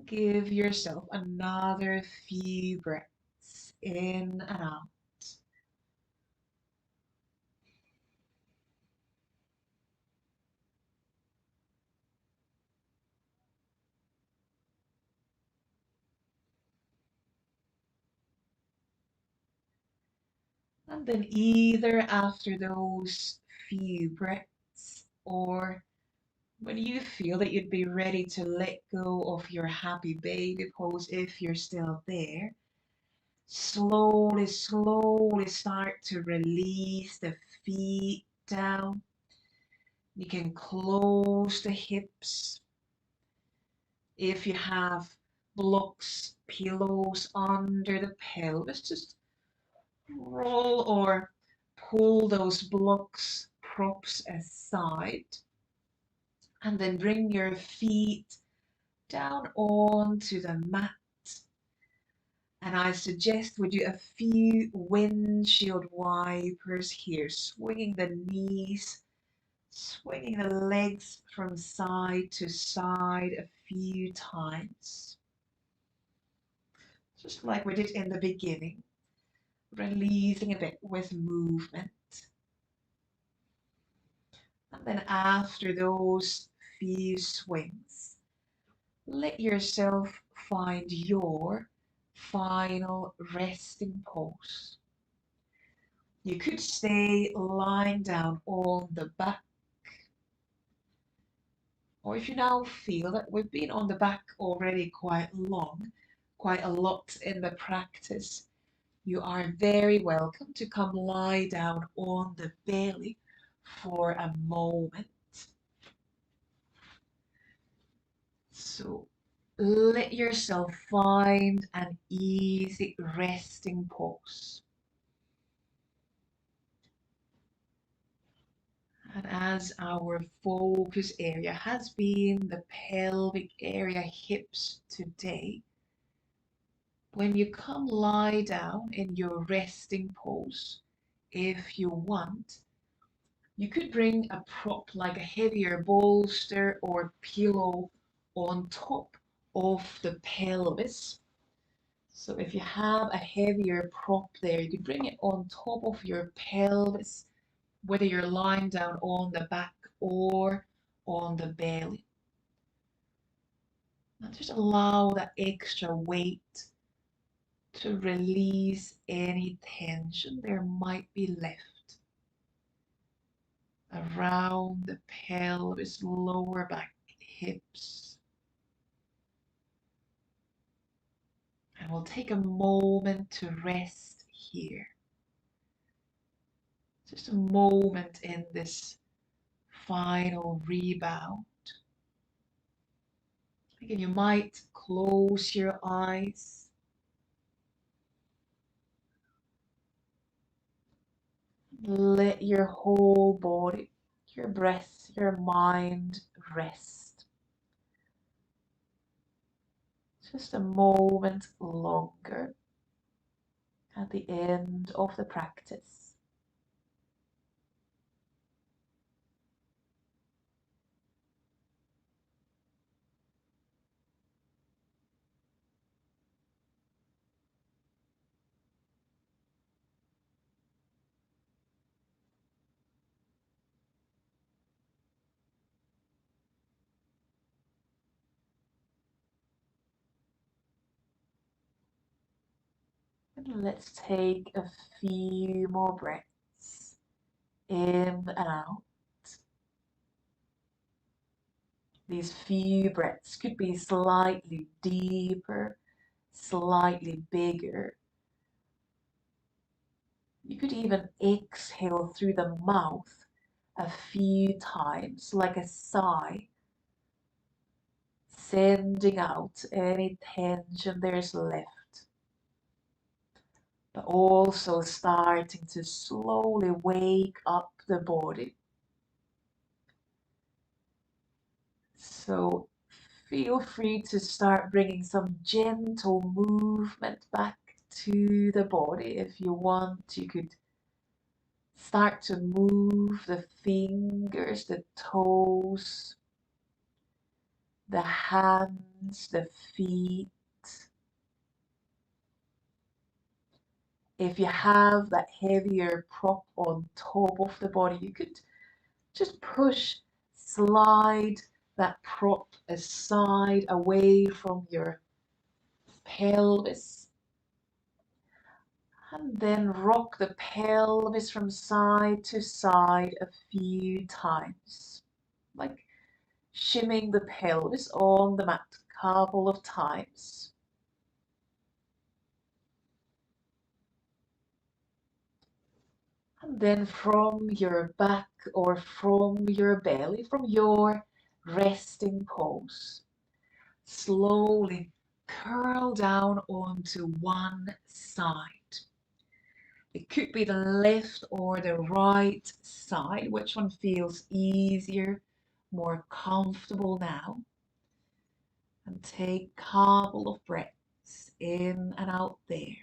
[SPEAKER 1] Give yourself another few breaths in and out. And then either after those few breaths or when you feel that you'd be ready to let go of your happy baby pose, if you're still there, slowly, slowly start to release the feet down. You can close the hips. If you have blocks, pillows under the pelvis, just roll or pull those blocks, props aside, and then bring your feet down onto the mat. And I suggest we do a few windshield wipers here, swinging the knees, swinging the legs from side to side a few times. Just like we did in the beginning, releasing a bit with movement. And then after those few swings, let yourself find your final resting pose. You could stay lying down on the back, or if you now feel that we've been on the back already quite long, quite a lot in the practice, you are very welcome to come lie down on the belly for a moment. So let yourself find an easy resting pose. And as our focus area has been the pelvic area, hips today, when you come lie down in your resting pose, if you want, you could bring a prop like a heavier bolster or pillow on top of the pelvis. So if you have a heavier prop there, you could bring it on top of your pelvis, whether you're lying down on the back or on the belly. And just allow that extra weight to release any tension there might be left around the pelvis, lower back, hips. And we'll take a moment to rest here. Just a moment in this final rebound. Again, you might close your eyes. Let your whole body, your breath, your mind rest. Just a moment longer at the end of the practice. And let's take a few more breaths in and out. These few breaths could be slightly deeper, slightly bigger. You could even exhale through the mouth a few times, like a sigh, sending out any tension there's left, but also starting to slowly wake up the body. So feel free to start bringing some gentle movement back to the body. If you want, you could start to move the fingers, the toes, the hands, the feet. If you have that heavier prop on top of the body, you could just push, slide that prop aside, away from your pelvis. And then rock the pelvis from side to side a few times, like shimming the pelvis on the mat a couple of times. And then from your back or from your belly, from your resting pose, slowly curl down onto one side. It could be the left or the right side, which one feels easier, more comfortable now. And take a couple of breaths in and out there.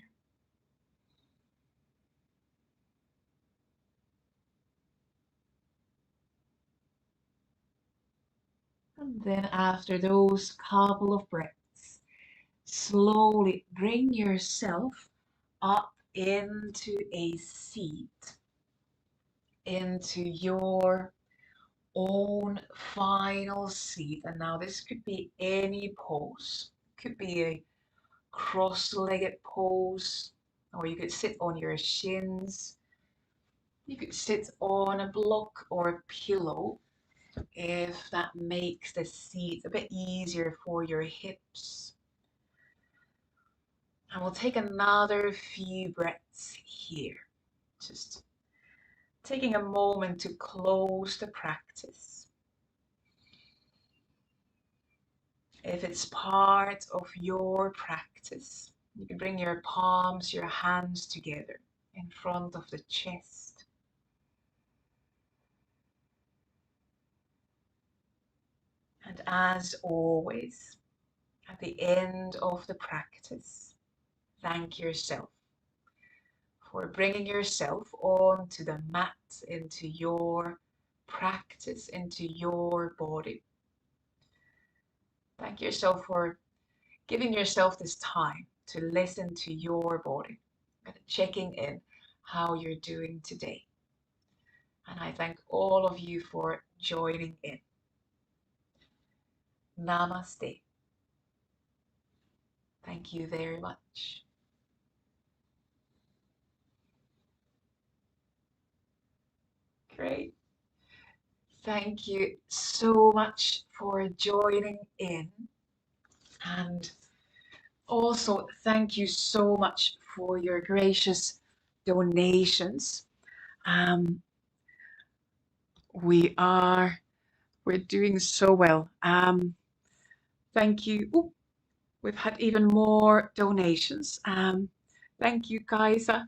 [SPEAKER 1] And then after those couple of breaths, slowly bring yourself up into a seat, into your own final seat. And now this could be any pose. Could be a cross-legged pose, or you could sit on your shins. You could sit on a block or a pillow if that makes the seat a bit easier for your hips. And we'll take another few breaths here. Just taking a moment to close the practice. If it's part of your practice, you can bring your palms, your hands together in front of the chest. And as always, at the end of the practice, thank yourself for bringing yourself onto the mat, into your practice, into your body. Thank yourself for giving yourself this time to listen to your body and checking in how you're doing today. And I thank all of you for joining in. Namaste. Thank you very much. Great. Thank you so much for joining in. And also, thank you so much for your gracious donations. We're doing so well. Thank you. Ooh, we've had even more donations. Thank you, Kaisa.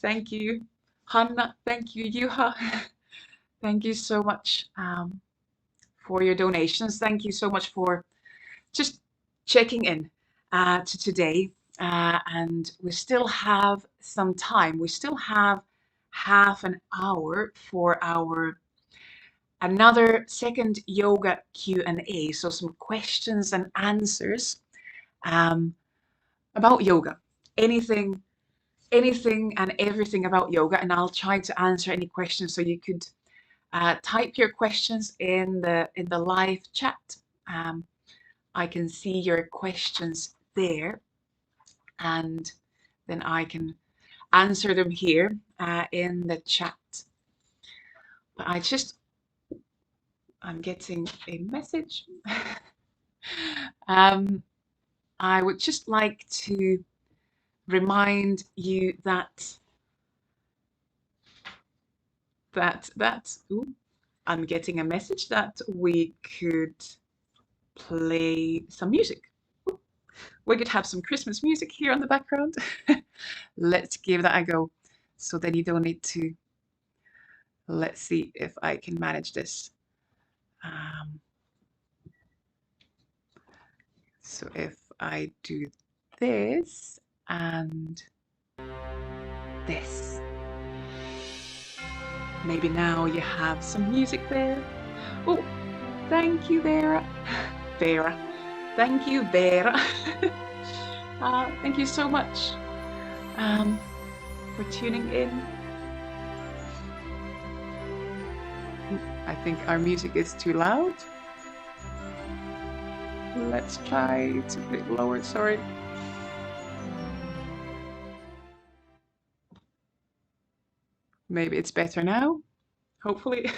[SPEAKER 1] Thank you, Hanna. Thank you, Juha. Thank you so much for your donations. Thank you so much for just checking in to today. And we still have some time. We still have half an hour for our another second yoga Q&A. So some questions and answers about yoga. Anything and everything about yoga. And I'll try to answer any questions. So you could type your questions in the live chat. I can see your questions there. And then I can answer them here in the chat. But I'm getting a message. I would just like to remind you that I'm getting a message that we could play some music. Ooh, we could have some Christmas music here on the background. Let's give that a go. So then you don't need to. Let's see if I can manage this. So if I do this and this, maybe now you have some music there. Oh, thank you, Vera. Vera. Thank you, Vera. Thank you so much for tuning in. I think our music is too loud. Let's try to put it lower, sorry. Maybe it's better now, hopefully.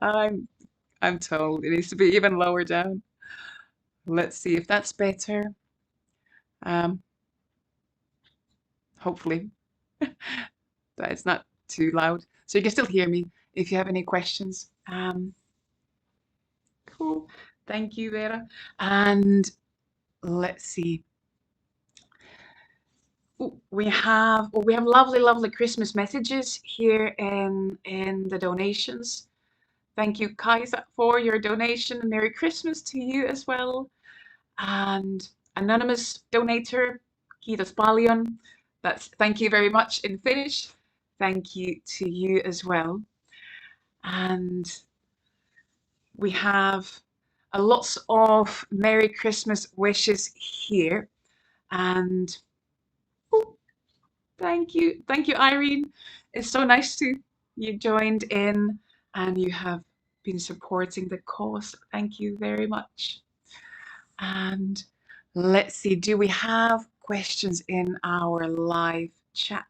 [SPEAKER 1] I'm told it needs to be even lower down. Let's see if that's better. Hopefully that it's not too loud. So you can still hear me if you have any questions. Cool. Thank you, Vera. And let's see. We have lovely Christmas messages here in the donations. Thank you, Kaisa, for your donation. Merry Christmas to you as well. And anonymous donator, Kiitos paljon. Thank you very much in Finnish. Thank you to you as well. And we have lots of Merry Christmas wishes here. And thank you, Irene. It's so nice you joined in and you have been supporting the cause. Thank you very much. And let's see, do we have questions in our live chat?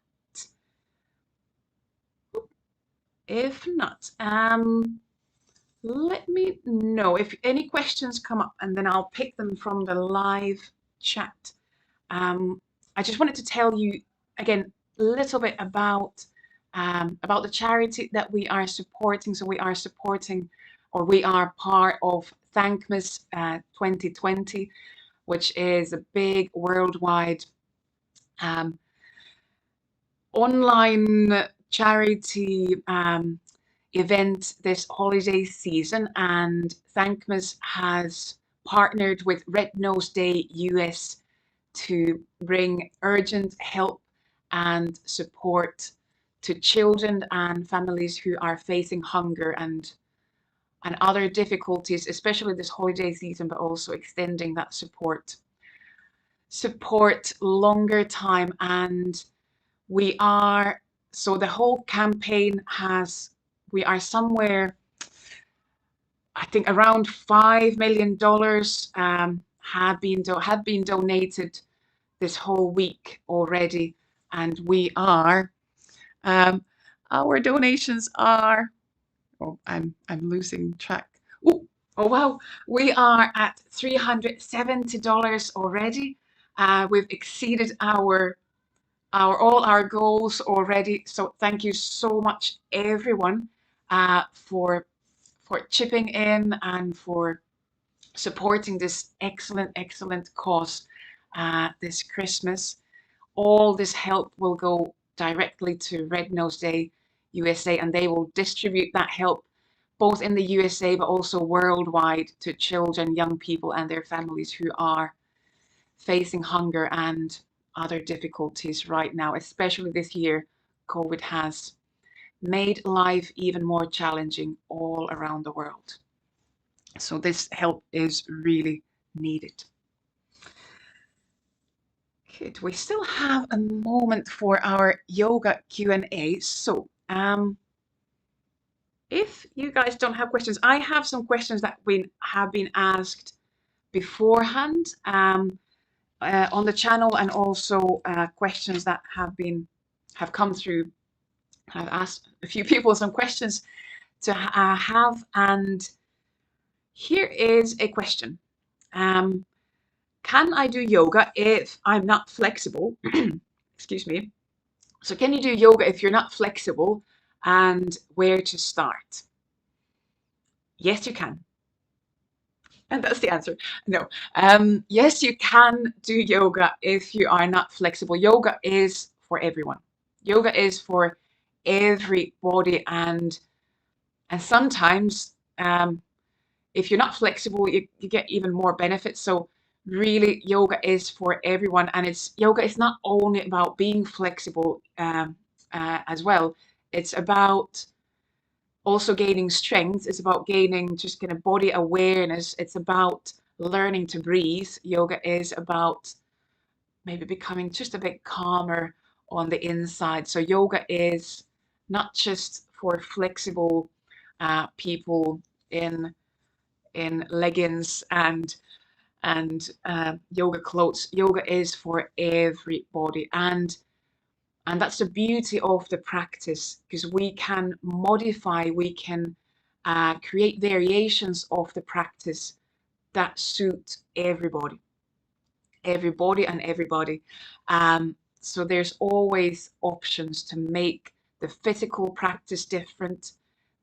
[SPEAKER 1] If not, let me know if any questions come up and then I'll pick them from the live chat. I just wanted to tell you again a little bit about the charity that we are supporting. So we are supporting, or we are part of Thankmas 2020, which is a big worldwide online charity event this holiday season, and Thankmas has partnered with Red Nose Day US to bring urgent help and support to children and families who are facing hunger and other difficulties, especially this holiday season, but also extending that support longer time. And so the whole campaign we are somewhere, I think around $5 million have been donated this whole week already, and we are our donations are, I'm losing track. Oh wow, we are at $370 already. We've exceeded all our goals already. So thank you so much, everyone, for chipping in and for supporting this excellent cause this Christmas. All this help will go directly to Red Nose Day USA, and they will distribute that help both in the USA but also worldwide to children, young people and their families who are facing hunger and other difficulties right now. Especially this year, COVID has made life even more challenging all around the world. So this help is really needed. Good. We still have a moment for our yoga Q&A. So if you guys don't have questions, I have some questions that have been asked beforehand. on the channel, and also questions that have come through. I've asked a few people some questions to have, and here is a question. Can I do yoga if I'm not flexible? Excuse me. So can you do yoga if you're not flexible, and where to start? Yes, you can. And that's the answer. No. Yes, you can do yoga if you are not flexible. Yoga is for everyone. Yoga is for everybody, and sometimes if you're not flexible, you get even more benefits. So really, yoga is for everyone, and yoga is not only about being flexible as well. It's about also gaining strength. It's about gaining just kind of body awareness. It's about learning to breathe. Yoga is about maybe becoming just a bit calmer on the inside. So yoga is not just for flexible people in leggings and yoga clothes. Yoga is for everybody, and that's the beauty of the practice, because we can modify, we can create variations of the practice that suit everybody and everybody. So there's always options to make the physical practice different.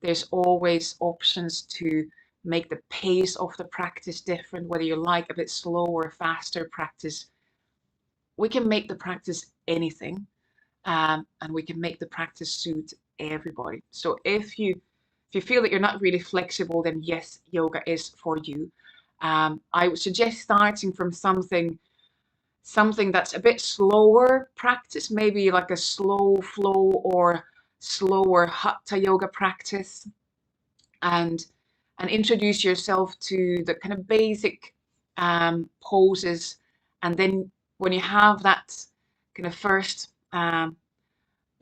[SPEAKER 1] There's always options to make the pace of the practice different, whether you like a bit slower or faster practice. We can make the practice anything, and we can make the practice suit everybody. So if you feel that you're not really flexible, then yes, yoga is for you. I would suggest starting from something that's a bit slower practice, maybe like a slow flow or slower hatha yoga practice, and introduce yourself to the kind of basic poses. And then when you have that kind of first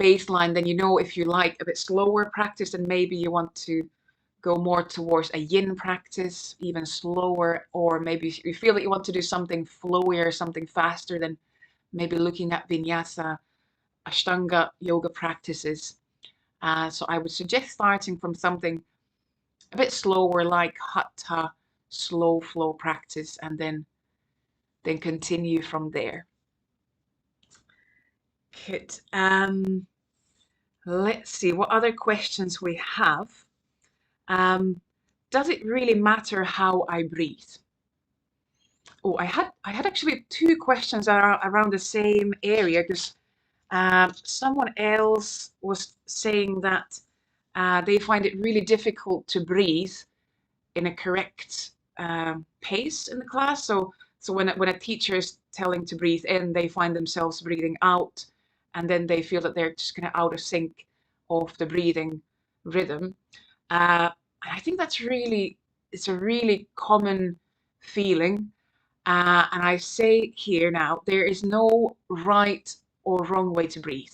[SPEAKER 1] baseline, then you know if you like a bit slower practice, then maybe you want to go more towards a yin practice, even slower, or maybe you feel that you want to do something flowier, something faster, then maybe looking at vinyasa, ashtanga yoga practices. So I would suggest starting from something a bit slower, like hatha, slow flow practice, and then continue from there. Good. Let's see what other questions we have. Does it really matter how I breathe? Oh, I had actually two questions around the same area, because someone else was saying that they find it really difficult to breathe in a correct pace in the class. So when a teacher is telling to breathe in, they find themselves breathing out, and then they feel that they're just kind of out of sync of the breathing rhythm. I think it's a really common feeling. And I say here now, there is no right or wrong way to breathe.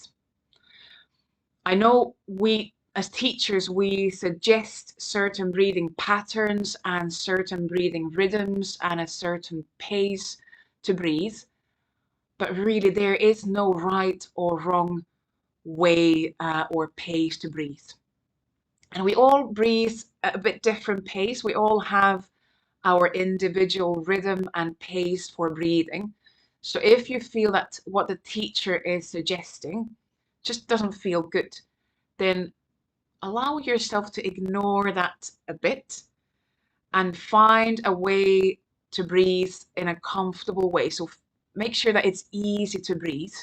[SPEAKER 1] I know we, as teachers, we suggest certain breathing patterns and certain breathing rhythms and a certain pace to breathe, but really there is no right or wrong way or pace to breathe. And we all breathe at a bit different pace. We all have our individual rhythm and pace for breathing. So if you feel that what the teacher is suggesting just doesn't feel good, then allow yourself to ignore that a bit and find a way to breathe in a comfortable way. So make sure that it's easy to breathe,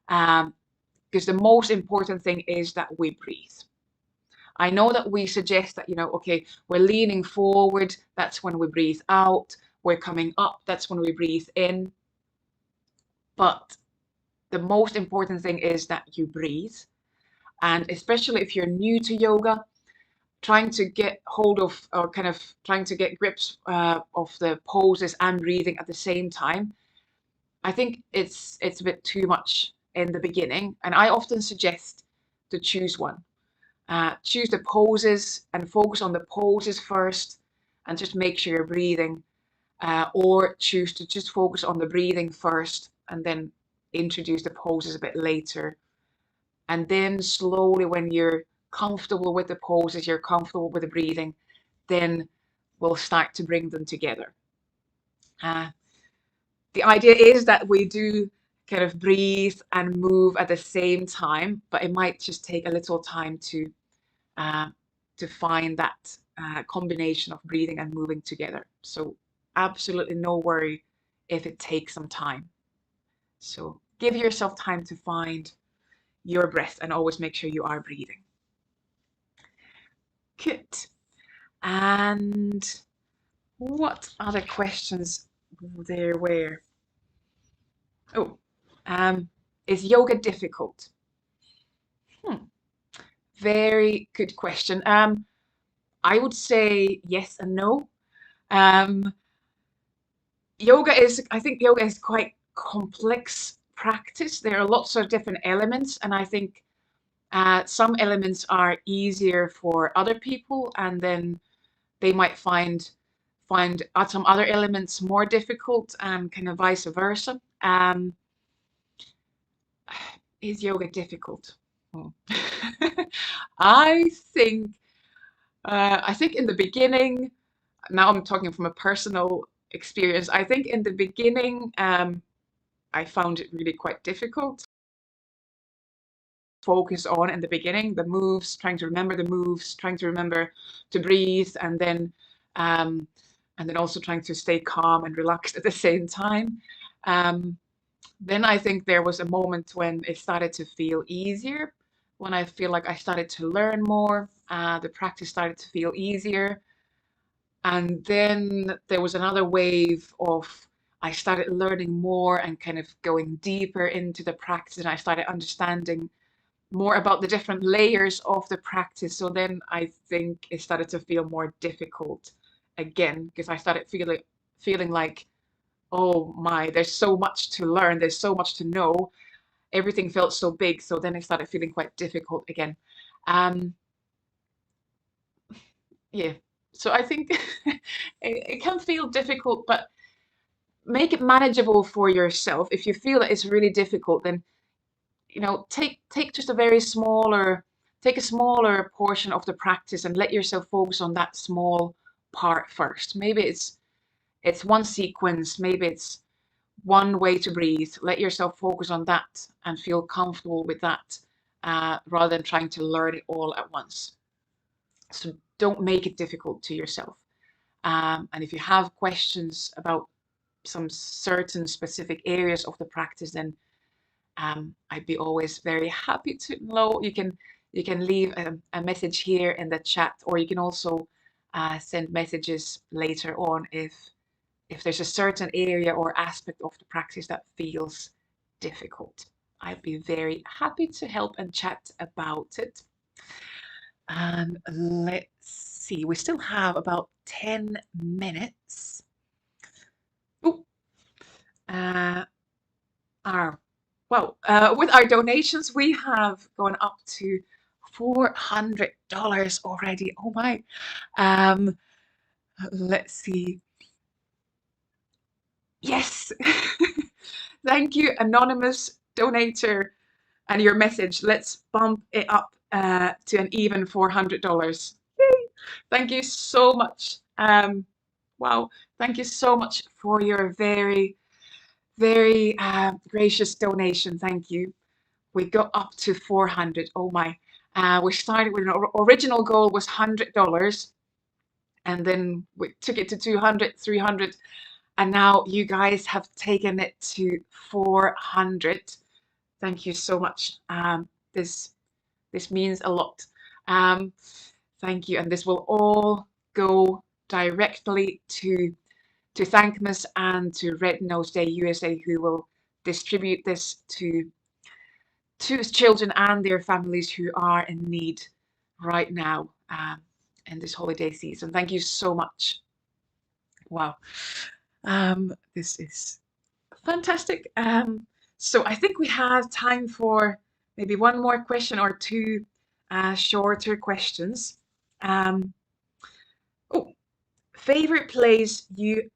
[SPEAKER 1] because the most important thing is that we breathe. I know that we suggest that, okay, we're leaning forward, that's when we breathe out. We're coming up, that's when we breathe in. But the most important thing is that you breathe. And especially if you're new to yoga, trying to get hold of, or kind of trying to get grips of the poses and breathing at the same time, I think it's a bit too much in the beginning. And I often suggest to choose one. Choose the poses and focus on the poses first, and just make sure you're breathing or choose to just focus on the breathing first and then introduce the poses a bit later. And then slowly, when you're comfortable with the poses, you're comfortable with the breathing, then we'll start to bring them together. The idea is that we do kind of breathe and move at the same time, but it might just take a little time to find that combination of breathing and moving together. So absolutely no worry if it takes some time. So give yourself time to find your breath and always make sure you are breathing. Good. And what other questions there were? Oh, is yoga difficult? Very good question. I would say yes and no. I think yoga is quite complex practice. There are lots of different elements, and I think some elements are easier for other people, and then they might find some other elements more difficult, and kind of vice versa. Is yoga difficult? I think in the beginning, now I'm talking from a personal experience, I think in the beginning I found it really quite difficult. Focus on in the beginning, the moves, trying to remember the moves, trying to remember to breathe, and then also trying to stay calm and relaxed at the same time. Then I think there was a moment when it started to feel easier, when I feel like I started to learn more, the practice started to feel easier. And then there was another wave of I started learning more and kind of going deeper into the practice, and I started understanding more about the different layers of the practice. So then I think it started to feel more difficult again, because I started feeling like, oh my, there's so much to learn, there's so much to know. Everything felt so big. So then it started feeling quite difficult again. Yeah. So I think it can feel difficult, but make it manageable for yourself. If you feel that it's really difficult, then take just take a smaller portion of the practice and let yourself focus on that small part first. Maybe it's one sequence, maybe it's one way to breathe. Let yourself focus on that and feel comfortable with that, rather than trying to learn it all at once. So don't make it difficult to yourself. And if you have questions about some certain specific areas of the practice, then I'd be always very happy to know. You can leave a message here in the chat, or you can also send messages later on if there's a certain area or aspect of the practice that feels difficult. I'd be very happy to help and chat about it. And let's see, we still have about 10 minutes. Oh, with our donations, we have gone up to $400 already. Oh my. Let's see. Yes. Thank you, anonymous donator, and your message. Let's bump it up to an even $400. Yay. Thank you so much. Wow. Thank you so much for your very, very gracious donation. Thank you. We got up to 400. Oh my. We started with an original goal was $100, and then we took it to 200, 300, and now you guys have taken it to 400. Thank you so much. This means a lot. Thank you, and this will all go directly to Thankmas and to Red Nose Day USA, who will distribute this to children and their families who are in need right now in this holiday season. Thank you so much. Wow. This is fantastic. So I think we have time for maybe one more question or two shorter questions. Oh, favorite place you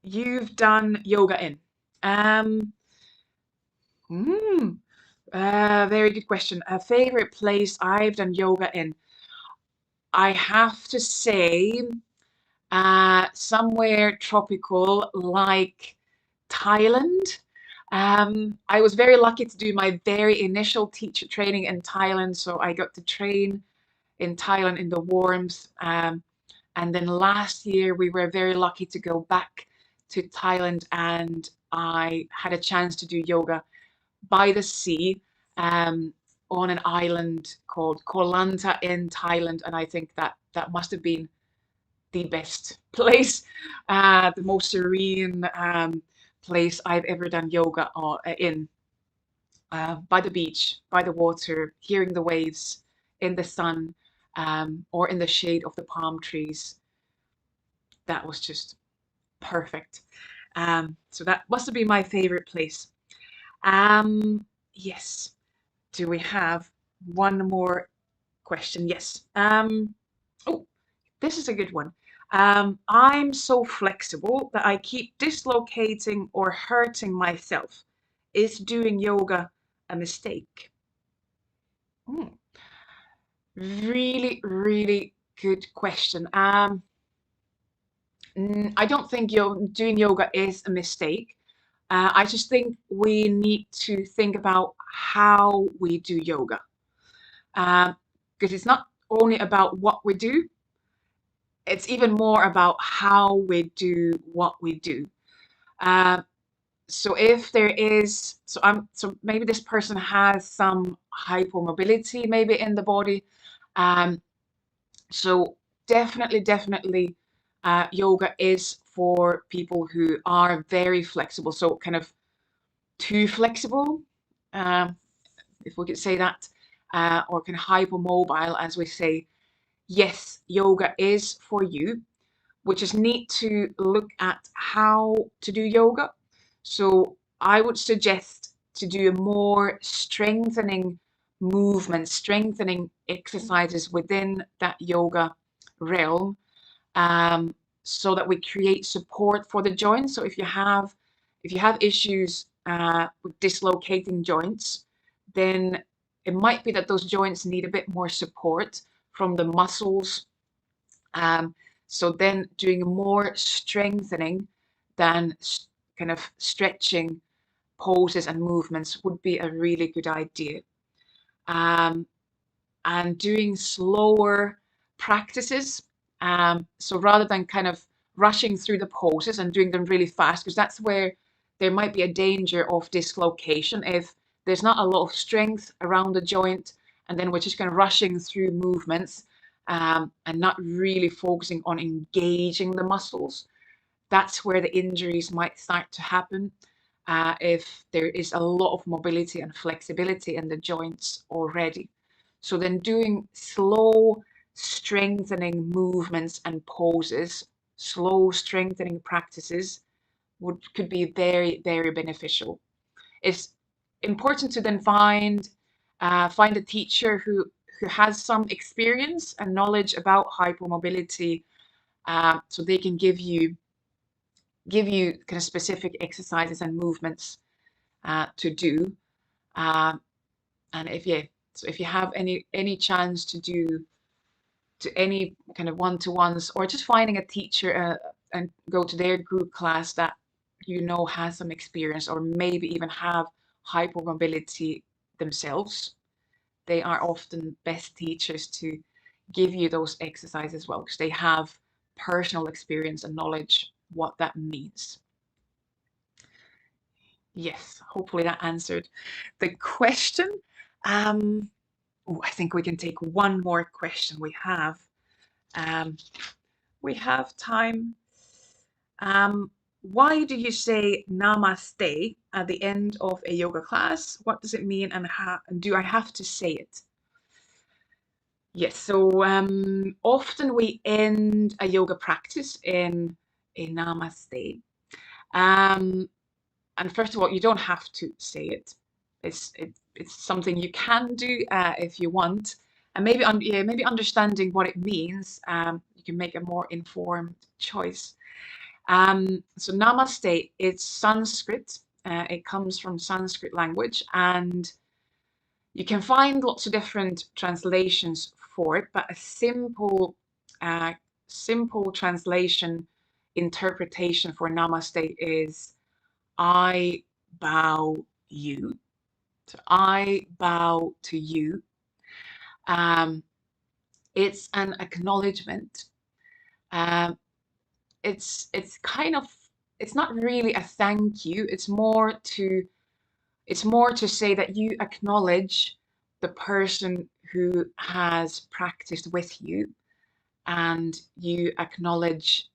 [SPEAKER 1] you've done yoga in? Um, Very good question. A favorite place I've done yoga in? I have to say, somewhere tropical like Thailand. I was very lucky to do my very initial teacher training in Thailand, so I got to train in Thailand in the warmth. And then last year we were very lucky to go back to Thailand, and I had a chance to do yoga by the sea, on an island called Koh Lanta in Thailand, and I think that that must have been the best place, the most serene place I've ever done yoga in. By the beach, by the water, hearing the waves, in the sun, or in the shade of the palm trees. That was just perfect. So that must have been my favorite place. Yes. Do we have one more question? Yes. Oh, this is a good one. I'm so flexible that I keep dislocating or hurting myself. Is doing yoga a mistake? Hmm. Really, really good question. I don't think doing yoga is a mistake. I just think we need to think about how we do yoga. Because it's not only about what we do, it's even more about how we do what we do. Uh, so if there is, so maybe this person has some hypermobility maybe in the body. Um, so definitely, yoga is for people who are very flexible. So kind of too flexible, um, if we could say that, or kind of hypermobile, as we say. Yes, yoga is for you. We just need to look at how to do yoga. So I would suggest to do more strengthening movements, strengthening exercises within that yoga realm, um, so that we create support for the joints. So if you have issues with dislocating joints, then it might be that those joints need a bit more support from the muscles. Um, so then doing more strengthening than kind of stretching poses and movements would be a really good idea. Um, and doing slower practices. So rather than kind of rushing through the poses and doing them really fast, because that's where there might be a danger of dislocation if there's not a lot of strength around the joint, and then we're just kind of rushing through movements, and not really focusing on engaging the muscles. That's where the injuries might start to happen, if there is a lot of mobility and flexibility in the joints already. So then doing slow strengthening movements and poses, slow strengthening practices could be very beneficial. It's important to then find a teacher who has some experience and knowledge about hypermobility, so they can give you kind of specific exercises and movements to do. Um, and if you have any chance to do to any kind of one-to-ones, or just finding a teacher, and go to their group class that has some experience, or maybe even have hypermobility themselves, they are often best teachers to give you those exercises as well, because they have personal experience and knowledge what that means. Yes, hopefully that answered the question. I think we can take one more question. Um, we have time. Why do you say namaste at the end of a yoga class? What does it mean, and how do I have to say it? Yes, so often we end a yoga practice in a namaste. Um, and first of all, you don't have to say it. It's something you can do, if you want, and maybe understanding what it means, you can make a more informed choice. So namaste, it's Sanskrit. It comes from Sanskrit language, and you can find lots of different translations for it, but a simple translation interpretation for namaste is I bow you. So I bow to you. It's an acknowledgement. Um, it's kind of, it's not really a thank you. It's more to say that you acknowledge the person who has practiced with you, and you acknowledge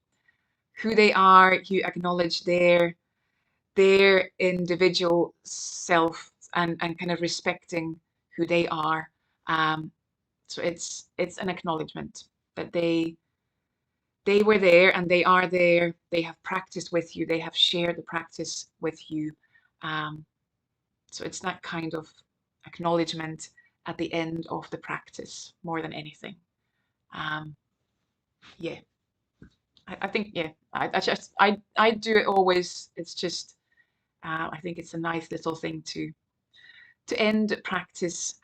[SPEAKER 1] who they are. You acknowledge their individual self, and kind of respecting who they are. So it's an acknowledgement that they were there and they are there. They have practiced with you. They have shared the practice with you. So it's that kind of acknowledgement at the end of the practice more than anything. Yeah, I think, yeah, I do it always. It's just, I think it's a nice little thing to end practice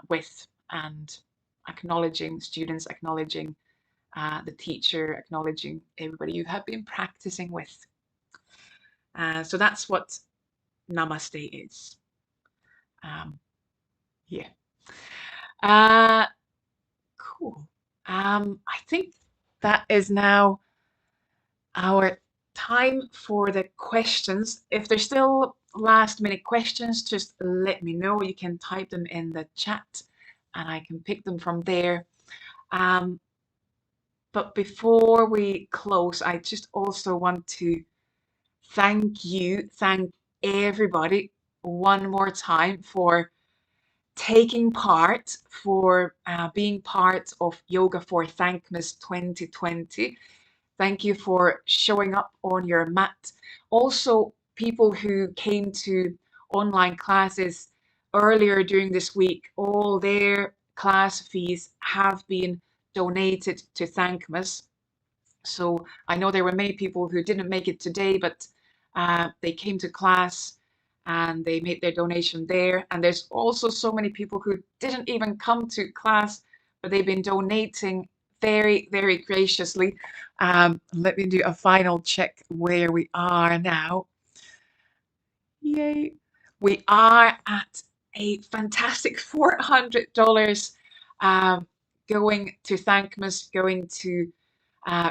[SPEAKER 1] with, and acknowledging students, acknowledging the teacher, acknowledging everybody you have been practicing with. So that's what namaste is. Yeah. Cool. I think that is now our time for the questions. If there's still last minute questions, just let me know. You can type them in the chat and I can pick them from there. But before we close, I just also want to thank everybody one more time for taking part, for being part of Yoga for Thankmas 2020. Thank you for showing up on your mat. Also, people who came to online classes earlier during this week, all their class fees have been donated to Thankmas. So I know there were many people who didn't make it today, but they came to class and they made their donation there. And there's also so many people who didn't even come to class, but they've been donating very, very graciously. Let me do a final check where we are now. Yay. We are at a fantastic $400 going to Thankmas, going to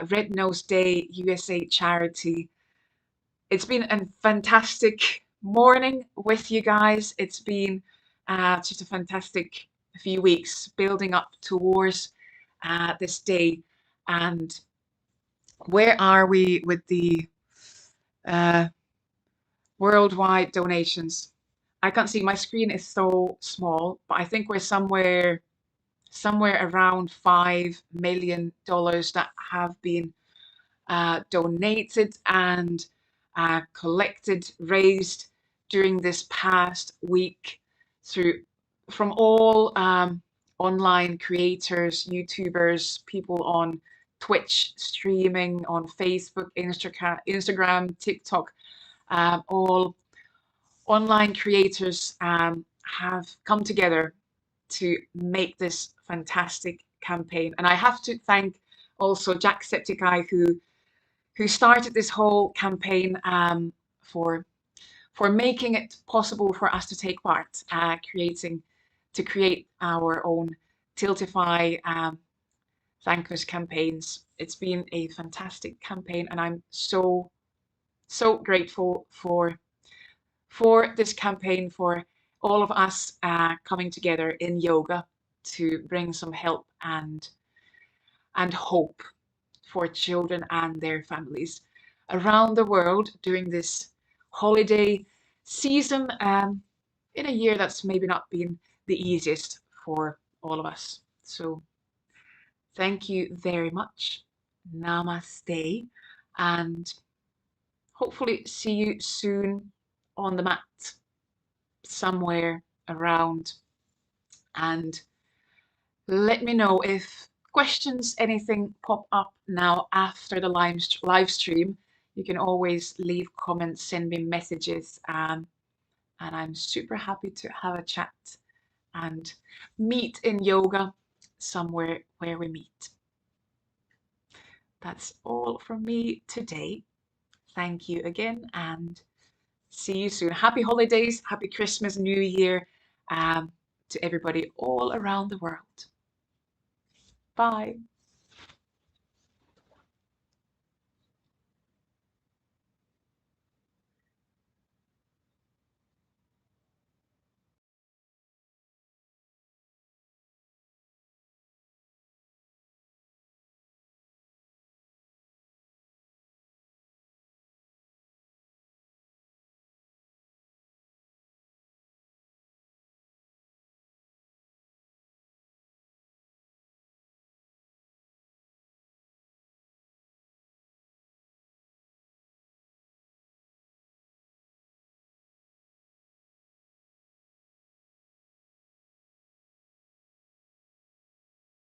[SPEAKER 1] Red Nose Day USA charity. It's been a fantastic morning with you guys. It's been just a fantastic few weeks building up towards this day. And where are we with the worldwide donations? I can't see, my screen is so small, but I think we're somewhere around $5 million that have been donated and collected, raised during this past week from all online creators, YouTubers, people on Twitch streaming, on Facebook, Instagram, TikTok. All online creators have come together to make this fantastic campaign. And I have to thank also Jacksepticeye, who started this whole campaign for making it possible for us to take part, to create our own Tiltify Thankmas campaigns. It's been a fantastic campaign, and I'm so grateful for this campaign, for all of us coming together in yoga to bring some help and hope for children and their families around the world during this holiday season, in a year that's maybe not been the easiest for all of us. So thank you very much. Namaste, and hopefully see you soon on the mat somewhere around. And let me know if questions, anything pop up now after the live stream. You can always leave comments, send me messages, and I'm super happy to have a chat and meet in yoga somewhere where we meet. That's all from me today. Thank you again and see you soon. Happy holidays, happy Christmas, New Year to everybody all around the world. Bye.